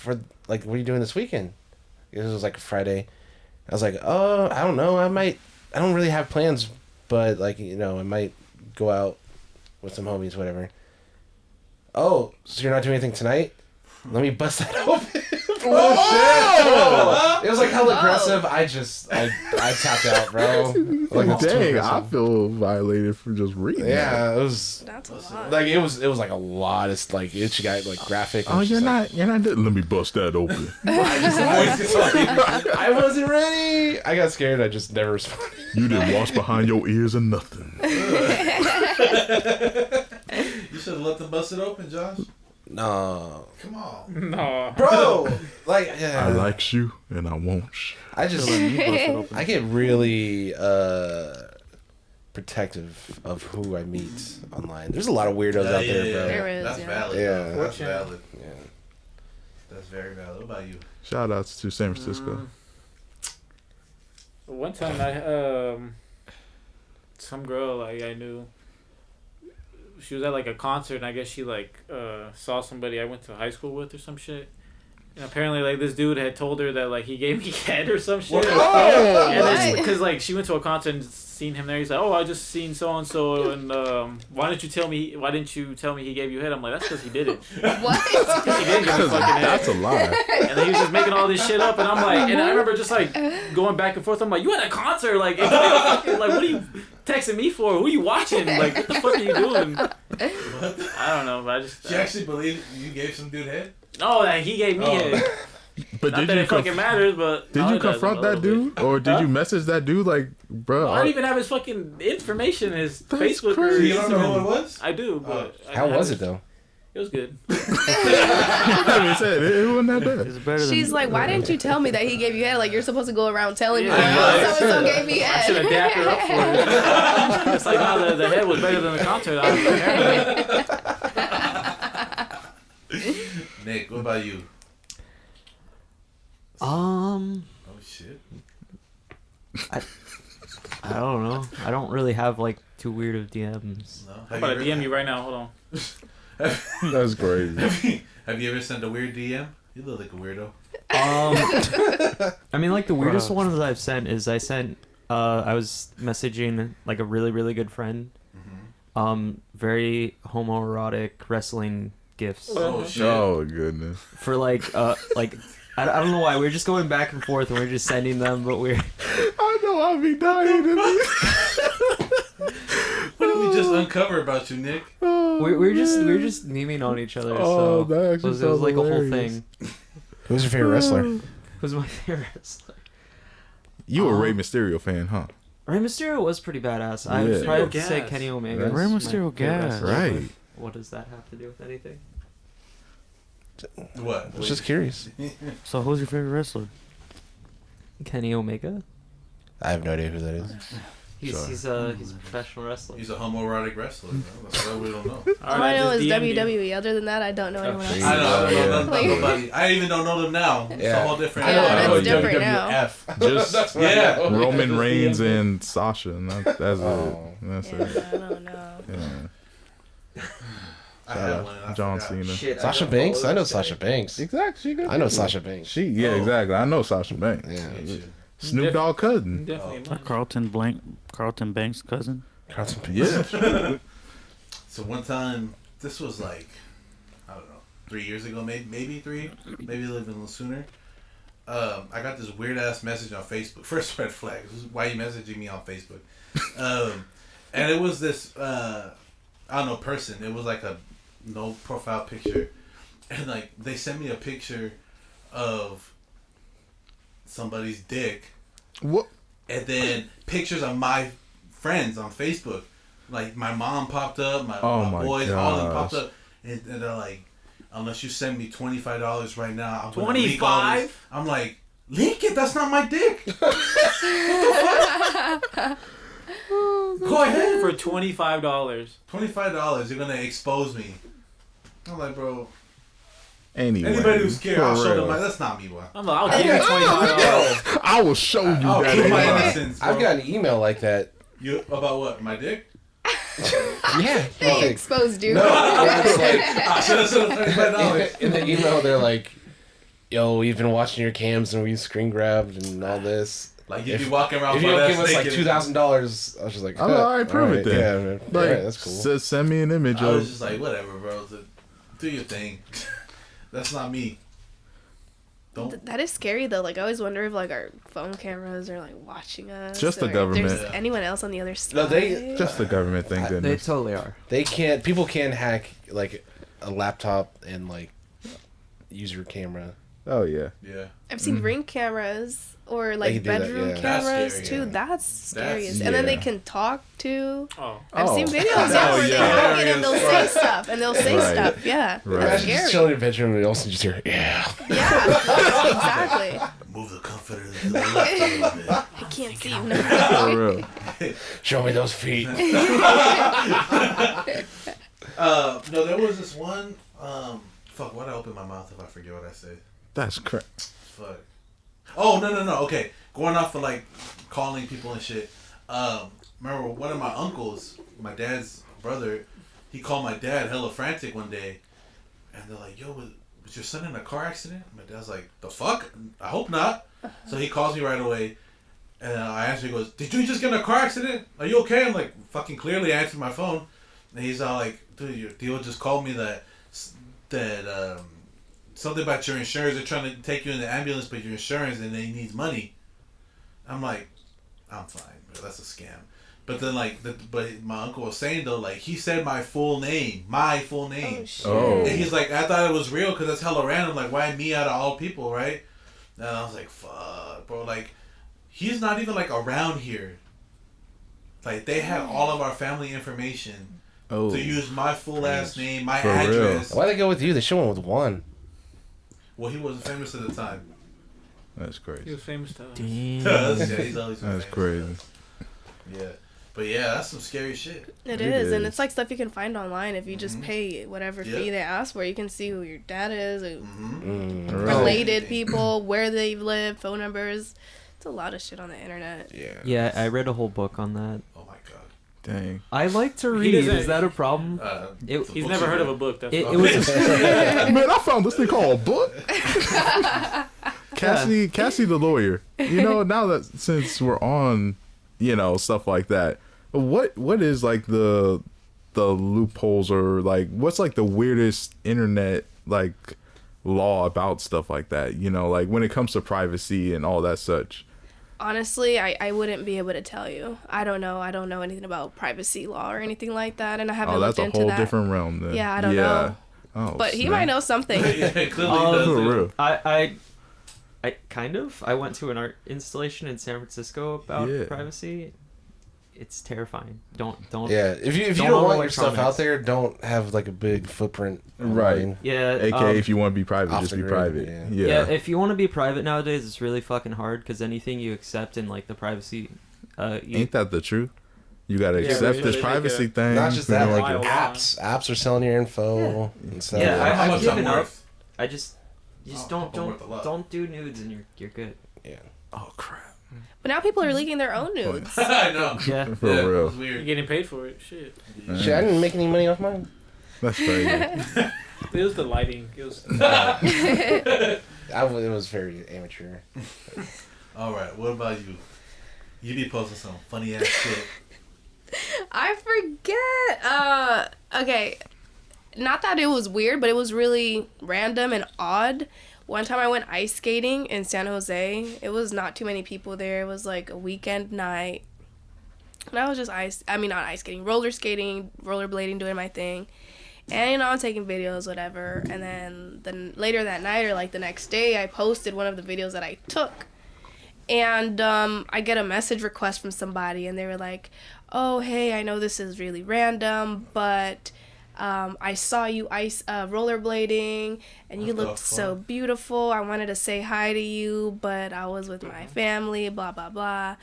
you doing this weekend?" This was like a Friday. I was like, "Oh, I don't know. I don't really have plans, but like, I might go out with some homies, whatever." "Oh, so you're not doing anything tonight? Let me bust that open." Oh, shit! It was like hella aggressive. I tapped out, bro. Like, it's too Dang, aggressive. I feel violated for just reading. Yeah, it was. That's a lot. Like it was like a lot. It's like she got like graphic. Oh, and you're she's not. Let me bust that open. I wasn't ready. I got scared. I just never responded. You didn't wash behind your ears or nothing. You should have let them bust it open, Josh. No, Come on. No. bro. Like, yeah. I likes you and I wants you. I just. I get really protective of who I meet online. There's a lot of weirdos out there, bro. There is, That's yeah. valid. Yeah. Though. That's valid. Yeah. That's very valid. What about you? Shout outs to San Francisco. One time I some girl like I knew, she was at like a concert and I guess she like saw somebody I went to high school with or some shit. And apparently like this dude had told her that like he gave me head or some shit. Oh, and then because like she went to a concert and seen him there, he's like, "Oh, I just seen so and so, and why didn't you tell me he gave you head?" I'm like, "That's because he did it." What? He didn't give me fucking head. That's a lie. And then he was just making all this shit up, and I'm like, and I remember just like going back and forth. I'm like, "You at a concert? Like, like what are you texting me for? Who are you watching? Like, what the fuck are you doing?" What? I don't know, but I just She actually believed you gave some dude head? no, that he gave me head. But Not did that you it fucking matters, but did no, you it does confront a that little bit. dude, or did you message that dude like, bro? I don't even have his fucking information, his That's Facebook or crazy. You don't know who it was? I do, but I How don't have was it though? It was good. I said it wasn't that bad. It's better than She's like, why didn't you tell me that he gave you head? Like, you're supposed to go around telling me, Yeah. oh, so-and-so gave me I should have dapped her up for it. It's like, no, the head was better than the concert. Nick, what about you? Oh shit. I don't know. I don't really have like too weird of DMs. No. I'm about to DM you right now. Hold on. That's crazy. Have you ever sent a weird DM? You look like a weirdo. I mean, like the weirdest Bruh. one that I've sent is I was messaging like a really, really good friend. Very homoerotic wrestling gifts Oh shit. Oh goodness. for like I don't know why we were just going back and forth and we are just sending them, but we're I know I'll be dying. What did we just uncover about you, Nick? we're just memeing on each other. Oh, so that it actually was sounds like a whole hilarious. thing. Who's your favorite wrestler? It was my favorite wrestler. You a Rey Mysterio fan, huh? Rey Mysterio was pretty badass. I Yeah. would probably have to say Gas. Kenny Omega. Right. is Rey my Mysterio favorite gas. wrestler, Right. but what does that have to do with anything? What? I was just curious. So who's your favorite wrestler? Kenny Omega. I have no idea who that is. He's a professional wrestler. He's a homoerotic wrestler. Bro. That's why we don't know. All I know is WWE. Other than that, I don't know anyone else. I don't know Yeah. nothing about nobody. I even don't know them now. It's a Yeah. whole different. Yeah, I that's know different now. WWF. Just That's what I Yeah. know. Roman Reigns and Sasha. And that's Oh. it. That's Yeah, it. I don't know. Yeah. I Shout had out one. I John forgot. Cena. Sasha Banks? I know Sasha Banks. Exactly. I know Sasha Banks. Yeah, Oh. exactly. I know Sasha Banks. Yeah. Snoop Dogg cousin. Definitely mine. Carlton Banks' cousin. Carlton Banks. Yeah. So one time, this was like, I don't know, 3 years ago, maybe three, maybe a little sooner. I got this weird ass message on Facebook. First red flag. This is why you messaging me on Facebook. And it was this, I don't know, person. It was like a no profile picture, and like they sent me a picture of somebody's dick, What? and then pictures of my friends on Facebook. Like my mom popped up, my my boys, all of them popped gosh. up, and they're like, "Unless you send me $25 right now, I'm gonna leak all this." 25? I'm like, "Leak it? That's not my dick." Go ahead. For $25. $25, you're gonna expose me. I'm like, bro. Anyway, Anybody who's scared, for I'll show them. real. Like, that's not me, boy. I'll give you $25. I will show you I'll that. prove my AI. innocence, bro. I've got an email like that. You about what? My dick? Yeah. They exposed you. No, it's like, I should have said $25. in the email, they're like, "Yo, we've been watching your cams and we screen grabbed and all this. Like you'd be walking around. If you don't butt give ass us like naked. $2,000, I was just like, I'm all right, prove it then. Yeah, man. Like, All right, that's cool. Send me an image I of. was just like, whatever, bro. Do your thing. That's not me. Don't. That is scary though. Like I always wonder if like our phone cameras are like watching us. Just the or if government. There's anyone else on the other side. No, they- Just the government, thank They goodness. totally are. They can't. People can hack like a laptop and like use your camera. Oh yeah. Yeah. I've seen Ring cameras or They like can do that, bedroom yeah. That's cameras scary, too. yeah. That's scary. That's- And then they yeah. can talk too. Oh. I've seen Oh. videos yeah, where they yeah. hack it and they'll say Right. stuff and they'll say Right. stuff. Yeah, Right. that's Imagine just scary. chilling in your bedroom and you also just hear, yeah. Yeah, exactly. Move the comforter to the left a little bit. I can't see you now. For real. Show me those feet. No, there was this one. Fuck. Why'd I open my mouth if I forget what I said? That's correct. Fuck. Oh no. Okay, going off of like calling people and shit. Remember one of my uncles, my dad's brother, he called my dad hella frantic one day, and they're like, "Yo, was your son in a car accident?" My dad's like, "The fuck? I hope not." So he calls me right away, and I answer. He goes, "Did you just get in a car accident? Are you okay?" I'm like, fucking clearly answered my phone, and he's all like, "Dude, your deal just called me that something about your insurance. They're trying to take you in the ambulance, but your insurance and they need money." I'm like, I'm fine, bro. That's a scam. But then but my uncle was saying though, like he said my full name. Oh, shit. Oh. And he's like, I thought it was real because that's hella random. Like, why me out of all people, right? And I was like, fuck, bro. Like, he's not even like around here. Like, they had all of our family information Oh. to use my full last name, my For real. address. Why they go with you? They should went with one. Well, he wasn't famous at the time. That's He crazy. was famous to us. Yeah, he's always been That's famous. crazy. Yeah. But yeah, that's some scary shit. It It is, and is. it's like stuff you can find online if you just pay whatever fee Yeah. they ask for. You can see who your dad is, Mm-hmm. related people, where they've lived, phone numbers. It's a lot of shit on the internet. Yeah. Yeah, I read a whole book on that. Oh my god. Dang. I like to He read. doesn't- Is that a problem? He's He's never heard of a book. That's It, all. it was. Man, I found this thing called a book. Kassy the lawyer. You know, now that since we're on, stuff like that, what is like the loopholes or like what's like the weirdest internet like law about stuff like that? Like when it comes to privacy and all that such. Honestly, I wouldn't be able to tell you. I don't know. I don't know anything about privacy law or anything like that, and I haven't Oh, that's looked a into whole that. different realm then. Yeah, I don't know. Oh, But he snap. might know something. Yeah, clearly he does. For too. real. I kind of. I went to an art installation in San Francisco about Yeah. privacy. It's terrifying. Don't. Yeah. If you Don't don't own want your stuff electronics. out there, don't have like a big footprint. Right. online. Yeah. AKA, if you want to be private, off just the be grid, private. yeah. Yeah, if you want to be private nowadays, it's really fucking hard because anything you accept in like the privacy, Ain't that the truth? You gotta Yeah, accept they this make privacy a- thing. Not just that, you know, like Wow. apps are selling your info and stuff. Yeah, How I've much given I'm up. worth? I just Oh, I'm worth a lot. don't do nudes and you're good. oh crap. But now people are leaking their own nudes. I know. Yeah. For Yeah, it real. was You're weird. getting paid for it. Shit. Shit, I didn't make any money off mine. That's crazy. It was the lighting. It was. It was very amateur. All right, what about you? You be posting some funny ass shit. I forget. Okay. Not that it was weird, but it was really random and odd. One time I went ice skating in San Jose. It was not too many people there. It was like a weekend night. And I was just not ice skating, roller skating, rollerblading, doing my thing. And, I'm taking videos, whatever. And then later that night or like the next day, I posted one of the videos that I took. And I get a message request from somebody, and they were like, "Oh, hey, I know this is really random, but I saw you rollerblading, and you What the looked so fuck? beautiful. I wanted to say hi to you, but I was with my family, blah, blah, blah."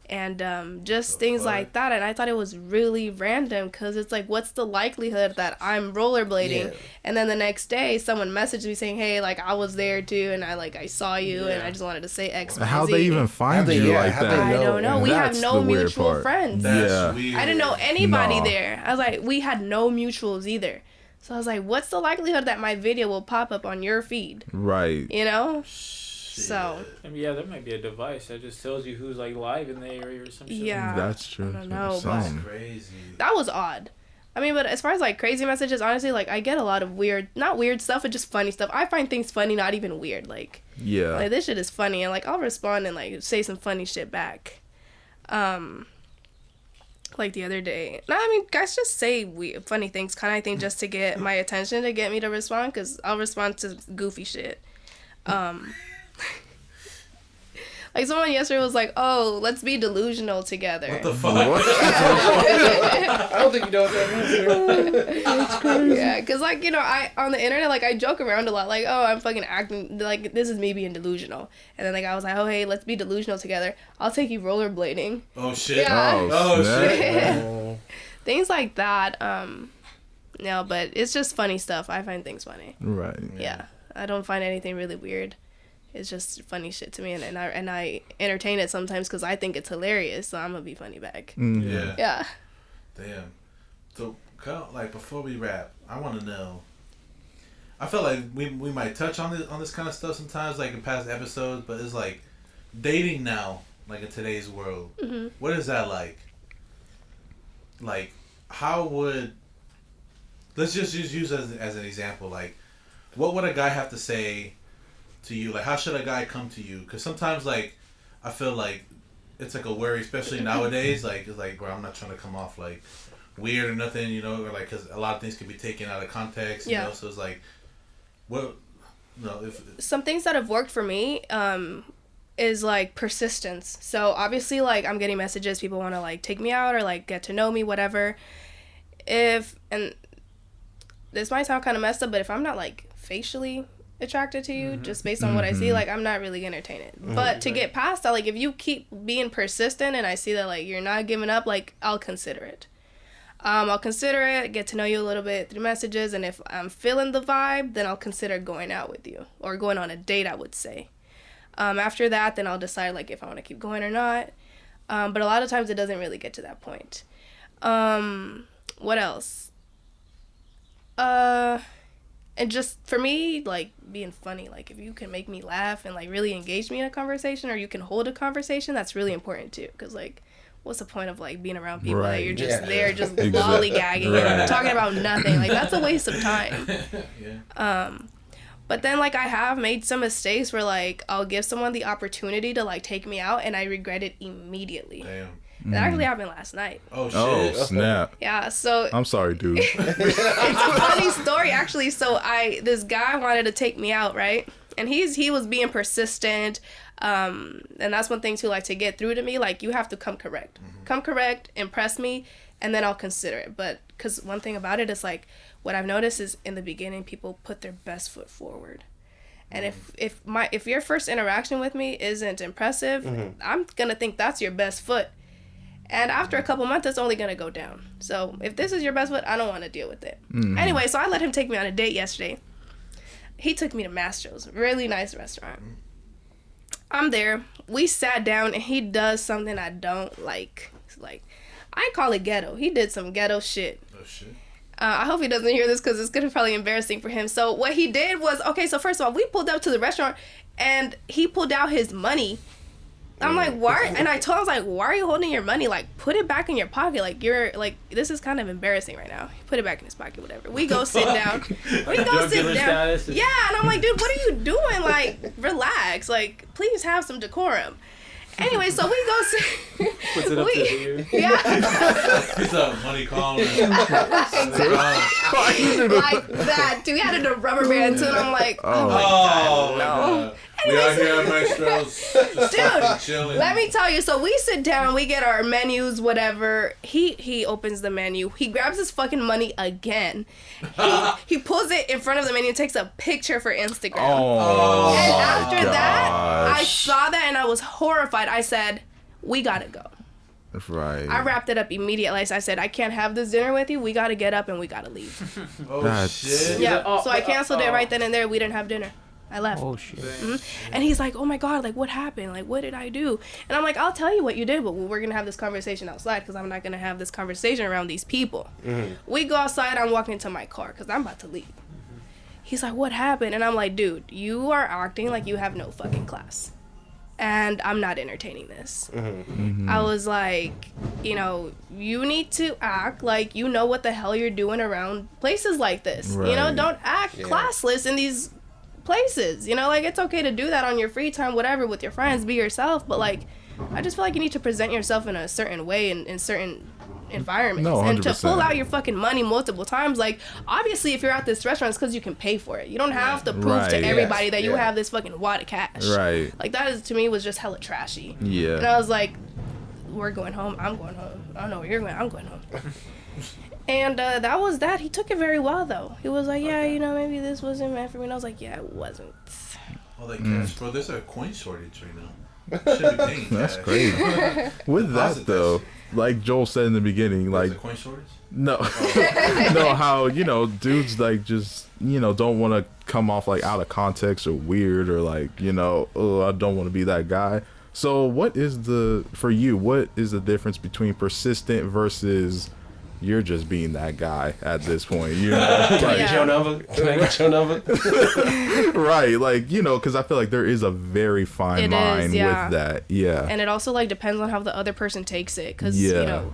and just things like that. And I thought it was really random because it's like, what's the likelihood that I'm rollerblading and then the next day someone messaged me saying, hey, like, I was there too, and I saw you, and I just wanted to say X, Y, How Z. they even find you like that? I don't know. We have That's no the weird mutual part. friends. That's weird. I didn't know anybody Nah. there. I was like, we had no mutuals either. So I was like, what's the likelihood that my video will pop up on your feed? Right. You know? So. I mean, yeah, there might be a device that just tells you who's like live in the area or some shit. Yeah. That's true. I don't know. That's But crazy. that was odd. I mean, but as far as like crazy messages, honestly, like I get a lot of not weird stuff, but just funny stuff. I find things funny, not even weird. Like this shit is funny, and like I'll respond and like say some funny shit back. Like the other day. No, I mean, guys just say funny things, kind of thing, just to get my attention, to get me to respond, because I'll respond to goofy shit. Like someone yesterday was like, oh, let's be delusional together. What the fuck? I don't think you know what that means. That's crazy. Yeah, because like, you know, I on the internet, like I joke around a lot, like, oh, I'm fucking acting, like this is me being delusional. And then like I was like, oh, hey, let's be delusional together. I'll take you rollerblading. Oh shit. Yeah. Oh snap. shit. Things like that. No, but it's just funny stuff. I find things funny. Right. Yeah. I don't find anything really weird. It's just funny shit to me, and I entertain it sometimes because I think it's hilarious, so I'm gonna be funny back. Yeah. Yeah. Damn. So, like, before we wrap, I want to know. I feel like we might touch on this kind of stuff sometimes, like in past episodes, but it's like dating now, like in today's world. Mm-hmm. What is that like? Like, how would, let's just use as an example, like, what would a guy have to say to you? Like, how should a guy come to you? Because sometimes, like, I feel like it's like a worry, especially nowadays. Like, it's like, bro, I'm not trying to come off like weird or nothing, you know, or like, because a lot of things can be taken out of context, you know. So it's like, what? No, if some things that have worked for me is like persistence. So obviously, like, I'm getting messages, people want to like take me out or like get to know me, whatever. And this might sound kind of messed up, but if I'm not like facially attracted to you, just based on what I see, like, I'm not really gonna entertain it. But to get past that, like, if you keep being persistent and I see that like you're not giving up, like, I'll consider it. I'll consider it, get to know you a little bit through messages, and if I'm feeling the vibe, then I'll consider going out with you or going on a date, I would say. After that, then I'll decide like if I want to keep going or not. But a lot of times it doesn't really get to that point. What else? And just for me, like, being funny, like, if you can make me laugh and like really engage me in a conversation, or you can hold a conversation, that's really important too. Because like, what's the point of like being around people that you're just there just lollygagging and talking about nothing? Like, that's a waste of time. But then like I have made some mistakes where like I'll give someone the opportunity to like take me out and I regret it immediately. damn. That actually happened last night. Oh shit. Oh snap! Yeah, so I'm sorry, dude. it's a funny story actually. So this guy wanted to take me out, right? And he was being persistent. And that's one thing too, like, to get through to me, like, you have to come correct. Come correct, impress me, and then I'll consider it. But because one thing about it is like, what I've noticed is in the beginning people put their best foot forward. And if your first interaction with me isn't impressive, I'm gonna think that's your best foot. And after a couple months, it's only going to go down. So if this is your best foot, I don't want to deal with it. Anyway, so I let him take me on a date yesterday. He took me to Mastro's, really nice restaurant. I'm there. We sat down, and he does something I don't like. It's like, I call it ghetto. He did some ghetto shit. Oh shit. I hope he doesn't hear this because it's going to be probably embarrassing for him. So what he did was, okay, so first of all, we pulled up to the restaurant, and he pulled out his money. I'm like, why? And I told him, I was like, why are you holding your money? Like, put it back in your pocket. Like, you're, like, this is kind of embarrassing right now. He put it back in his pocket, whatever. We go sit down. We go sit down. Yeah, and I'm like, dude, what are you doing? Like, relax. Like, please have some decorum. Anyway, so we go sit. Puts it up to you. Yeah. It's a money calling. Like that, dude. We had a rubber band too, and I'm like, oh my God, no. We out here at Maestro's, just fucking chilling. Let me tell you. So we sit down, we get our menus, whatever. He opens the menu. He grabs his fucking money again. He pulls it in front of the menu, takes a picture for Instagram. Oh, and after gosh. that, I saw that and I was horrified. I said, we gotta go. Right. I wrapped it up immediately. I said, I can't have this dinner with you. We got to get up and we got to leave. Oh, That's- shit. Yeah, so I canceled it right then and there. We didn't have dinner. I left. Oh shit. And he's like, oh my God, like what happened? Like what did I do? And I'm like, I'll tell you what you did, but we're going to have this conversation outside because I'm not going to have this conversation around these people. We go outside, I'm walking into my car because I'm about to leave. He's like, what happened? And I'm like, dude, you are acting like you have no fucking class. And I'm not entertaining this. I was like, you know, you need to act like you know what the hell you're doing around places like this. You know, Right. don't act classless in these places. You know, like it's okay to do that on your free time, whatever, with your friends, be yourself. But like, I just feel like you need to present yourself in a certain way in certain environments. No, and to 100%. pull out your fucking money multiple times, like obviously if you're at this restaurant it's because you can pay for it. You don't have to prove Right. to everybody Yes. that you Yeah. have this fucking wad of cash. Right. Like that is, to me, was just hella trashy. Yeah. And I was like, we're going home. I'm going home. I don't know where you're going. I'm going home. And that was that. He took it very well though. He was like, yeah, you know, maybe this wasn't meant for me. And I was like, yeah, it wasn't. Oh, like cash, bro. There's a coin shortage right now. Should be paying That's cash. crazy. With that Deposit though, shit. like Joel said in the beginning, There's like a coin shortage? no, no, how dudes like just don't want to come off like out of context or weird or like oh, I don't want to be that guy. So what is for you? What is the difference between persistent versus you're just being that guy at this point? Can I get Yeah. your number? Can I get your number? Right, like because I feel like there is a very fine It is, line yeah. with that. Yeah. And it also like depends on how the other person takes it, because Yeah. you know,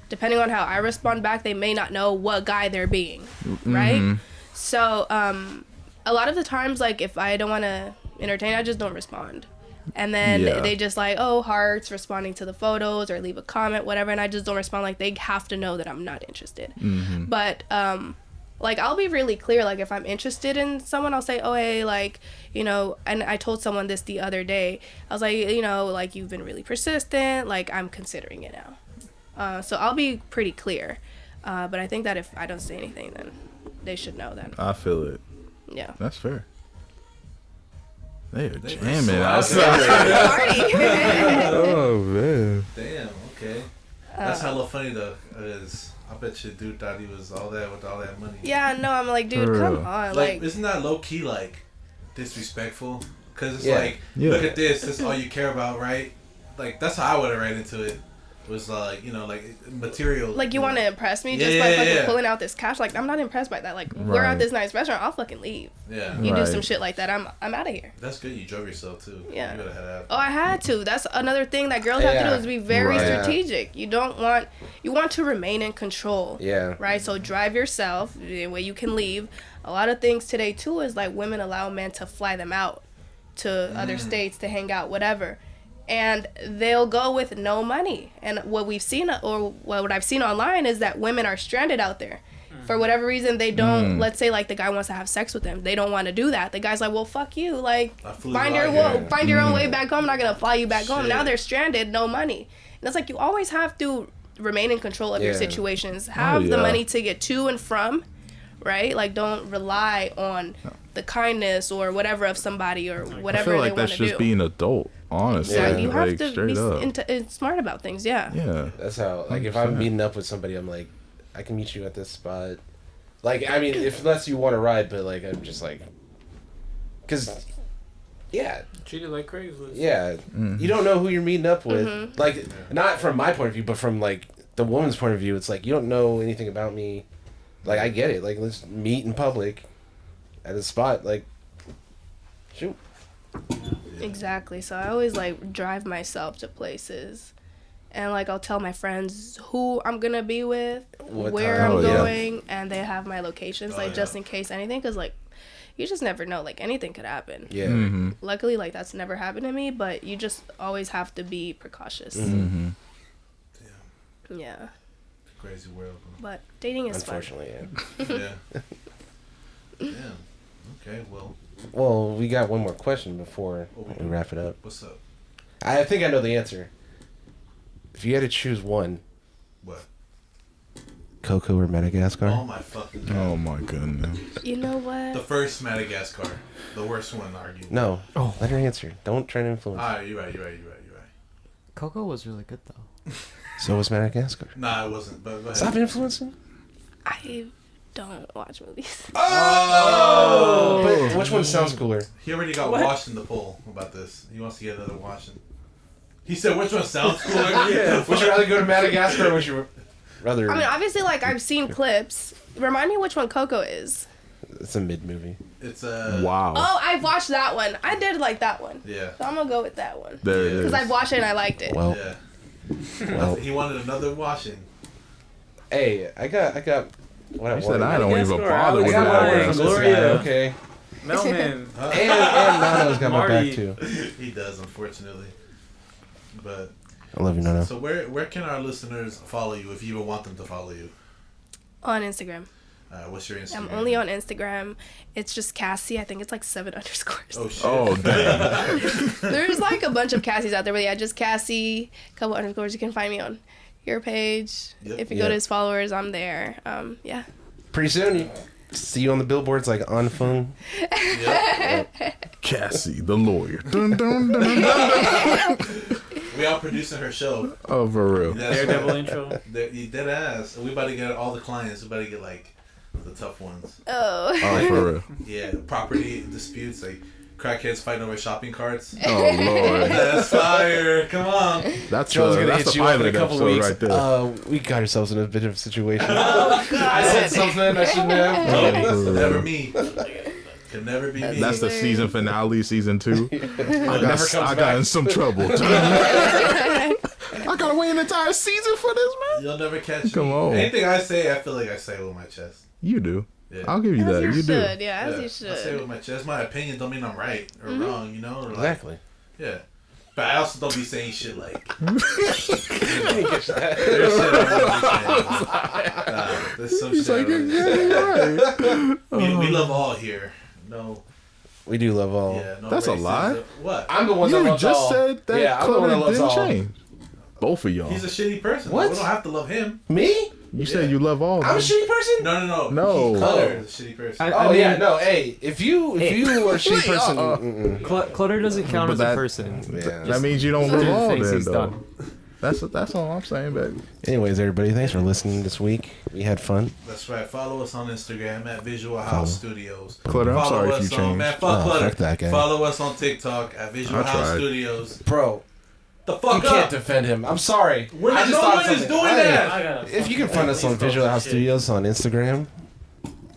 depending on how I respond back, they may not know what guy they're being, right? So a lot of the times, like if I don't want to entertain, I just don't respond. And then Yeah. they just like, oh, hearts, responding to the photos or leave a comment, whatever, and I just don't respond. Like they have to know that I'm not interested. But like I'll be really clear. Like if I'm interested in someone, I'll say, oh hey, like and I told someone this the other day. I was like, like you've been really persistent. Like I'm considering it now. So I'll be pretty clear. But I think that if I don't say anything, then they should know that. I feel it. Yeah. That's fair. They are They jamming so outside. Party. Oh man. Damn, okay. That's hella funny though, because I bet you dude thought he was all that with all that money. Yeah, no, I'm like, dude, For come real. on. Like, Like, isn't that low key like disrespectful? Because it's Yeah. like, Yeah. look at this. That's all you care about, right? Like that's how I would have ran into it. Was like like material. like you want to impress me Yeah, just by yeah, fucking yeah. pulling out this cash? Like, I'm not impressed by that. Like, we're Right. at this nice restaurant. I'll fucking leave. Yeah, You do some Right. shit like that, I'm out of here. that's good. You drove yourself too. Yeah. You gotta have that. Oh, I had to. That's another thing that girls have to do, Yeah. is be very Right. strategic. You want to remain in control. Yeah. Right? So drive yourself the way you can leave. A lot of things today too is like women allow men to fly them out to other states to hang out, whatever. And they'll go with no money. And what we've seen, or what I've seen online, is that women are stranded out there. For whatever reason, they don't, let's say like the guy wants to have sex with them. They don't want to do that. The guy's like, well, fuck you. Like, I flew find you your, out here. find your own way back home. I'm not going to fly you back home. Shit. Now they're stranded, no money. And it's like, you always have to remain in control of your Yeah. situations. Have the yeah. money to get to and from, right? Like, don't rely on the kindness or whatever of somebody or I whatever feel they like want that's to just do. being adult, honestly. Yeah. You have like, to straight be up. smart about things, yeah. Yeah. That's how, like, if I'm meeting up with somebody, I'm like, I can meet you at this spot. Like, I mean, unless you want to ride, but, like, I'm just like, because, yeah, Treat it like Craigslist. yeah, you don't know who you're meeting up with. Like, not from my point of view, but from, like, the woman's point of view, it's like, you don't know anything about me. Like, I get it. Like, let's meet in public at a spot. Like, shoot. Exactly. So I always like drive myself to places, and like I'll tell my friends who I'm gonna be with, What where time. I'm Oh, yeah. going, and they have my locations, like yeah. just in case anything, because like you just never know, like anything could happen. Yeah. Mm-hmm. Luckily, like that's never happened to me, but you just always have to be precautious. Mm-hmm. Yeah, Crazy world. but dating is fun. Unfortunately, yeah. Yeah. Damn. Okay. Well, Well, we got one more question before we wrap it up. what's up? I think I know the answer. If you had to choose one, What? Coco or Madagascar? Oh my fucking god. Oh my goodness. You know The what? first Madagascar, the worst one, argued. No. Let her answer. Don't try to influence. Alright, you're right. Coco was really good though. So was Madagascar. Nah, it wasn't. But go ahead. Stop influencing. I don't watch movies. Oh! But which one sounds cooler? He already got washed in the poll about this. He wants to get another washing. He said, which one sounds cooler? Yeah. Would you rather go to Madagascar or would you rather... I mean, obviously, like, I've seen clips. Remind me which one Coco is. It's a mid-movie. It's Wow. Oh, I watched that one. I did like that one. Yeah. So I'm gonna go with that one. There it is. Because I watched it and I liked it. Well, Yeah. well. He wanted another washing. Hey, I got what I He said wanted. I don't even Madagascar, bother I with got was one that. from this Gloria. guy, okay? Melman. And Nano's got my Marty. back too. He does, unfortunately. But I love you, Nano. so where can our listeners follow you if you even want them to follow you? On Instagram. What's your Instagram? I'm only on Instagram. It's just Kassy. I think it's like 7 underscores. Oh shit. Oh, damn. There's like a bunch of Cassies out there, but yeah, just Kassy, couple underscores. You can find me on your page. Yep. If you go to his followers, I'm there. Yeah. Pretty soon, you see you on the billboards like on phone. Cassie, the lawyer. Dun, dun, dun, dun, dun. We all producing her show. Oh, for real. That's Daredevil right. intro. You dead ass. We about to get all the clients. We about to get like the tough ones. Oh. Oh, for real. Yeah, property disputes like crackheads fighting over shopping carts. Oh, Lord. That's fire. Come on. That's Joe's gonna that's hit the you up in a pilot couple episode weeks. right there. We got ourselves in a bit of a situation. Oh, God. I said something I shouldn't have. No, never me. Can never be me. That's the season finale, season 2. I got in some trouble. I gotta wait an entire season for this, man. You'll never catch Come me. on. Anything I say, I feel like I say it with my chest. You do. Yeah. I'll give you As that. you You do. should, yeah, as Yeah, you I say it should. with my chest. My opinion don't mean I'm right or wrong, you know? Or like, Exactly. Yeah. But I also don't be saying shit like. There's There's shit I don't be saying. There's some He's shit. like, I don't be yeah, saying. you're right. We love all here. No. We do love all. Yeah. No. That's a racism. lie. What? I'm the one that You loves just all. said that Yeah, I'm the one that Clutter loves didn't all. change. Both of y'all. He's a shitty person. What? We don't have to love him. Me? You said you love all. I'm a man. shitty person? No. No. Clutter is a shitty person. Oh yeah, no. Hey, if you are a shitty person, Clutter doesn't count But as that- a person. yeah. That means you don't Do love the all things then, he's though. done. That's all I'm saying, baby. Anyways, everybody, thanks for listening this week. We had fun. That's right. Follow us on Instagram at Visual House Studios. Clutter, I'm Follow sorry if us you on, changed. man, fuck Oh, Clutter. fuck that guy. Follow us on TikTok at Visual I House tried. Studios. Bro, The you fuck can't up. defend him. I'm sorry. We're I just no thought one of is something. doing Hey, that. If you can find us on Visual House Studios on Instagram,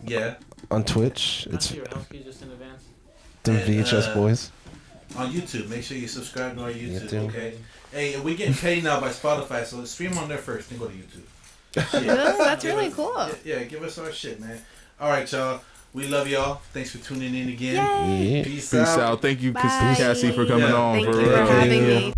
Yeah. on Twitch, It's it's your house key just in advance. the And, VHS boys. On YouTube. Make sure you subscribe to our YouTube, YouTube. okay? Hey, we getting paid now by Spotify, so stream on there first, then go to YouTube. Really? That's really cool. Yeah, give us our shit, man. All right, y'all. We love y'all. Thanks for tuning in again. Yay. Yeah. Peace Peace out. Thank you, Bye. Cassie, for coming Yeah. on. Thank for you for real. having me.